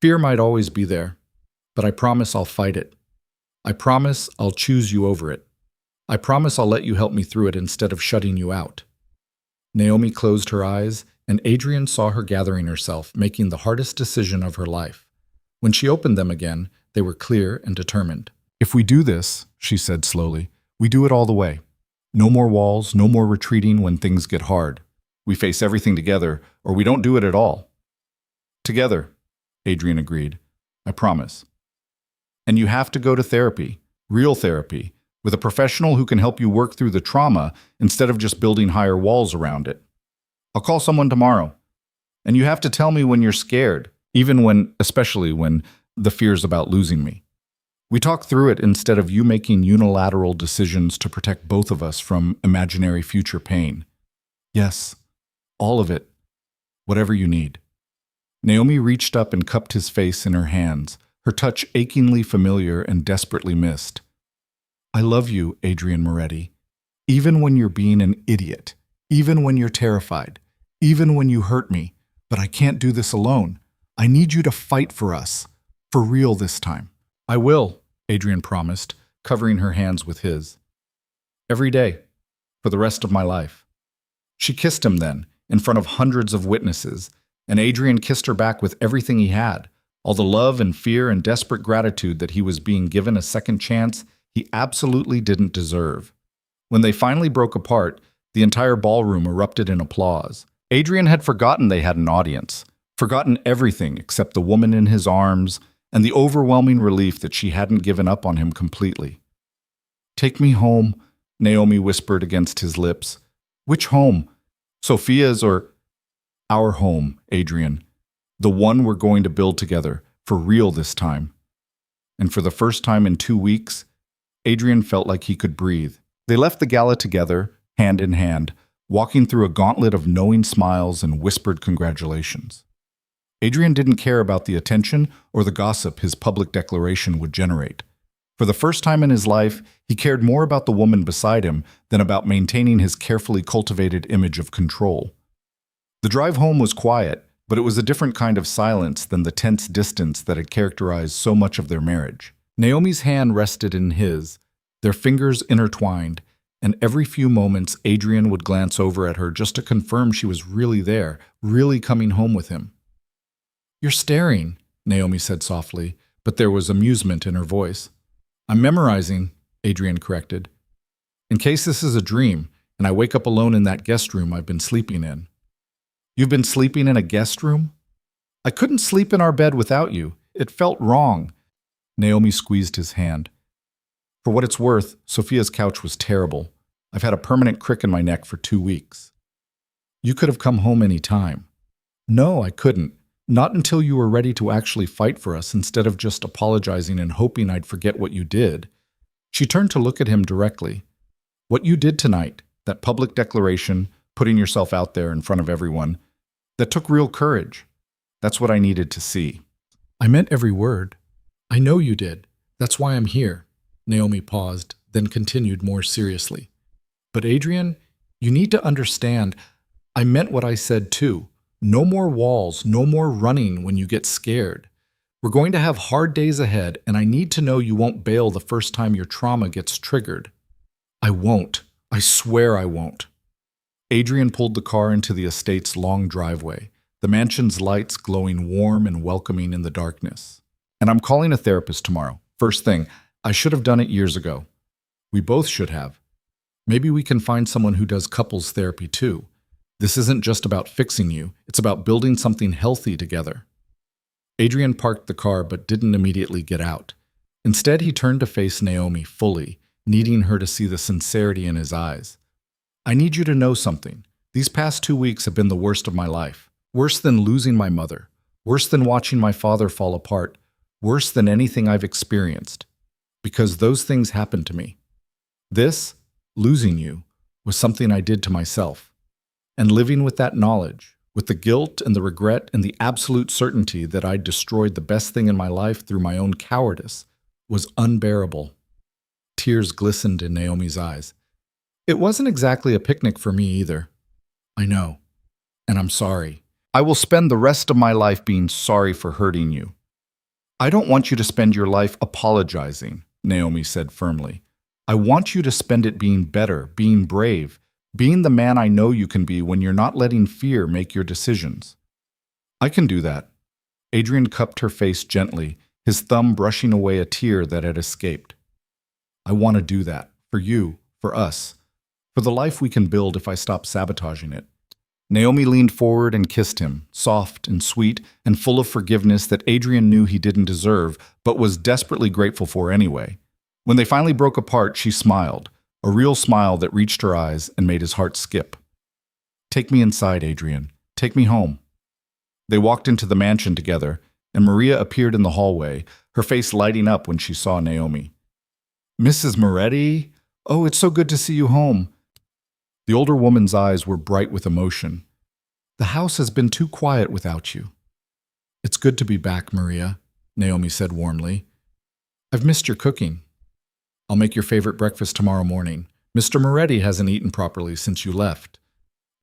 "Fear might always be there, but I promise I'll fight it. I promise I'll choose you over it. I promise I'll let you help me through it instead of shutting you out." Naomi closed her eyes, and Adrian saw her gathering herself, making the hardest decision of her life. When she opened them again, they were clear and determined. "If we do this," she said slowly, "we do it all the way. No more walls, no more retreating when things get hard. We face everything together, or we don't do it at all." "Together," Adrian agreed. "I promise. And you have to go to therapy, real therapy, with a professional who can help you work through the trauma instead of just building higher walls around it. I'll call someone tomorrow. And you have to tell me when you're scared, especially when the fear's about losing me. We talk through it instead of you making unilateral decisions to protect both of us from imaginary future pain. Yes, all of it, whatever you need." Naomi reached up and cupped his face in her hands, her touch achingly familiar and desperately missed. "I love you, Adrian Moretti, even when you're being an idiot, even when you're terrified, even when you hurt me, but I can't do this alone. I need you to fight for us, for real this time." "I will," Adrian promised, covering her hands with his. "Every day, for the rest of my life." She kissed him then, in front of hundreds of witnesses, and Adrian kissed her back with everything he had, all the love and fear and desperate gratitude that he was being given a second chance he absolutely didn't deserve. When they finally broke apart, The entire ballroom erupted in applause. Adrian had forgotten they had an audience, forgotten everything except the woman in his arms and the overwhelming relief that she hadn't given up on him completely. "Take me home," Naomi whispered against his lips. "Which home? Sophia's or—" "Our home, Adrian. The one we're going to build together, for real this time." And for the first time in 2 weeks, Adrian felt like he could breathe. They left the gala together, hand in hand, walking through a gauntlet of knowing smiles and whispered congratulations. Adrian didn't care about the attention or the gossip his public declaration would generate. For the first time in his life, he cared more about the woman beside him than about maintaining his carefully cultivated image of control. The drive home was quiet, but it was a different kind of silence than the tense distance that had characterized so much of their marriage. Naomi's hand rested in his, their fingers intertwined, and every few moments Adrian would glance over at her just to confirm she was really there, really coming home with him. "You're staring," Naomi said softly, but there was amusement in her voice. "I'm memorizing," Adrian corrected. "In case this is a dream, and I wake up alone in that guest room I've been sleeping in." "You've been sleeping in a guest room?" "I couldn't sleep in our bed without you. It felt wrong." Naomi squeezed his hand. "For what it's worth, Sophia's couch was terrible. I've had a permanent crick in my neck for 2 weeks." "You could have come home any time." "No, I couldn't. Not until you were ready to actually fight for us instead of just apologizing and hoping I'd forget what you did." She turned to look at him directly. "What you did tonight, that public declaration, putting yourself out there in front of everyone, that took real courage. That's what I needed to see." "I meant every word. I know you did. That's why I'm here." Naomi paused, then continued more seriously. "But Adrian, you need to understand, I meant what I said too. No more walls, no more running when you get scared. We're going to have hard days ahead, and I need to know you won't bail the first time your trauma gets triggered." "I won't. I swear I won't." Adrian pulled the car into the estate's long driveway, the mansion's lights glowing warm and welcoming in the darkness. "And I'm calling a therapist tomorrow. First thing, I should have done it years ago. We both should have. Maybe we can find someone who does couples therapy too. This isn't just about fixing you, it's about building something healthy together." Adrian parked the car but didn't immediately get out. Instead, he turned to face Naomi fully, needing her to see the sincerity in his eyes. "I need you to know something. These past 2 weeks have been the worst of my life. Worse than losing my mother. Worse than watching my father fall apart. Worse than anything I've experienced. Because those things happened to me. This, losing you, was something I did to myself. And living with that knowledge, with the guilt and the regret and the absolute certainty that I'd destroyed the best thing in my life through my own cowardice, was unbearable." Tears glistened in Naomi's eyes. "It wasn't exactly a picnic for me either." "I know. And I'm sorry. I will spend the rest of my life being sorry for hurting you." "I don't want you to spend your life apologizing," Naomi said firmly. "I want you to spend it being better, being brave, being the man I know you can be when you're not letting fear make your decisions." "I can do that." Adrian cupped her face gently, his thumb brushing away a tear that had escaped. "I want to do that. For you, for us. For the life we can build if I stop sabotaging it." Naomi leaned forward and kissed him, soft and sweet and full of forgiveness that Adrian knew he didn't deserve, but was desperately grateful for anyway. When they finally broke apart, she smiled, a real smile that reached her eyes and made his heart skip. "Take me inside, Adrian. Take me home." They walked into the mansion together, and Maria appeared in the hallway, her face lighting up when she saw Naomi. "Mrs. Moretti? Oh, it's so good to see you home." The older woman's eyes were bright with emotion. "The house has been too quiet without you." "It's good to be back, Maria," Naomi said warmly. "I've missed your cooking." "I'll make your favorite breakfast tomorrow morning. Mr. Moretti hasn't eaten properly since you left."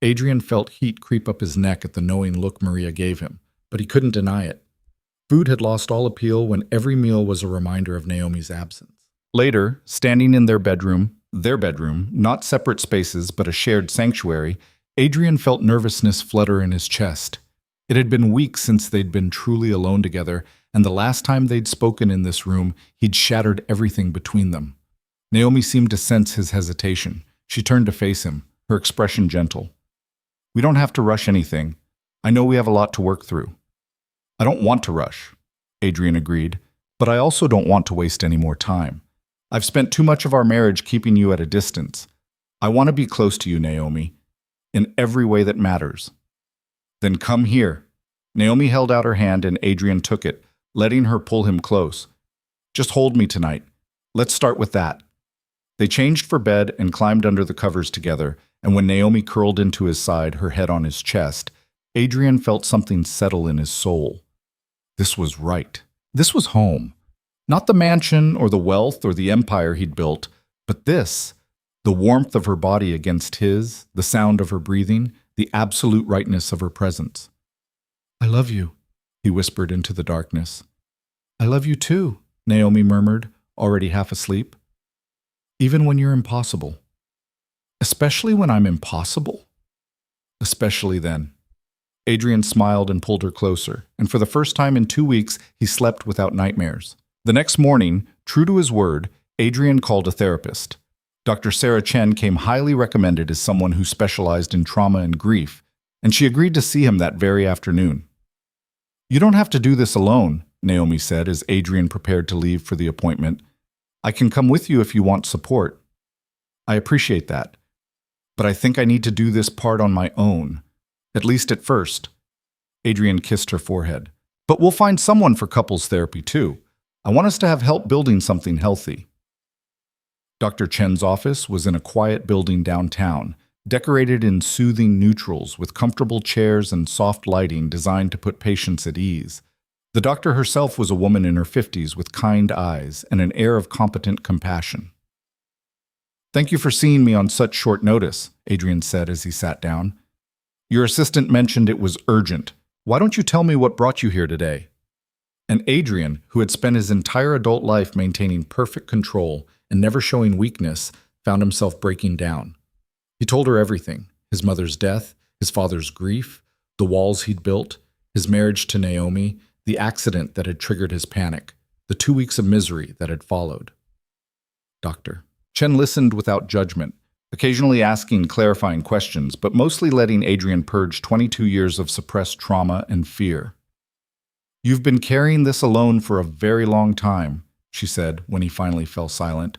Adrian felt heat creep up his neck at the knowing look Maria gave him, but he couldn't deny it. Food had lost all appeal when every meal was a reminder of Naomi's absence. Later, standing in their bedroom, not separate spaces but a shared sanctuary, Adrian felt nervousness flutter in his chest. It had been weeks since they'd been truly alone together, and the last time they'd spoken in this room, he'd shattered everything between them. Naomi seemed to sense his hesitation. She turned to face him. her expression gentle. We don't have to rush anything. I know we have a lot to work through. I don't want to rush, Adrian agreed, but I also don't want to waste any more time. I've spent too much of our marriage keeping you at a distance. I want to be close to you, Naomi, in every way that matters. Then come here. Naomi held out her hand and Adrian took it, letting her pull him close. Just hold me tonight. Let's start with that. They changed for bed and climbed under the covers together, and when Naomi curled into his side, her head on his chest, Adrian felt something settle in his soul. This was right. This was home. Not the mansion or the wealth or the empire he'd built, but this, the warmth of her body against his, the sound of her breathing, the absolute rightness of her presence. I love you, he whispered into the darkness. I love you too, Naomi murmured, already half asleep. Even when you're impossible. Especially when I'm impossible? Especially then. Adrian smiled and pulled her closer, and for the first time in 2 weeks, he slept without nightmares. The next morning, true to his word, Adrian called a therapist. Dr. Sarah Chen came highly recommended as someone who specialized in trauma and grief, and she agreed to see him that very afternoon. You don't have to do this alone, Naomi said as Adrian prepared to leave for the appointment. I can come with you if you want support. I appreciate that, but I think I need to do this part on my own, at least at first. Adrian kissed her forehead. But we'll find someone for couples therapy too. I want us to have help building something healthy. Dr. Chen's office was in a quiet building downtown, decorated in soothing neutrals with comfortable chairs and soft lighting designed to put patients at ease. The doctor herself was a woman in her 50s with kind eyes and an air of competent compassion. Thank you for seeing me on such short notice, Adrian said as he sat down. Your assistant mentioned it was urgent. Why don't you tell me what brought you here today? And Adrian, who had spent his entire adult life maintaining perfect control and never showing weakness, found himself breaking down. He told her everything, his mother's death, his father's grief, the walls he'd built, his marriage to Naomi, the accident that had triggered his panic, the 2 weeks of misery that had followed. Doctor. Chen listened without judgment, occasionally asking clarifying questions, but mostly letting Adrian purge 22 years of suppressed trauma and fear. You've been carrying this alone for a very long time, she said when he finally fell silent.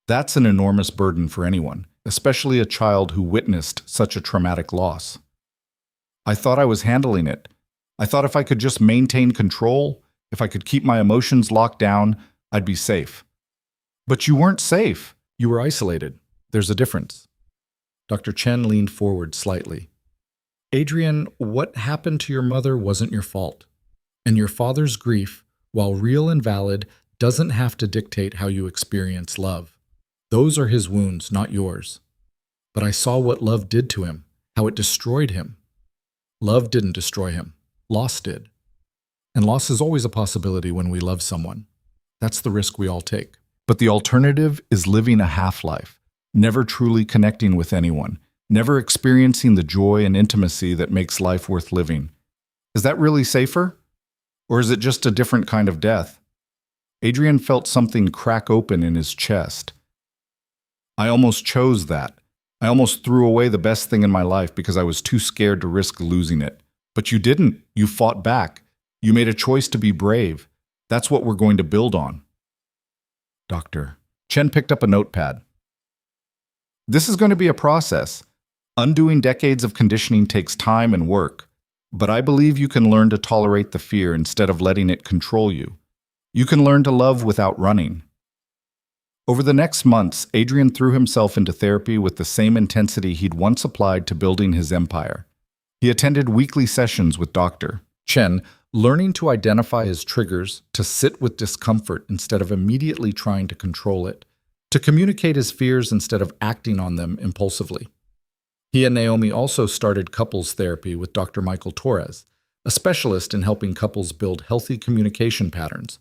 That's an enormous burden for anyone, especially a child who witnessed such a traumatic loss. I thought I was handling it. I thought if I could just maintain control, if I could keep my emotions locked down, I'd be safe. But you weren't safe. You were isolated. There's a difference. Dr. Chen leaned forward slightly. Adrian, what happened to your mother wasn't your fault. And your father's grief, while real and valid, doesn't have to dictate how you experience love. Those are his wounds, not yours. But I saw what love did to him, how it destroyed him. Love didn't destroy him. Loss did. And loss is always a possibility when we love someone. That's the risk we all take. But the alternative is living a half-life, never truly connecting with anyone, never experiencing the joy and intimacy that makes life worth living. Is that really safer? Or is it just a different kind of death? Adrian felt something crack open in his chest. I almost chose that. I almost threw away the best thing in my life because I was too scared to risk losing it. But you didn't. You fought back. You made a choice to be brave. That's what we're going to build on. Doctor. Chen picked up a notepad. This is going to be a process. Undoing decades of conditioning takes time and work. But I believe you can learn to tolerate the fear instead of letting it control you. You can learn to love without running. Over the next months, Adrian threw himself into therapy with the same intensity he'd once applied to building his empire. He attended weekly sessions with Dr. Chen, learning to identify his triggers, to sit with discomfort instead of immediately trying to control it, to communicate his fears instead of acting on them impulsively. He and Naomi also started couples therapy with Dr. Michael Torres, a specialist in helping couples build healthy communication patterns.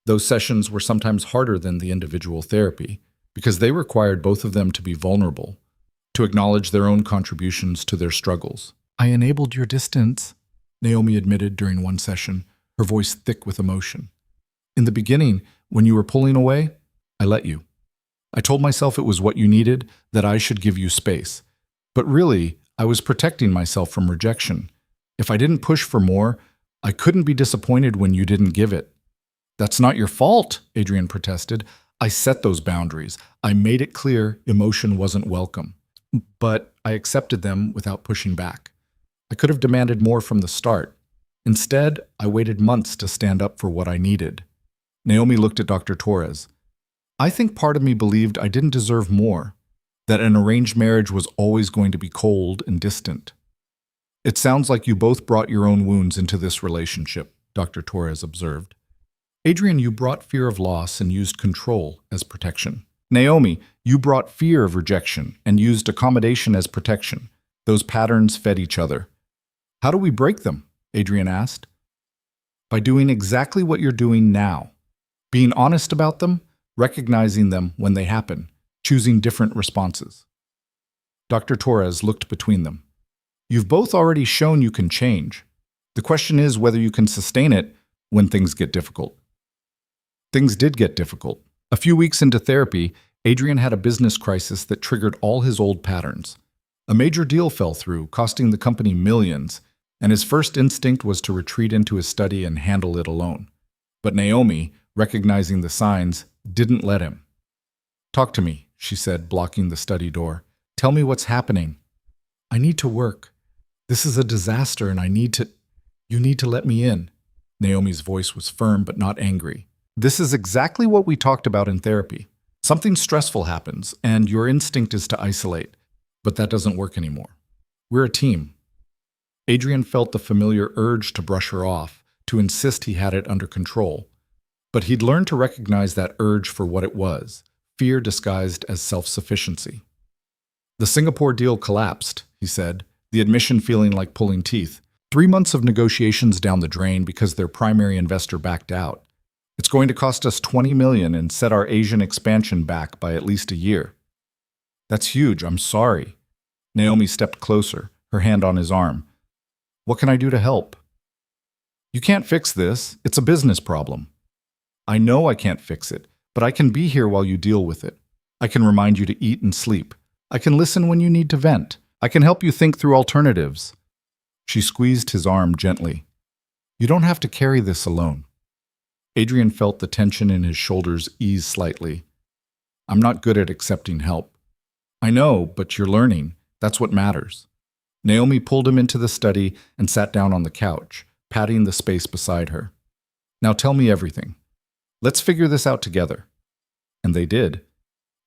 Those sessions were sometimes harder than the individual therapy because they required both of them to be vulnerable, to acknowledge their own contributions to their struggles. I enabled your distance, Naomi admitted during one session, her voice thick with emotion. In the beginning, when you were pulling away, I let you. I told myself it was what you needed, that I should give you space. But really, I was protecting myself from rejection. If I didn't push for more, I couldn't be disappointed when you didn't give it. That's not your fault, Adrian protested. I set those boundaries. I made it clear emotion wasn't welcome. But I accepted them without pushing back. I could have demanded more from the start. Instead, I waited months to stand up for what I needed. Naomi looked at Dr. Torres. I think part of me believed I didn't deserve more, that an arranged marriage was always going to be cold and distant. It sounds like you both brought your own wounds into this relationship, Dr. Torres observed. Adrian, you brought fear of loss and used control as protection. Naomi, you brought fear of rejection and used accommodation as protection. Those patterns fed each other. How do we break them? Adrian asked. By doing exactly what you're doing now. Being honest about them, recognizing them when they happen, choosing different responses. Dr. Torres looked between them. You've both already shown you can change. The question is whether you can sustain it when things get difficult. Things did get difficult. A few weeks into therapy, Adrian had a business crisis that triggered all his old patterns. A major deal fell through, costing the company millions, and his first instinct was to retreat into his study and handle it alone. But Naomi, recognizing the signs, didn't let him. Talk to me, she said, blocking the study door. Tell me what's happening. I need to work. This is a disaster and you need to let me in. Naomi's voice was firm but not angry. This is exactly what we talked about in therapy. Something stressful happens and your instinct is to isolate, but that doesn't work anymore. We're a team. Adrian felt the familiar urge to brush her off, to insist he had it under control. But he'd learned to recognize that urge for what it was, fear disguised as self-sufficiency. The Singapore deal collapsed, he said, the admission feeling like pulling teeth. 3 months of negotiations down the drain because their primary investor backed out. It's going to cost us $20 million and set our Asian expansion back by at least a year. That's huge, I'm sorry. Naomi stepped closer, her hand on his arm. What can I do to help? You can't fix this. It's a business problem. I know I can't fix it, but I can be here while you deal with it. I can remind you to eat and sleep. I can listen when you need to vent. I can help you think through alternatives. She squeezed his arm gently. You don't have to carry this alone. Adrian felt the tension in his shoulders ease slightly. I'm not good at accepting help. I know, but you're learning. That's what matters. Naomi pulled him into the study and sat down on the couch, patting the space beside her. Now tell me everything. Let's figure this out together. And they did.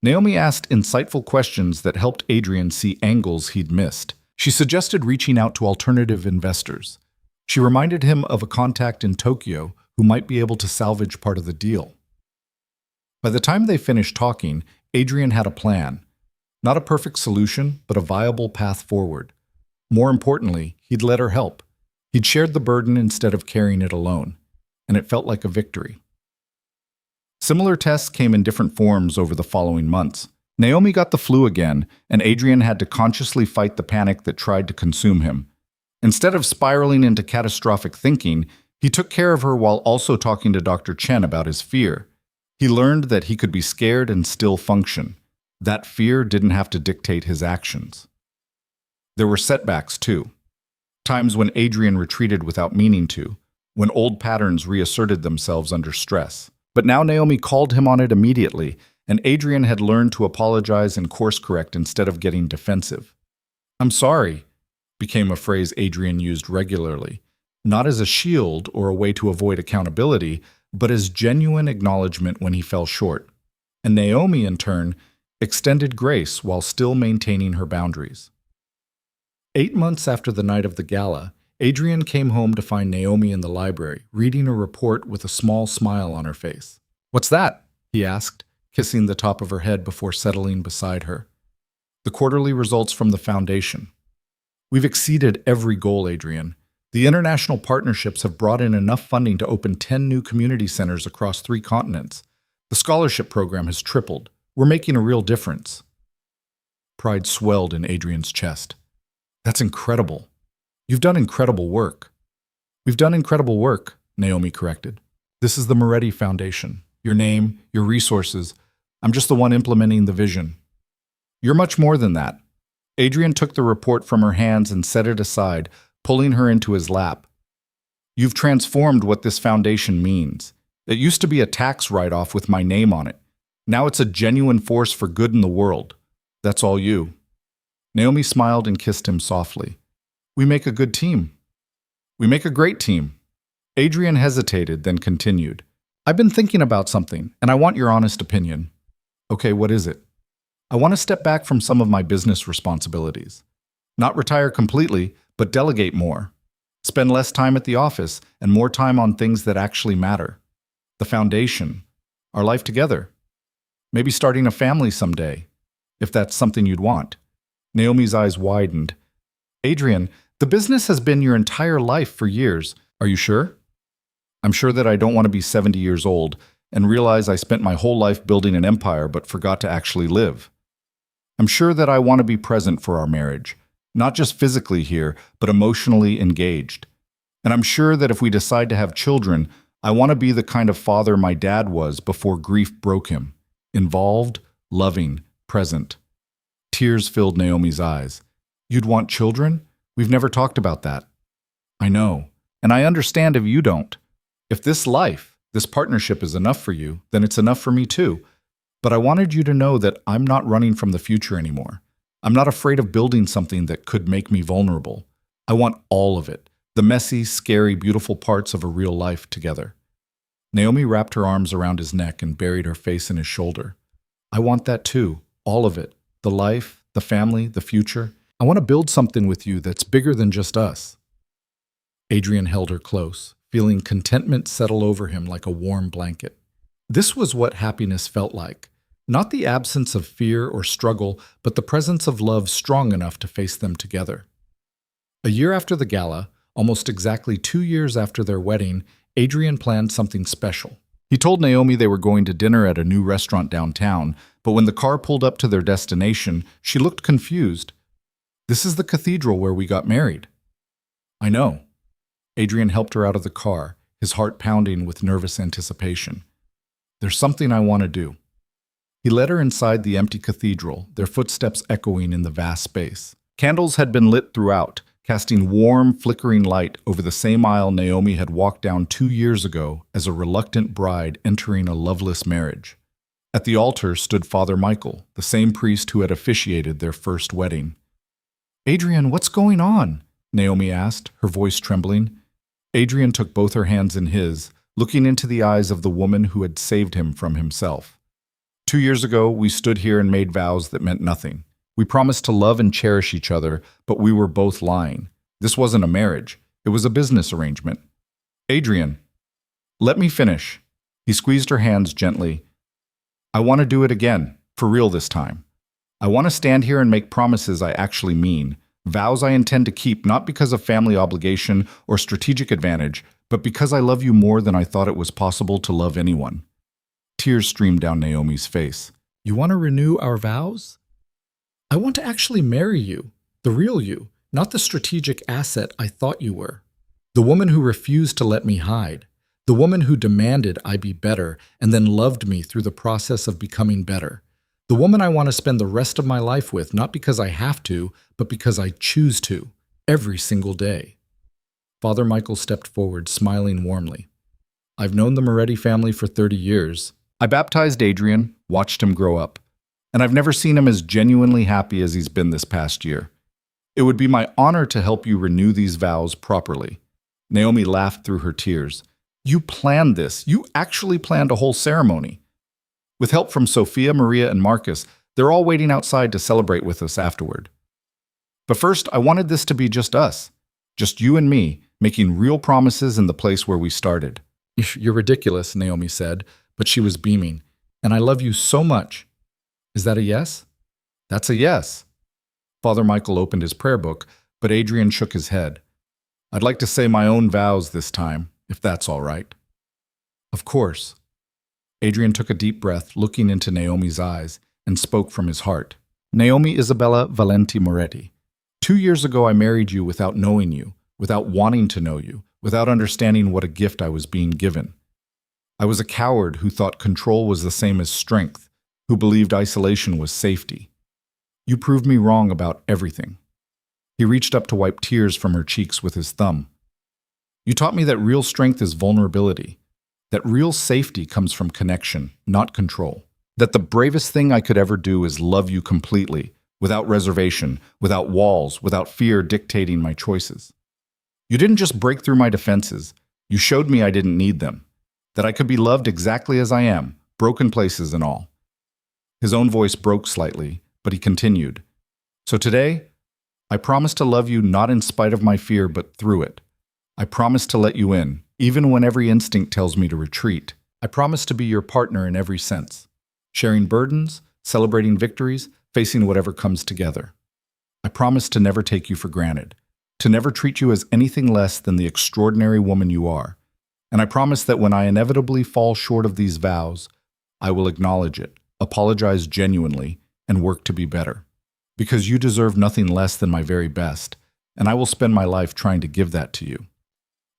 Naomi asked insightful questions that helped Adrian see angles he'd missed. She suggested reaching out to alternative investors. She reminded him of a contact in Tokyo who might be able to salvage part of the deal. By the time they finished talking, Adrian had a plan. Not a perfect solution, but a viable path forward. More importantly, he'd let her help. He'd shared the burden instead of carrying it alone, and it felt like a victory. Similar tests came in different forms over the following months. Naomi got the flu again, and Adrian had to consciously fight the panic that tried to consume him. Instead of spiraling into catastrophic thinking, he took care of her while also talking to Dr. Chen about his fear. He learned that he could be scared and still function. That fear didn't have to dictate his actions. There were setbacks, too. Times when Adrian retreated without meaning to, when old patterns reasserted themselves under stress. But now Naomi called him on it immediately, and Adrian had learned to apologize and course-correct instead of getting defensive. I'm sorry, became a phrase Adrian used regularly, not as a shield or a way to avoid accountability, but as genuine acknowledgement when he fell short. And Naomi, in turn, extended grace while still maintaining her boundaries. 8 months after the night of the gala, Adrian came home to find Naomi in the library, reading a report with a small smile on her face. What's that? He asked, kissing the top of her head before settling beside her. The quarterly results from the foundation. We've exceeded every goal, Adrian. The international partnerships have brought in enough funding to open 10 new community centers across 3 continents. The scholarship program has tripled. We're making a real difference. Pride swelled in Adrian's chest. That's incredible. You've done incredible work. We've done incredible work, Naomi corrected. This is the Moretti Foundation. Your name, your resources. I'm just the one implementing the vision. You're much more than that. Adrian took the report from her hands and set it aside, pulling her into his lap. You've transformed what this foundation means. It used to be a tax write-off with my name on it. Now it's a genuine force for good in the world. That's all you. Naomi smiled and kissed him softly. We make a good team. We make a great team. Adrian hesitated, then continued. I've been thinking about something, and I want your honest opinion. Okay, what is it? I want to step back from some of my business responsibilities. Not retire completely, but delegate more. Spend less time at the office and more time on things that actually matter. The foundation, our life together. Maybe starting a family someday, if that's something you'd want. Naomi's eyes widened. Adrian, the business has been your entire life for years. Are you sure? I'm sure that I don't want to be 70 years old and realize I spent my whole life building an empire but forgot to actually live. I'm sure that I want to be present for our marriage, not just physically here, but emotionally engaged. And I'm sure that if we decide to have children, I want to be the kind of father my dad was before grief broke him. Involved, loving, present. Tears filled Naomi's eyes. You'd want children? We've never talked about that. I know, and I understand if you don't. If this life, this partnership is enough for you, then it's enough for me too. But I wanted you to know that I'm not running from the future anymore. I'm not afraid of building something that could make me vulnerable. I want all of it, the messy, scary, beautiful parts of a real life together. Naomi wrapped her arms around his neck and buried her face in his shoulder. I want that too, all of it. The life, the family, the future. I want to build something with you that's bigger than just us. Adrian held her close, feeling contentment settle over him like a warm blanket. This was what happiness felt like. Not the absence of fear or struggle, but the presence of love strong enough to face them together. A year after the gala, almost exactly 2 years after their wedding, Adrian planned something special. He told Naomi they were going to dinner at a new restaurant downtown, but when the car pulled up to their destination, she looked confused. This is the cathedral where we got married. I know. Adrian helped her out of the car, his heart pounding with nervous anticipation. There's something I want to do. He led her inside the empty cathedral, their footsteps echoing in the vast space. Candles had been lit throughout, casting warm, flickering light over the same aisle Naomi had walked down 2 years ago as a reluctant bride entering a loveless marriage. At the altar stood Father Michael, the same priest who had officiated their first wedding. Adrian, what's going on? Naomi asked, her voice trembling. Adrian took both her hands in his, looking into the eyes of the woman who had saved him from himself. 2 years ago, we stood here and made vows that meant nothing. We promised to love and cherish each other, but we were both lying. This wasn't a marriage. It was a business arrangement. Adrian, let me finish. He squeezed her hands gently. I want to do it again, for real this time. I want to stand here and make promises I actually mean, vows I intend to keep not because of family obligation or strategic advantage, but because I love you more than I thought it was possible to love anyone. Tears streamed down Naomi's face. You want to renew our vows? I want to actually marry you, the real you, not the strategic asset I thought you were. The woman who refused to let me hide. The woman who demanded I be better and then loved me through the process of becoming better. The woman I want to spend the rest of my life with, not because I have to, but because I choose to, every single day. Father Michael stepped forward, smiling warmly. I've known the Moretti family for 30 years. I baptized Adrian, watched him grow up, and I've never seen him as genuinely happy as he's been this past year. It would be my honor to help you renew these vows properly. Naomi laughed through her tears. You planned this. You actually planned a whole ceremony. With help from Sophia, Maria, and Marcus, they're all waiting outside to celebrate with us afterward. But first, I wanted this to be just us, just you and me, making real promises in the place where we started. You're ridiculous, Naomi said, but she was beaming. And I love you so much. Is that a yes? That's a yes. Father Michael opened his prayer book, but Adrian shook his head. I'd like to say my own vows this time, if that's all right. Of course. Adrian took a deep breath, looking into Naomi's eyes, and spoke from his heart. Naomi Isabella Valenti Moretti, 2 years ago I married you without knowing you, without wanting to know you, without understanding what a gift I was being given. I was a coward who thought control was the same as strength, who believed isolation was safety. You proved me wrong about everything. He reached up to wipe tears from her cheeks with his thumb. You taught me that real strength is vulnerability, that real safety comes from connection, not control, that the bravest thing I could ever do is love you completely, without reservation, without walls, without fear dictating my choices. You didn't just break through my defenses, you showed me I didn't need them, that I could be loved exactly as I am, broken places and all. His own voice broke slightly, but he continued. So today, I promise to love you not in spite of my fear, but through it. I promise to let you in, even when every instinct tells me to retreat. I promise to be your partner in every sense, sharing burdens, celebrating victories, facing whatever comes together. I promise to never take you for granted, to never treat you as anything less than the extraordinary woman you are. And I promise that when I inevitably fall short of these vows, I will acknowledge it, apologize genuinely, and work to be better. Because you deserve nothing less than my very best, and I will spend my life trying to give that to you.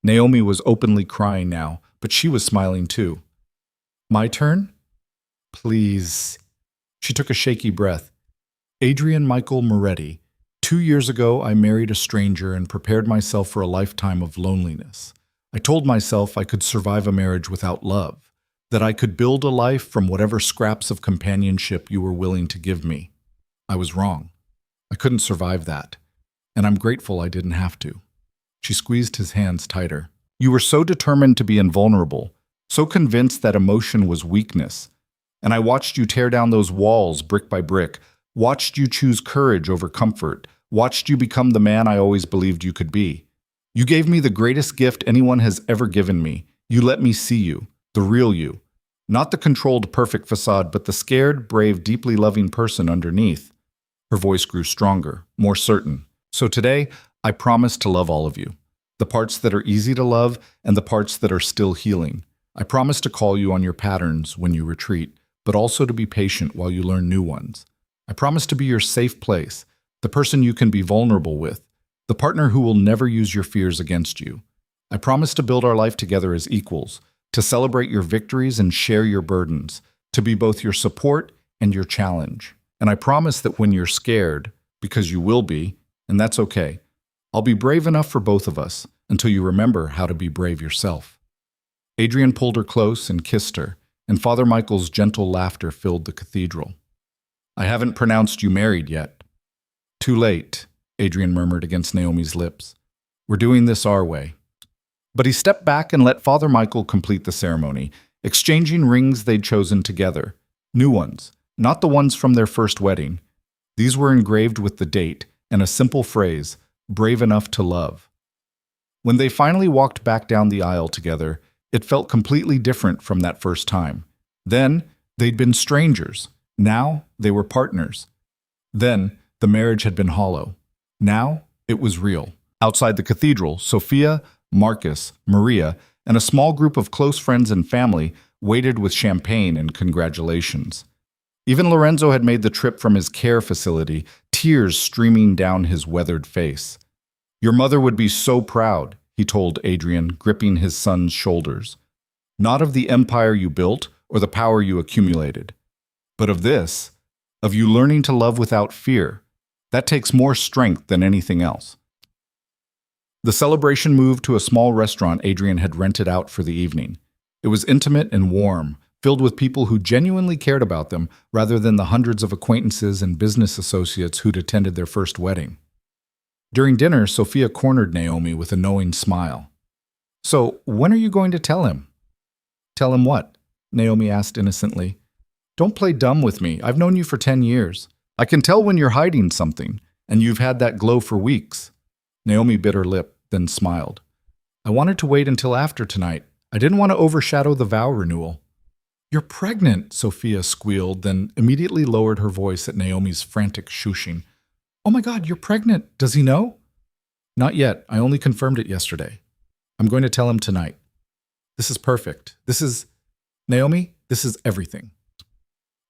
Naomi was openly crying now, but she was smiling too. My turn? Please. She took a shaky breath. Adrian Michael Moretti. 2 years ago, I married a stranger and prepared myself for a lifetime of loneliness. I told myself I could survive a marriage without love, that I could build a life from whatever scraps of companionship you were willing to give me. I was wrong. I couldn't survive that, and I'm grateful I didn't have to. She squeezed his hands tighter. You were so determined to be invulnerable, so convinced that emotion was weakness. And I watched you tear down those walls brick by brick, watched you choose courage over comfort, watched you become the man I always believed you could be. You gave me the greatest gift anyone has ever given me. You let me see you, the real you. Not the controlled, perfect facade, but the scared, brave, deeply loving person underneath. Her voice grew stronger, more certain. So today, I promise to love all of you. The parts that are easy to love and the parts that are still healing. I promise to call you on your patterns when you retreat, but also to be patient while you learn new ones. I promise to be your safe place, the person you can be vulnerable with, the partner who will never use your fears against you. I promise to build our life together as equals, to celebrate your victories and share your burdens, to be both your support and your challenge. And I promise that when you're scared, because you will be, and that's okay, I'll be brave enough for both of us until you remember how to be brave yourself. Adrian pulled her close and kissed her, and Father Michael's gentle laughter filled the cathedral. I haven't pronounced you married yet. Too late, Adrian murmured against Naomi's lips. We're doing this our way. But he stepped back and let Father Michael complete the ceremony, exchanging rings they'd chosen together. New ones, not the ones from their first wedding. These were engraved with the date and a simple phrase, brave enough to love. When they finally walked back down the aisle together, it felt completely different from that first time. Then, they'd been strangers. Now, they were partners. Then, the marriage had been hollow. Now, it was real. Outside the cathedral, Sophia, Marcus, Maria, and a small group of close friends and family waited with champagne and congratulations. Even Lorenzo had made the trip from his care facility, tears streaming down his weathered face. Your mother would be so proud, he told Adrian, gripping his son's shoulders. Not of the empire you built or the power you accumulated, but of this, of you learning to love without fear. That takes more strength than anything else. The celebration moved to a small restaurant Adrian had rented out for the evening. It was intimate and warm, filled with people who genuinely cared about them rather than the hundreds of acquaintances and business associates who'd attended their first wedding. During dinner, Sophia cornered Naomi with a knowing smile. So, when are you going to tell him? Tell him what? Naomi asked innocently. Don't play dumb with me. I've known you for 10 years. I can tell when you're hiding something, and you've had that glow for weeks. Naomi bit her lip, then smiled. I wanted to wait until after tonight. I didn't want to overshadow the vow renewal. You're pregnant, Sophia squealed, then immediately lowered her voice at Naomi's frantic shushing. Oh my God, you're pregnant. Does he know? Not yet. I only confirmed it yesterday. I'm going to tell him tonight. This is perfect. Naomi, this is everything.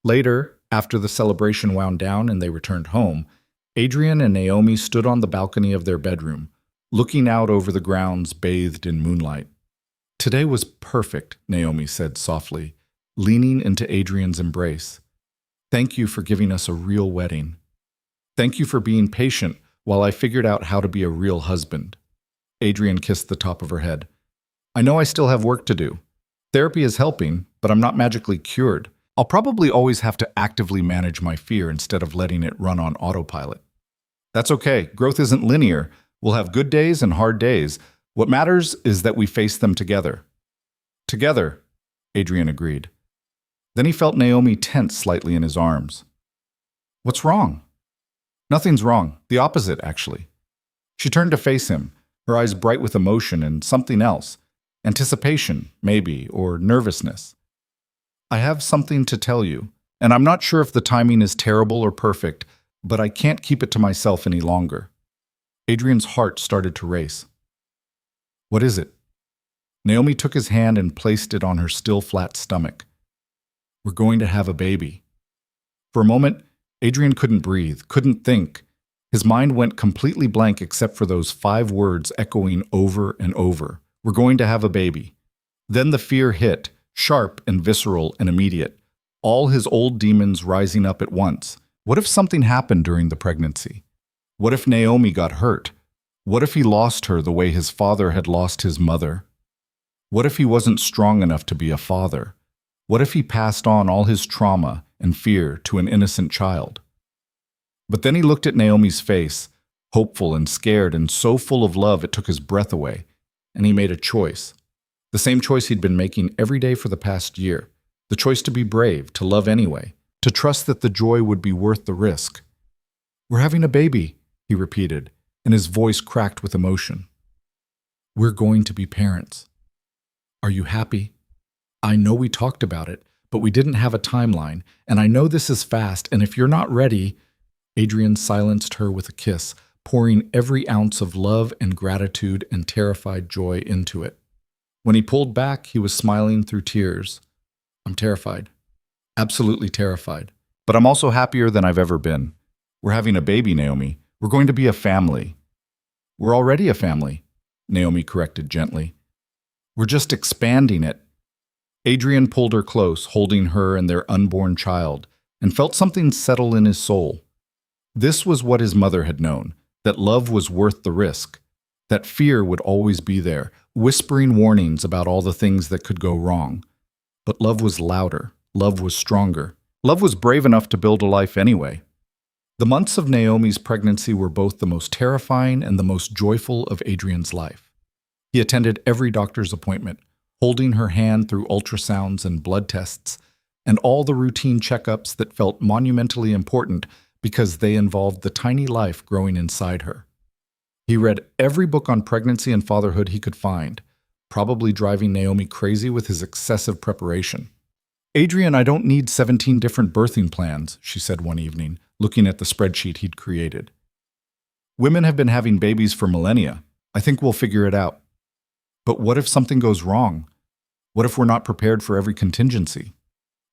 Later, after the celebration wound down and they returned home, Adrian and Naomi stood on the balcony of their bedroom, looking out over the grounds bathed in moonlight. Today was perfect, Naomi said softly, leaning into Adrian's embrace. Thank you for giving us a real wedding. Thank you for being patient while I figured out how to be a real husband. Adrian kissed the top of her head. I know I still have work to do. Therapy is helping, but I'm not magically cured. I'll probably always have to actively manage my fear instead of letting it run on autopilot. That's okay. Growth isn't linear. We'll have good days and hard days. What matters is that we face them together. Together, Adrian agreed. Then he felt Naomi tense slightly in his arms. What's wrong? Nothing's wrong. The opposite, actually. She turned to face him, her eyes bright with emotion and something else. Anticipation, maybe, or nervousness. I have something to tell you, and I'm not sure if the timing is terrible or perfect, but I can't keep it to myself any longer. Adrian's heart started to race. What is it? Naomi took his hand and placed it on her still flat stomach. We're going to have a baby. For a moment, Adrian couldn't breathe, couldn't think. His mind went completely blank except for those 5 words echoing over and over. We're going to have a baby. Then the fear hit, sharp and visceral and immediate. All his old demons rising up at once. What if something happened during the pregnancy? What if Naomi got hurt? What if he lost her the way his father had lost his mother? What if he wasn't strong enough to be a father? What if he passed on all his trauma and fear to an innocent child? But then he looked at Naomi's face, hopeful and scared and so full of love it took his breath away, and he made a choice. The same choice he'd been making every day for the past year. The choice to be brave, to love anyway, to trust that the joy would be worth the risk. We're having a baby, he repeated, and his voice cracked with emotion. We're going to be parents. Are you happy? I know we talked about it, but we didn't have a timeline, and I know this is fast, and if you're not ready... Adrian silenced her with a kiss, pouring every ounce of love and gratitude and terrified joy into it. When he pulled back, he was smiling through tears. I'm terrified. Absolutely terrified. But I'm also happier than I've ever been. We're having a baby, Naomi. We're going to be a family. We're already a family, Naomi corrected gently. We're just expanding it. Adrian pulled her close, holding her and their unborn child, and felt something settle in his soul. This was what his mother had known, that love was worth the risk, that fear would always be there, whispering warnings about all the things that could go wrong. But love was louder, love was stronger. Love was brave enough to build a life anyway. The months of Naomi's pregnancy were both the most terrifying and the most joyful of Adrian's life. He attended every doctor's appointment, holding her hand through ultrasounds and blood tests, and all the routine checkups that felt monumentally important because they involved the tiny life growing inside her. He read every book on pregnancy and fatherhood he could find, probably driving Naomi crazy with his excessive preparation. Adrian, I don't need 17 different birthing plans, she said one evening, looking at the spreadsheet he'd created. Women have been having babies for millennia. I think we'll figure it out. But what if something goes wrong? What if we're not prepared for every contingency?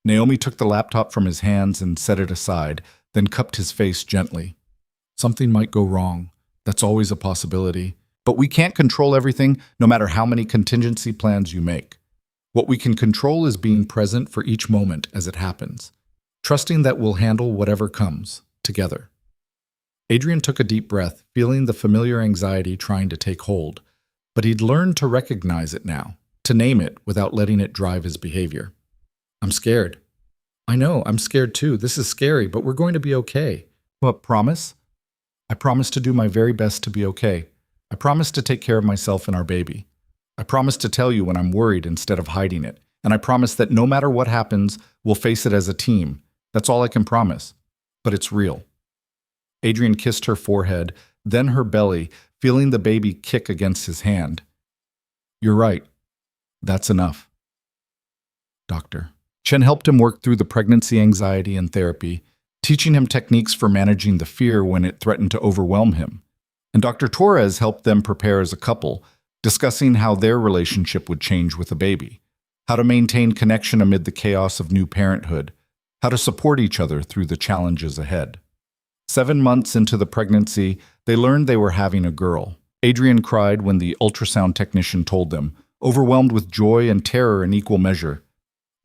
Naomi took the laptop from his hands and set it aside, then cupped his face gently. Something might go wrong. That's always a possibility. But we can't control everything, no matter how many contingency plans you make. What we can control is being present for each moment as it happens, trusting that we'll handle whatever comes, together. Adrian took a deep breath, feeling the familiar anxiety trying to take hold, but he'd learned to recognize it now, to name it without letting it drive his behavior. I'm scared. I know, I'm scared too. This is scary, but we're going to be okay. But promise? I promise to do my very best to be okay. I promise to take care of myself and our baby. I promise to tell you when I'm worried instead of hiding it. And I promise that no matter what happens, we'll face it as a team. That's all I can promise. But it's real. Adrian kissed her forehead, then her belly, feeling the baby kick against his hand. You're right. That's enough. Doctor. Chen helped him work through the pregnancy anxiety and therapy, teaching him techniques for managing the fear when it threatened to overwhelm him. And Dr. Torres helped them prepare as a couple, discussing how their relationship would change with a baby, how to maintain connection amid the chaos of new parenthood, how to support each other through the challenges ahead. 7 months into the pregnancy, they learned they were having a girl. Adrian cried when the ultrasound technician told them, overwhelmed with joy and terror in equal measure.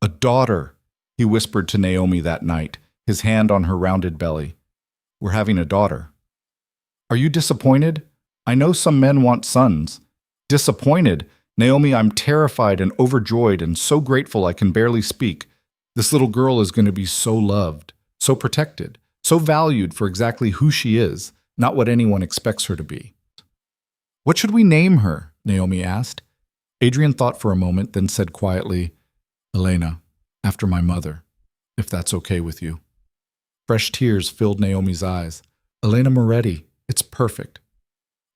A daughter, he whispered to Naomi that night, his hand on her rounded belly. We're having a daughter. Are you disappointed? I know some men want sons. Disappointed? Naomi, I'm terrified and overjoyed and so grateful I can barely speak. This little girl is going to be so loved, so protected, so valued for exactly who she is, not what anyone expects her to be. What should we name her? Naomi asked. Adrian thought for a moment, then said quietly, Elena, after my mother, if that's okay with you. Fresh tears filled Naomi's eyes. Elena Moretti, it's perfect.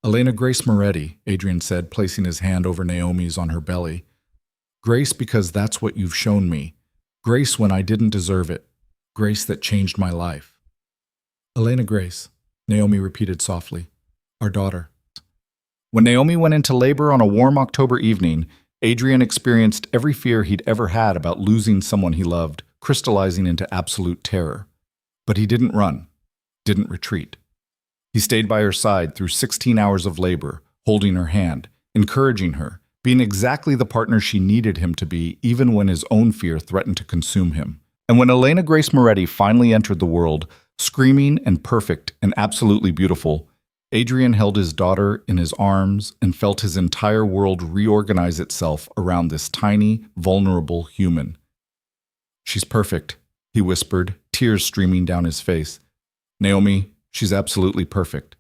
Elena Grace Moretti, Adrian said, placing his hand over Naomi's on her belly. Grace because that's what you've shown me. Grace when I didn't deserve it. Grace that changed my life. Elena Grace, Naomi repeated softly. Our daughter. When Naomi went into labor on a warm October evening, Adrian experienced every fear he'd ever had about losing someone he loved, crystallizing into absolute terror. But he didn't run, didn't retreat. He stayed by her side through 16 hours of labor, holding her hand, encouraging her, being exactly the partner she needed him to be even when his own fear threatened to consume him. And when Elena Grace Moretti finally entered the world, screaming and perfect and absolutely beautiful, Adrian held his daughter in his arms and felt his entire world reorganize itself around this tiny, vulnerable human. She's perfect, he whispered, tears streaming down his face. Naomi, she's absolutely perfect.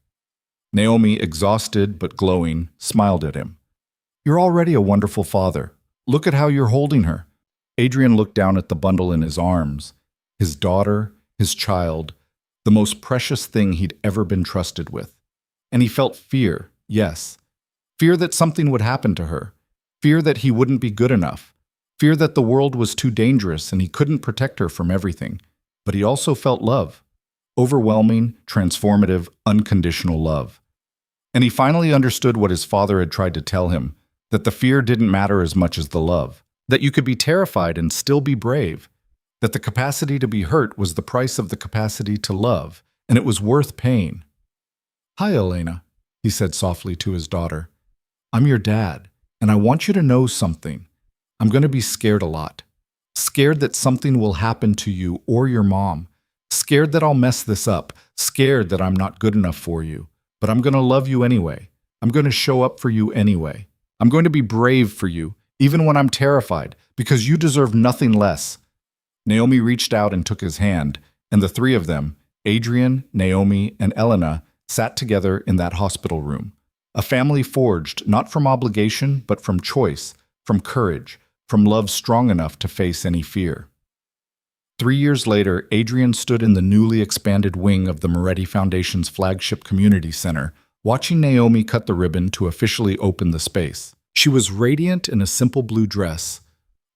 Naomi, exhausted but glowing, smiled at him. You're already a wonderful father. Look at how you're holding her. Adrian looked down at the bundle in his arms. His daughter, his child, the most precious thing he'd ever been trusted with. And he felt fear, yes. Fear that something would happen to her. Fear that he wouldn't be good enough. Fear that the world was too dangerous and he couldn't protect her from everything. But he also felt love. Overwhelming, transformative, unconditional love. And he finally understood what his father had tried to tell him, that the fear didn't matter as much as the love, that you could be terrified and still be brave, that the capacity to be hurt was the price of the capacity to love, and it was worth paying. Hi, Elena, he said softly to his daughter. I'm your dad, and I want you to know something. I'm going to be scared a lot. Scared that something will happen to you or your mom. Scared that I'll mess this up. Scared that I'm not good enough for you. But I'm going to love you anyway. I'm going to show up for you anyway. I'm going to be brave for you, even when I'm terrified, because you deserve nothing less. Naomi reached out and took his hand, and the three of them, Adrian, Naomi, and Elena, sat together in that hospital room. A family forged not from obligation, but from choice, from courage, from love strong enough to face any fear. 3 years later, Adrian stood in the newly expanded wing of the Moretti Foundation's flagship community center, watching Naomi cut the ribbon to officially open the space. She was radiant in a simple blue dress,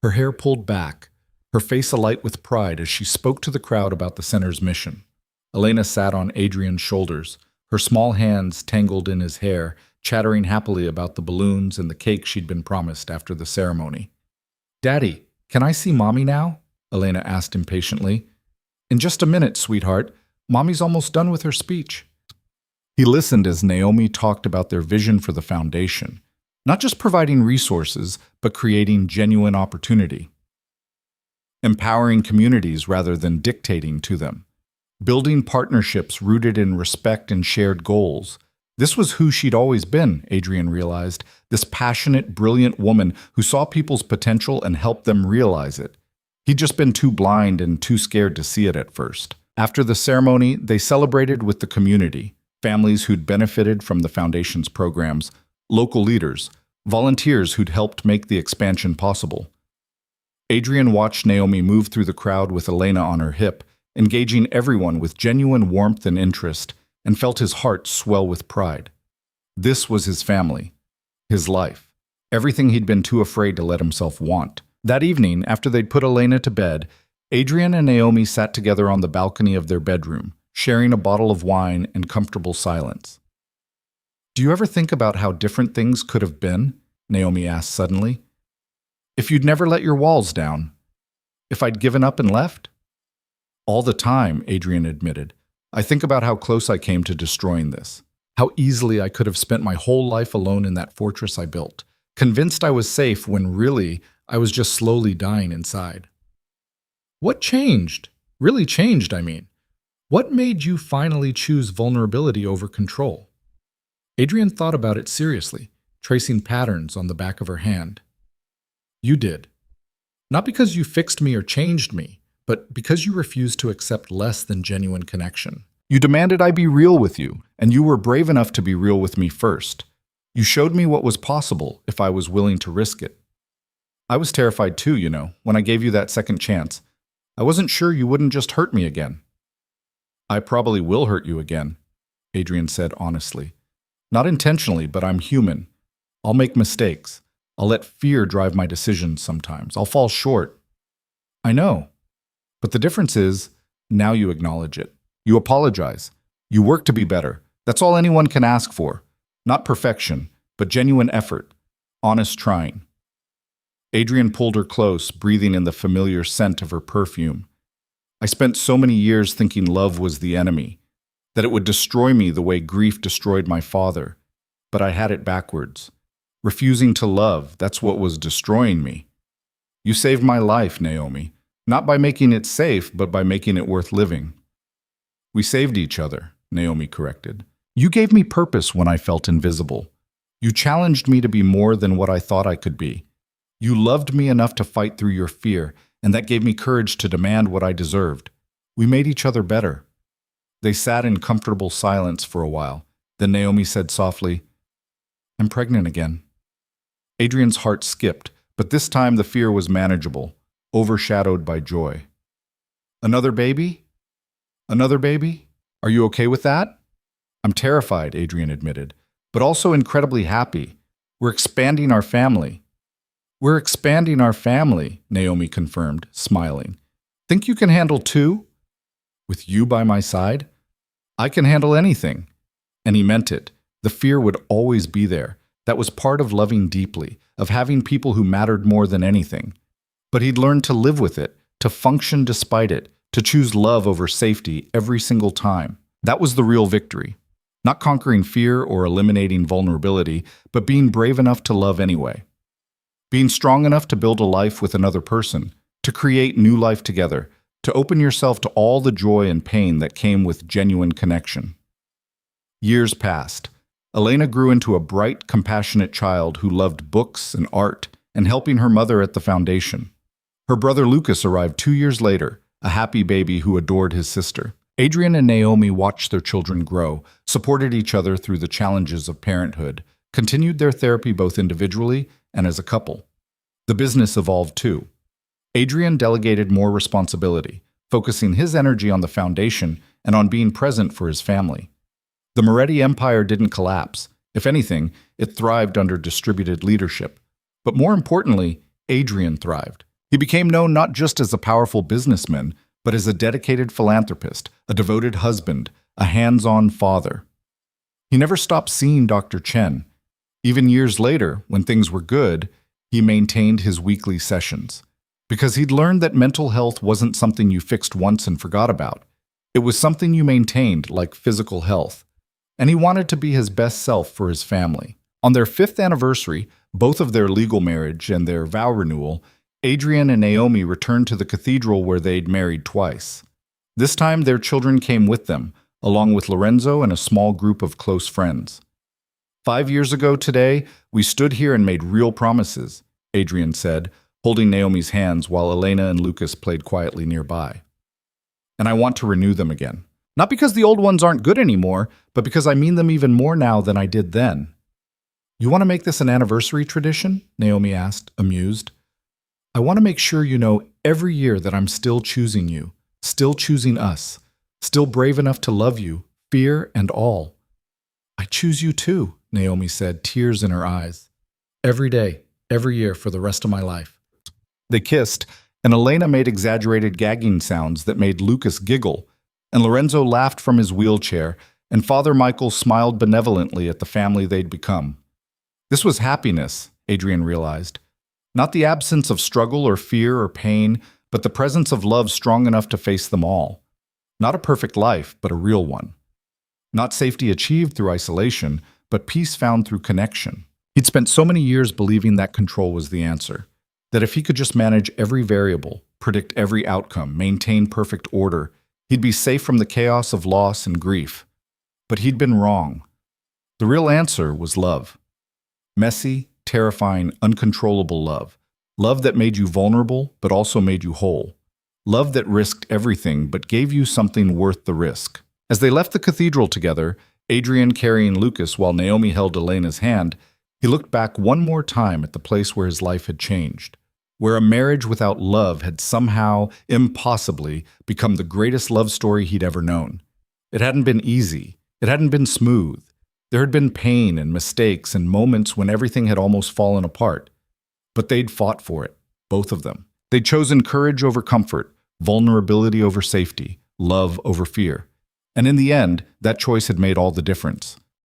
her hair pulled back, her face alight with pride as she spoke to the crowd about the center's mission. Elena sat on Adrian's shoulders, her small hands tangled in his hair, chattering happily about the balloons and the cake she'd been promised after the ceremony. Daddy, can I see Mommy now? Elena asked impatiently. In just a minute, sweetheart. Mommy's almost done with her speech. He listened as Naomi talked about their vision for the foundation, not just providing resources, but creating genuine opportunity. Empowering communities rather than dictating to them. Building partnerships rooted in respect and shared goals. This was who she'd always been, Adrian realized, this passionate, brilliant woman who saw people's potential and helped them realize it. He'd just been too blind and too scared to see it at first. After the ceremony, they celebrated with the community, families who'd benefited from the Foundation's programs, local leaders, volunteers who'd helped make the expansion possible. Adrian watched Naomi move through the crowd with Elena on her hip, engaging everyone with genuine warmth and interest, and felt his heart swell with pride. This was his family, his life, everything he'd been too afraid to let himself want. That evening, after they'd put Elena to bed, Adrian and Naomi sat together on the balcony of their bedroom, sharing a bottle of wine in comfortable silence. Do you ever think about how different things could have been? Naomi asked suddenly. If you'd never let your walls down? If I'd given up and left? All the time, Adrian admitted. I think about how close I came to destroying this. How easily I could have spent my whole life alone in that fortress I built, convinced I was safe when really I was just slowly dying inside. What changed? Really changed, I mean. What made you finally choose vulnerability over control? Adrian thought about it seriously, tracing patterns on the back of her hand. You did. Not because you fixed me or changed me, but because you refused to accept less than genuine connection. You demanded I be real with you, and you were brave enough to be real with me first. You showed me what was possible if I was willing to risk it. I was terrified too, when I gave you that second chance. I wasn't sure you wouldn't just hurt me again. I probably will hurt you again, Adrian said honestly. Not intentionally, but I'm human. I'll make mistakes. I'll let fear drive my decisions sometimes. I'll fall short. I know. But the difference is, now you acknowledge it. You apologize. You work to be better. That's all anyone can ask for. Not perfection, but genuine effort. Honest trying. Adrian pulled her close, breathing in the familiar scent of her perfume. I spent so many years thinking love was the enemy, that it would destroy me the way grief destroyed my father. But I had it backwards. Refusing to love, that's what was destroying me. You saved my life, Naomi, not by making it safe, but by making it worth living. We saved each other, Naomi corrected. You gave me purpose when I felt invisible. You challenged me to be more than what I thought I could be. You loved me enough to fight through your fear, and that gave me courage to demand what I deserved. We made each other better. They sat in comfortable silence for a while. Then Naomi said softly, I'm pregnant again. Adrian's heart skipped, but this time the fear was manageable, overshadowed by joy. Another baby? Another baby? Are you okay with that? I'm terrified, Adrian admitted, but also incredibly happy. We're expanding our family. We're expanding our family, Naomi confirmed, smiling. Think you can handle two? With you by my side? I can handle anything. And he meant it. The fear would always be there. That was part of loving deeply, of having people who mattered more than anything. But he'd learned to live with it, to function despite it, to choose love over safety every single time. That was the real victory. Not conquering fear or eliminating vulnerability, but being brave enough to love anyway. Being strong enough to build a life with another person, to create new life together, to open yourself to all the joy and pain that came with genuine connection. Years passed. Elena grew into a bright, compassionate child who loved books and art and helping her mother at the foundation. Her brother Lucas arrived 2 years later, a happy baby who adored his sister. Adrian and Naomi watched their children grow, supported each other through the challenges of parenthood, continued their therapy both individually and as a couple. The business evolved too. Adrian delegated more responsibility, focusing his energy on the foundation and on being present for his family. The Moretti empire didn't collapse. If anything, it thrived under distributed leadership. But more importantly, Adrian thrived. He became known not just as a powerful businessman, but as a dedicated philanthropist, a devoted husband, a hands-on father. He never stopped seeing Dr. Chen. Even years later, when things were good, he maintained his weekly sessions. Because he'd learned that mental health wasn't something you fixed once and forgot about. It was something you maintained, like physical health. And he wanted to be his best self for his family. On their 5th anniversary, both of their legal marriage and their vow renewal, Adrian and Naomi returned to the cathedral where they'd married twice. This time their children came with them, along with Lorenzo and a small group of close friends. 5 years ago today, we stood here and made real promises, Adrian said, holding Naomi's hands while Elena and Lucas played quietly nearby. And I want to renew them again. Not because the old ones aren't good anymore, but because I mean them even more now than I did then. You want to make this an anniversary tradition? Naomi asked, amused. I want to make sure you know every year that I'm still choosing you, still choosing us, still brave enough to love you, fear and all. I choose you too, Naomi said, tears in her eyes. Every day, every year for the rest of my life. They kissed, and Elena made exaggerated gagging sounds that made Lucas giggle, and Lorenzo laughed from his wheelchair, and Father Michael smiled benevolently at the family they'd become. This was happiness, Adrian realized. Not the absence of struggle or fear or pain, but the presence of love strong enough to face them all. Not a perfect life, but a real one. Not safety achieved through isolation, but peace found through connection. He'd spent so many years believing that control was the answer, that if he could just manage every variable, predict every outcome, maintain perfect order, He'd be safe from the chaos of loss and grief. But he'd been wrong. The real answer was love. Messy, terrifying, uncontrollable love. Love that made you vulnerable, but also made you whole. Love that risked everything, but gave you something worth the risk. As they left the cathedral together, Adrian carrying Lucas while Naomi held Elena's hand, he looked back one more time at the place where his life had changed, where a marriage without love had somehow, impossibly, become the greatest love story he'd ever known. It hadn't been easy. It hadn't been smooth. There had been pain and mistakes and moments when everything had almost fallen apart. But they'd fought for it, both of them. They'd chosen courage over comfort, vulnerability over safety, love over fear. And in the end, that choice had made all the difference.